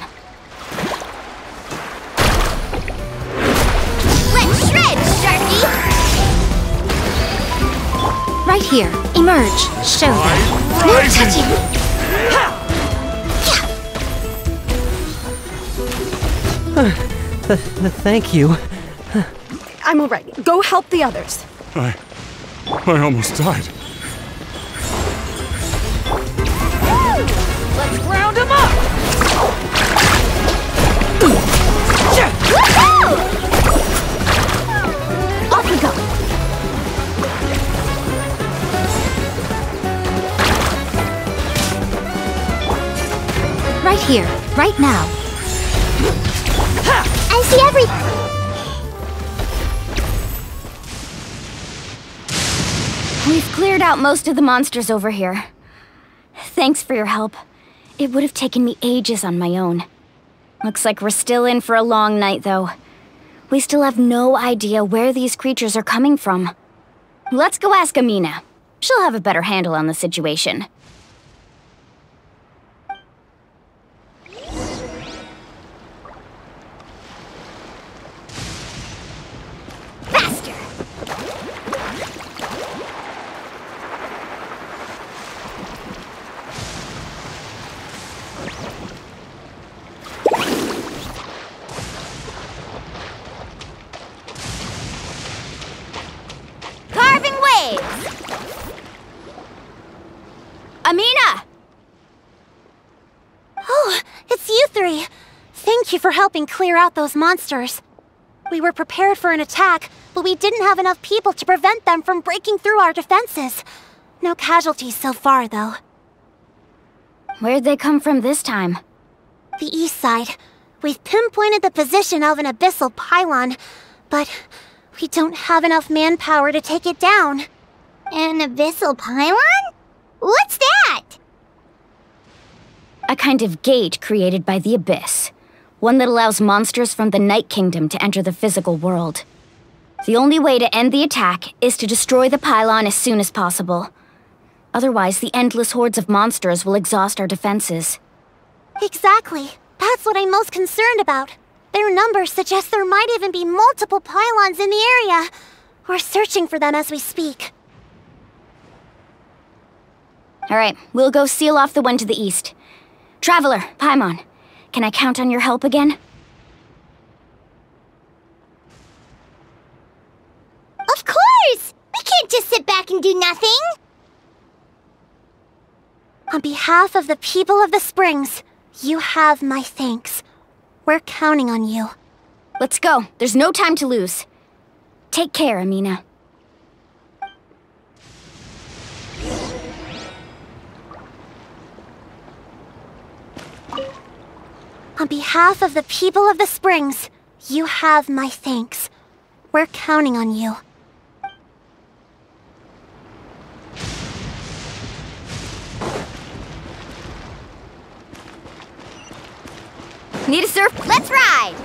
Let's shred, Sharky! Right here. Emerge. Show them. No touching! Thank you. I'm all right. Go help the others. I almost died. Let's round them up! Off we go! Right here. Right now. I see everything! We've cleared out most of the monsters over here. Thanks for your help. It would have taken me ages on my own. Looks like we're still in for a long night, though. We still have no idea where these creatures are coming from. Let's go ask Amina. She'll have a better handle on the situation. Faster! Carving waves! Amina! Oh, it's you three. Thank you for helping clear out those monsters. We were prepared for an attack, but we didn't have enough people to prevent them from breaking through our defenses. No casualties so far, though. Where'd they come from this time? The east side. We've pinpointed the position of an abyssal pylon, but we don't have enough manpower to take it down. An abyssal pylon? What's that? A kind of gate created by the Abyss. One that allows monsters from the Night Kingdom to enter the physical world. The only way to end the attack is to destroy the pylon as soon as possible. Otherwise, the endless hordes of monsters will exhaust our defenses. Exactly. That's what I'm most concerned about. Their numbers suggest there might even be multiple pylons in the area. We're searching for them as we speak. Alright, we'll go seal off the one to the east. Traveler, Paimon, can I count on your help again? Of course! We can't just sit back and do nothing! On behalf of the people of the Springs, you have my thanks. We're counting on you. Let's go. There's no time to lose. Take care, Amina. On behalf of the people of the Springs, you have my thanks. We're counting on you. Need a surf? Let's ride!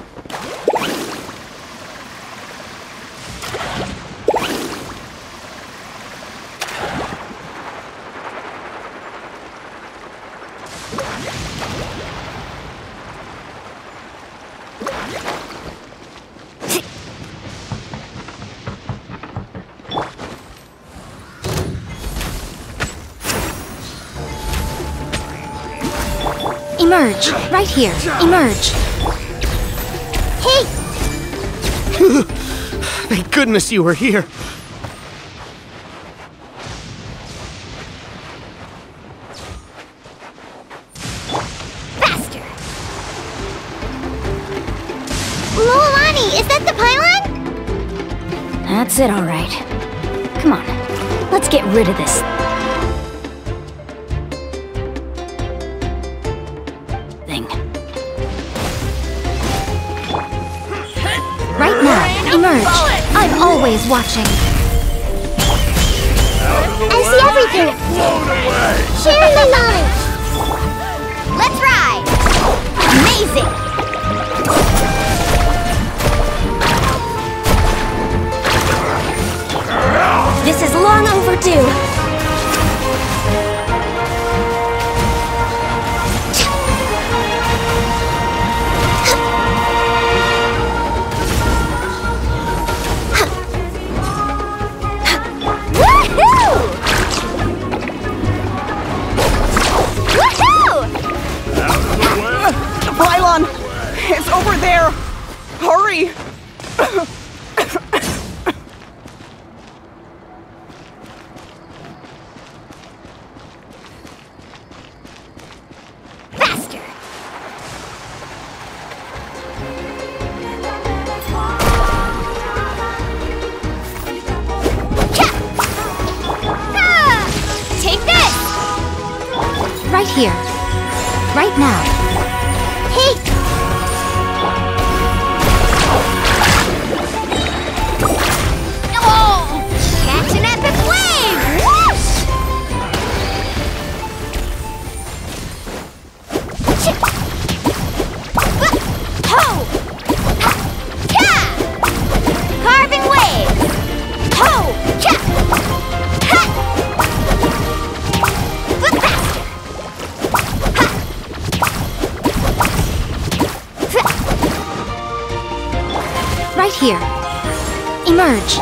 Emerge! Right here. Emerge! Hey! Thank goodness you were here. Faster! Lolani, is that the pylon? That's it, alright. Come on, let's get rid of this thing. Right now, emerge! I'm always watching. I see everything! Share the knowledge! Let's ride! Amazing! This is long overdue. Pylon! It's over there! Hurry! Faster! Take this! Right here. Right now. Hey! Oh! Catch an epic wave! Whoosh! Ho! Ha! Carving waves! Ho! Cha! Ha! Flip faster! Right here. Emerge.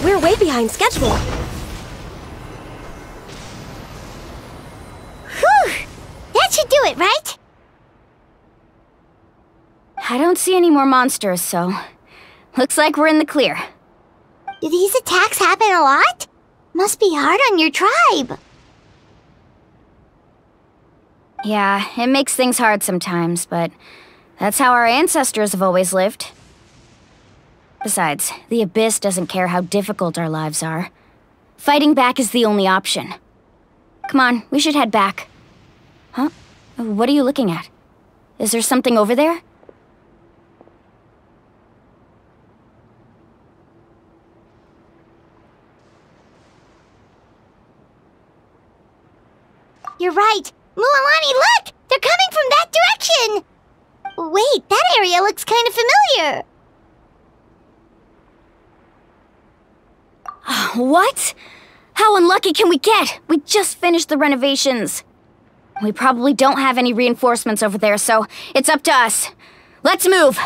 We're way behind schedule. Whew! That should do it, right? I don't see any more monsters, so looks like we're in the clear. Do these attacks happen a lot? Must be hard on your tribe. Yeah, it makes things hard sometimes, but that's how our ancestors have always lived. Besides, the Abyss doesn't care how difficult our lives are. Fighting back is the only option. Come on, we should head back. Huh? What are you looking at? Is there something over there? You're right. Mualani, look! They're coming from that direction! Wait, that area looks kind of familiar. What? How unlucky can we get? We just finished the renovations. We probably don't have any reinforcements over there, so it's up to us. Let's move!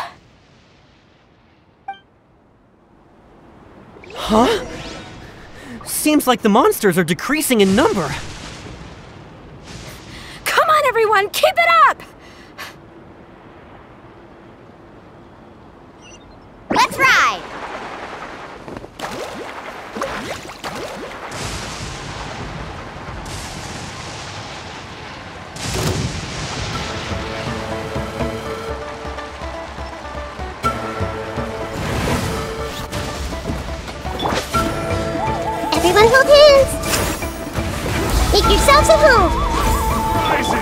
Huh? Seems like the monsters are decreasing in number. Come on, everyone! Keep it up! Let's ride! Everyone hold hands! Make yourselves at home!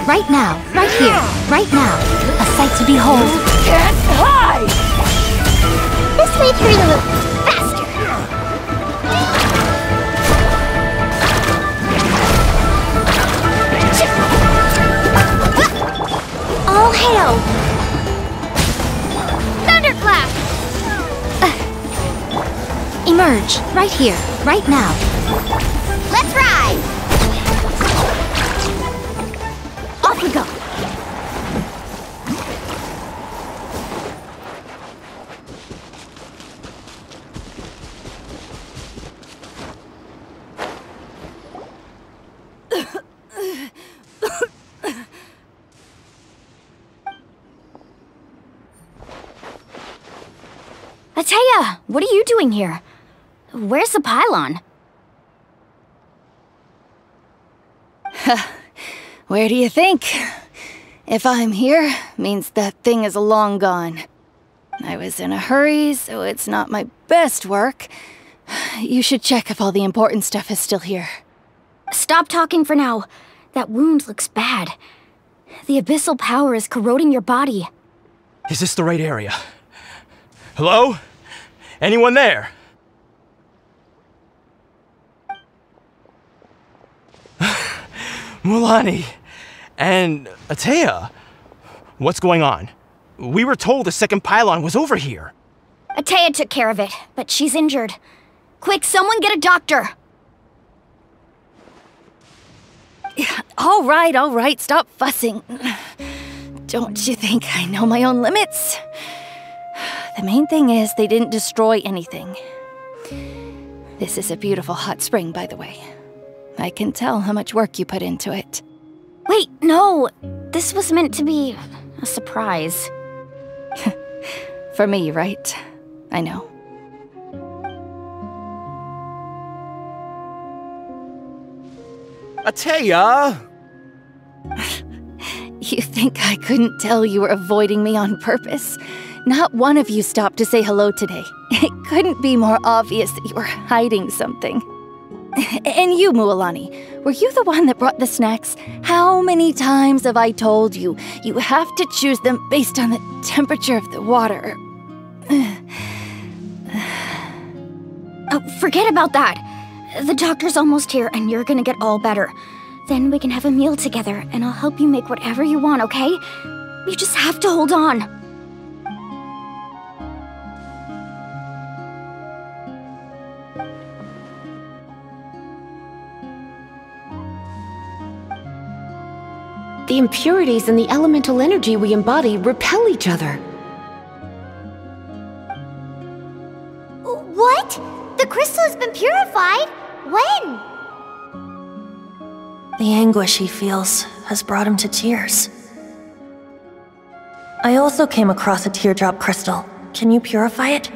Right now, right here, right now. A sight to behold. Can't hide! This way through a little faster! All hail! Thunderclap! Emerge, right here, right now. Let's ride! Off we go! Atea, what are you doing here? Where's the pylon? Where do you think? If I'm here, means that thing is long gone. I was in a hurry, so it's not my best work. You should check if all the important stuff is still here. Stop talking for now. That wound looks bad. The abyssal power is corroding your body. Is this the right area? Hello? Anyone there? Mualani and Atea, what's going on? We were told the second pylon was over here. Atea took care of it, but she's injured. Quick, someone get a doctor! All right, stop fussing. Don't you think I know my own limits? The main thing is they didn't destroy anything. This is a beautiful hot spring, by the way. I can tell how much work you put into it. Wait, no! This was meant to be a surprise. For me, right? I know. Atea! You think I couldn't tell you were avoiding me on purpose? Not one of you stopped to say hello today. It couldn't be more obvious that you were hiding something. And you, Mualani, were you the one that brought the snacks? How many times have I told you, you have to choose them based on the temperature of the water? Oh, forget about that. The doctor's almost here and you're gonna get all better. Then we can have a meal together and I'll help you make whatever you want, okay? You just have to hold on. The impurities in the elemental energy we embody repel each other. What? The crystal has been purified? When? The anguish he feels has brought him to tears. I also came across a teardrop crystal. Can you purify it?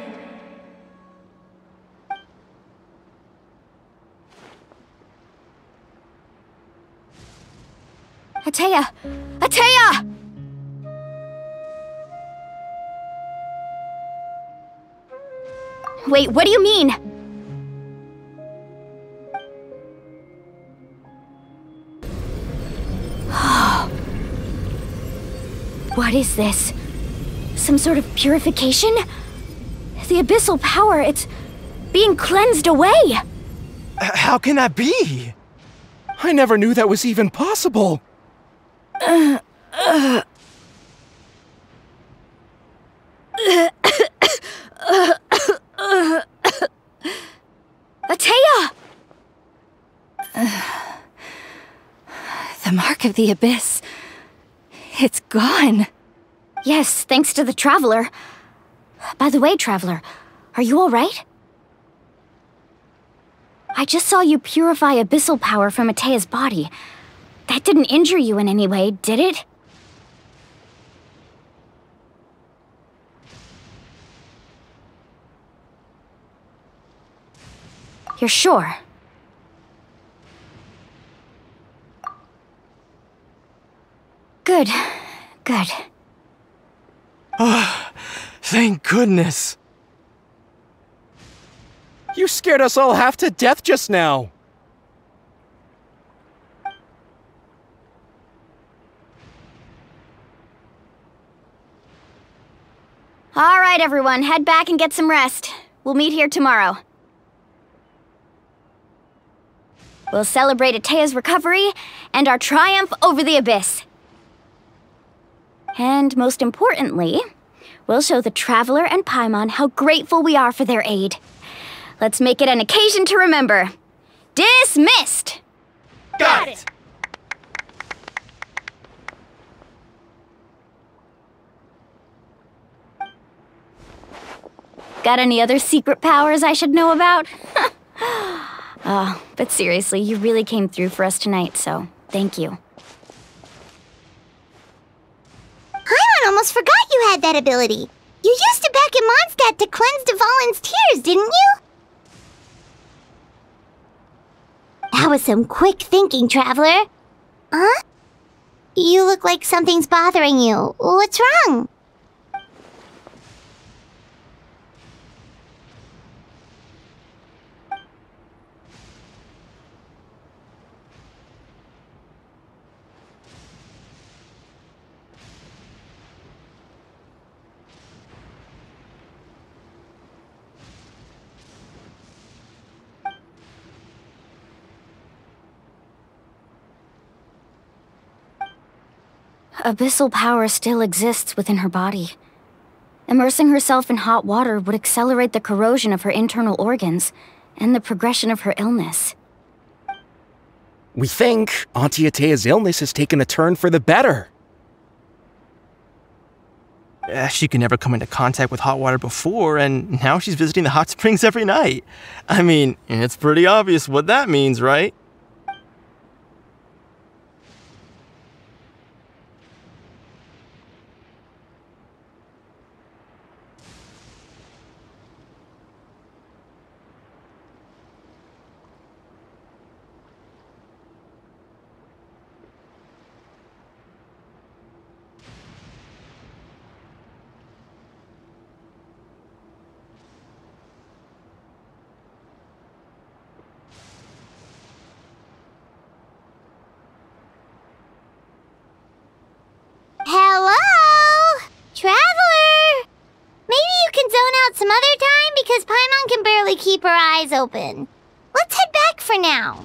Atea! Atea! Wait, what do you mean? What is this? Some sort of purification? The abyssal power, it's being cleansed away! How can that be? I never knew that was even possible. Atea! The mark of the abyss. It's gone. Yes, thanks to the Traveler. By the way, Traveler, are you alright? I just saw you purify abyssal power from Atea's body. That didn't injure you in any way, did it? You're sure? Good. Good. Ah, thank goodness. You scared us all half to death just now. All right, everyone, head back and get some rest. We'll meet here tomorrow. We'll celebrate Atea's recovery and our triumph over the abyss. And most importantly, we'll show the Traveler and Paimon how grateful we are for their aid. Let's make it an occasion to remember. Dismissed! Got it! Got any other secret powers I should know about? But seriously, you really came through for us tonight, so thank you. Paimon almost forgot you had that ability. You used it back in Mondstadt to cleanse Dvalin's tears, didn't you? That was some quick thinking, Traveler. Huh? You look like something's bothering you. What's wrong? Abyssal power still exists within her body. Immersing herself in hot water would accelerate the corrosion of her internal organs and the progression of her illness. We think Auntie Atea's illness has taken a turn for the better. She could never come into contact with hot water before, and now she's visiting the hot springs every night. I mean, it's pretty obvious what that means, right? Hello? Traveler? Maybe you can zone out some other time because Paimon can barely keep her eyes open. Let's head back for now.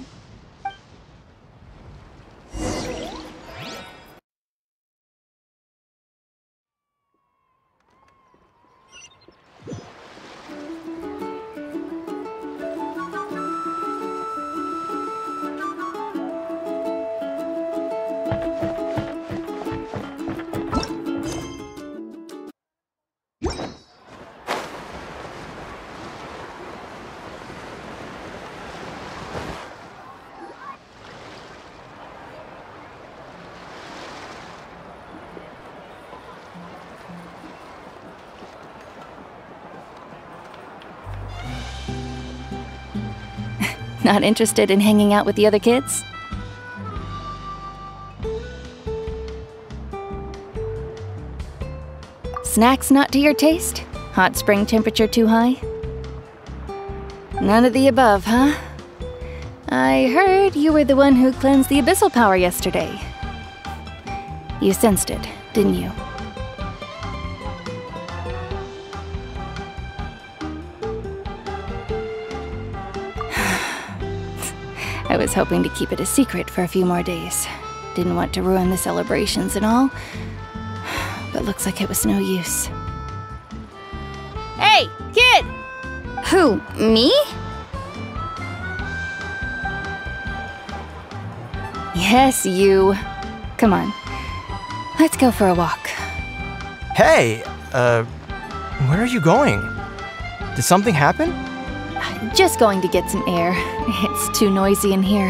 Not interested in hanging out with the other kids? Snacks not to your taste? Hot spring temperature too high? None of the above, huh? I heard you were the one who cleansed the abyssal power yesterday. You sensed it, didn't you? I was hoping to keep it a secret for a few more days. Didn't want to ruin the celebrations and all. But looks like it was no use. Hey, kid! Who, me? Yes, you. Come on. Let's go for a walk. Hey, where are you going? Did something happen? Just going to get some air. It's too noisy in here.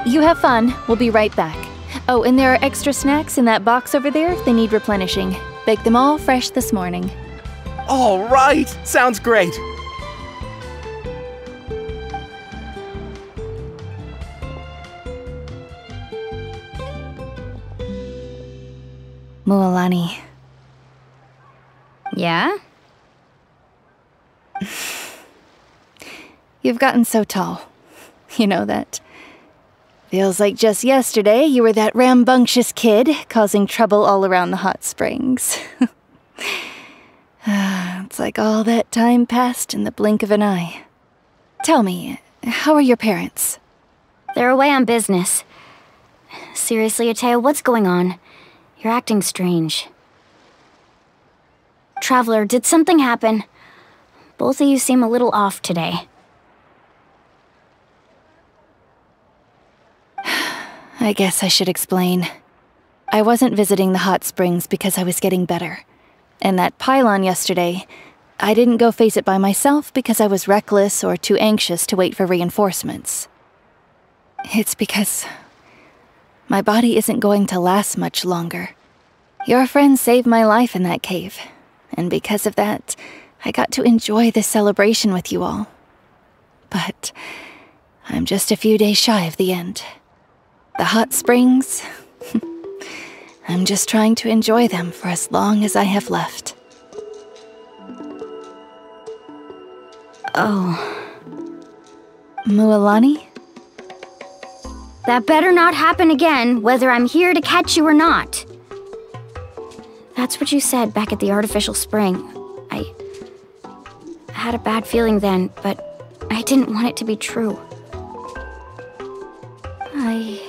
You have fun. We'll be right back. Oh, and there are extra snacks in that box over there if they need replenishing. Baked them all fresh this morning. All right! Sounds great! Mualani. Yeah? You've gotten so tall. You know that. Feels like just yesterday you were that rambunctious kid causing trouble all around the hot springs. It's like all that time passed in the blink of an eye. Tell me, how are your parents? They're away on business. Seriously, Atea, what's going on? You're acting strange. Traveler, did something happen? Both of you seem a little off today. I guess I should explain. I wasn't visiting the hot springs because I was getting better. And that pylon yesterday, I didn't go face it by myself because I was reckless or too anxious to wait for reinforcements. It's because my body isn't going to last much longer. Your friend saved my life in that cave, and because of that, I got to enjoy this celebration with you all. But I'm just a few days shy of the end. The hot springs, I'm just trying to enjoy them for as long as I have left. Oh. Mualani? That better not happen again, whether I'm here to catch you or not. That's what you said back at the artificial spring. I had a bad feeling then, but I didn't want it to be true. I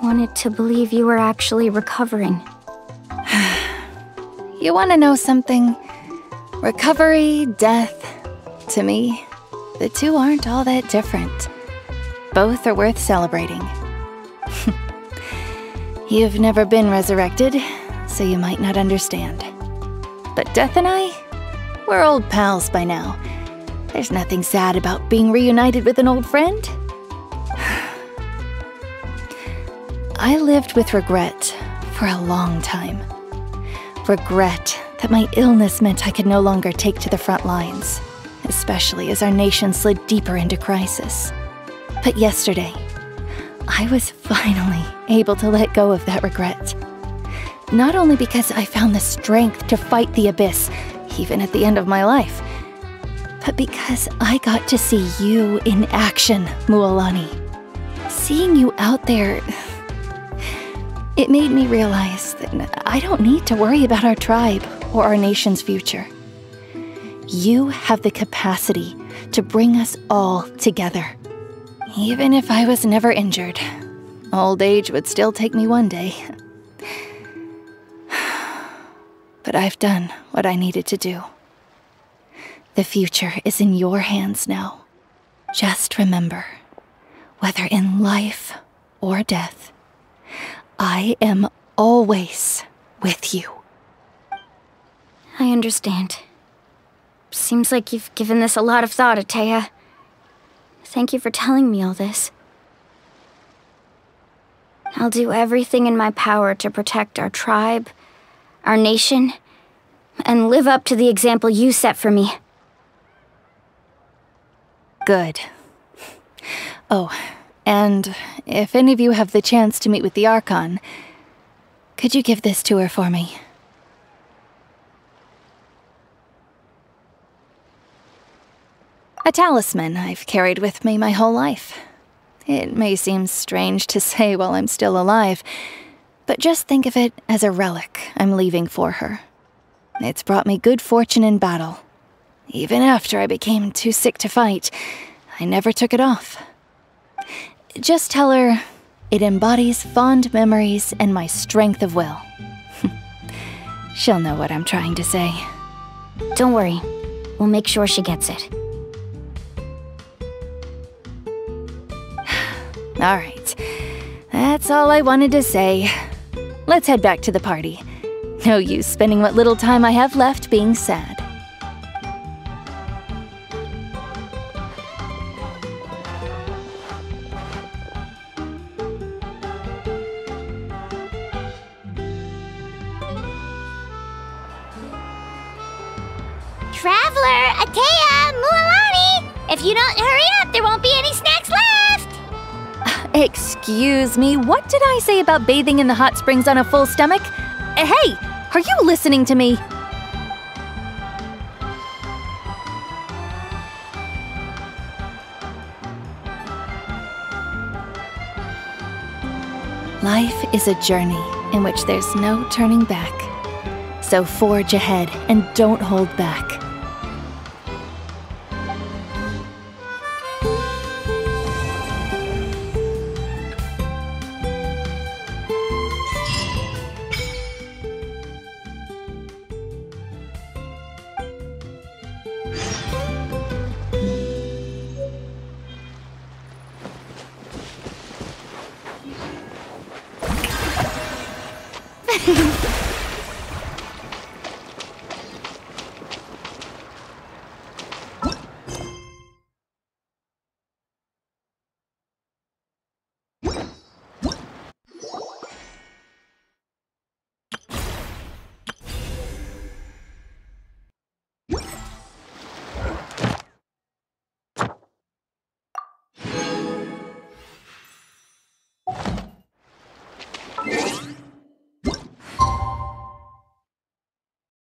wanted to believe you were actually recovering. You want to know something? Recovery, death, to me, the two aren't all that different. Both are worth celebrating. You've never been resurrected, so you might not understand. But Death and I, we're old pals by now. There's nothing sad about being reunited with an old friend. I lived with regret for a long time. Regret that my illness meant I could no longer take to the front lines, especially as our nation slid deeper into crisis. But yesterday, I was finally able to let go of that regret. Not only because I found the strength to fight the abyss, even at the end of my life, but because I got to see you in action, Mualani. Seeing you out there, it made me realize that I don't need to worry about our tribe or our nation's future. You have the capacity to bring us all together. Even if I was never injured, old age would still take me one day. But I've done what I needed to do. The future is in your hands now. Just remember, whether in life or death, I am always with you. I understand. Seems like you've given this a lot of thought, Atea. Thank you for telling me all this. I'll do everything in my power to protect our tribe, our nation, and live up to the example you set for me. Good. Oh, and if any of you have the chance to meet with the Archon, could you give this to her for me? A talisman I've carried with me my whole life. It may seem strange to say while I'm still alive, but just think of it as a relic I'm leaving for her. It's brought me good fortune in battle. Even after I became too sick to fight, I never took it off. Just tell her it embodies fond memories and my strength of will. She'll know what I'm trying to say. Don't worry. We'll make sure she gets it. Alright. That's all I wanted to say. Let's head back to the party. No use spending what little time I have left being sad. Traveler, Atea, Mualani! If you don't hurry up, there won't be any snacks left! Excuse me, what did I say about bathing in the hot springs on a full stomach? Hey, are you listening to me? Life is a journey in which there's no turning back. So forge ahead and don't hold back.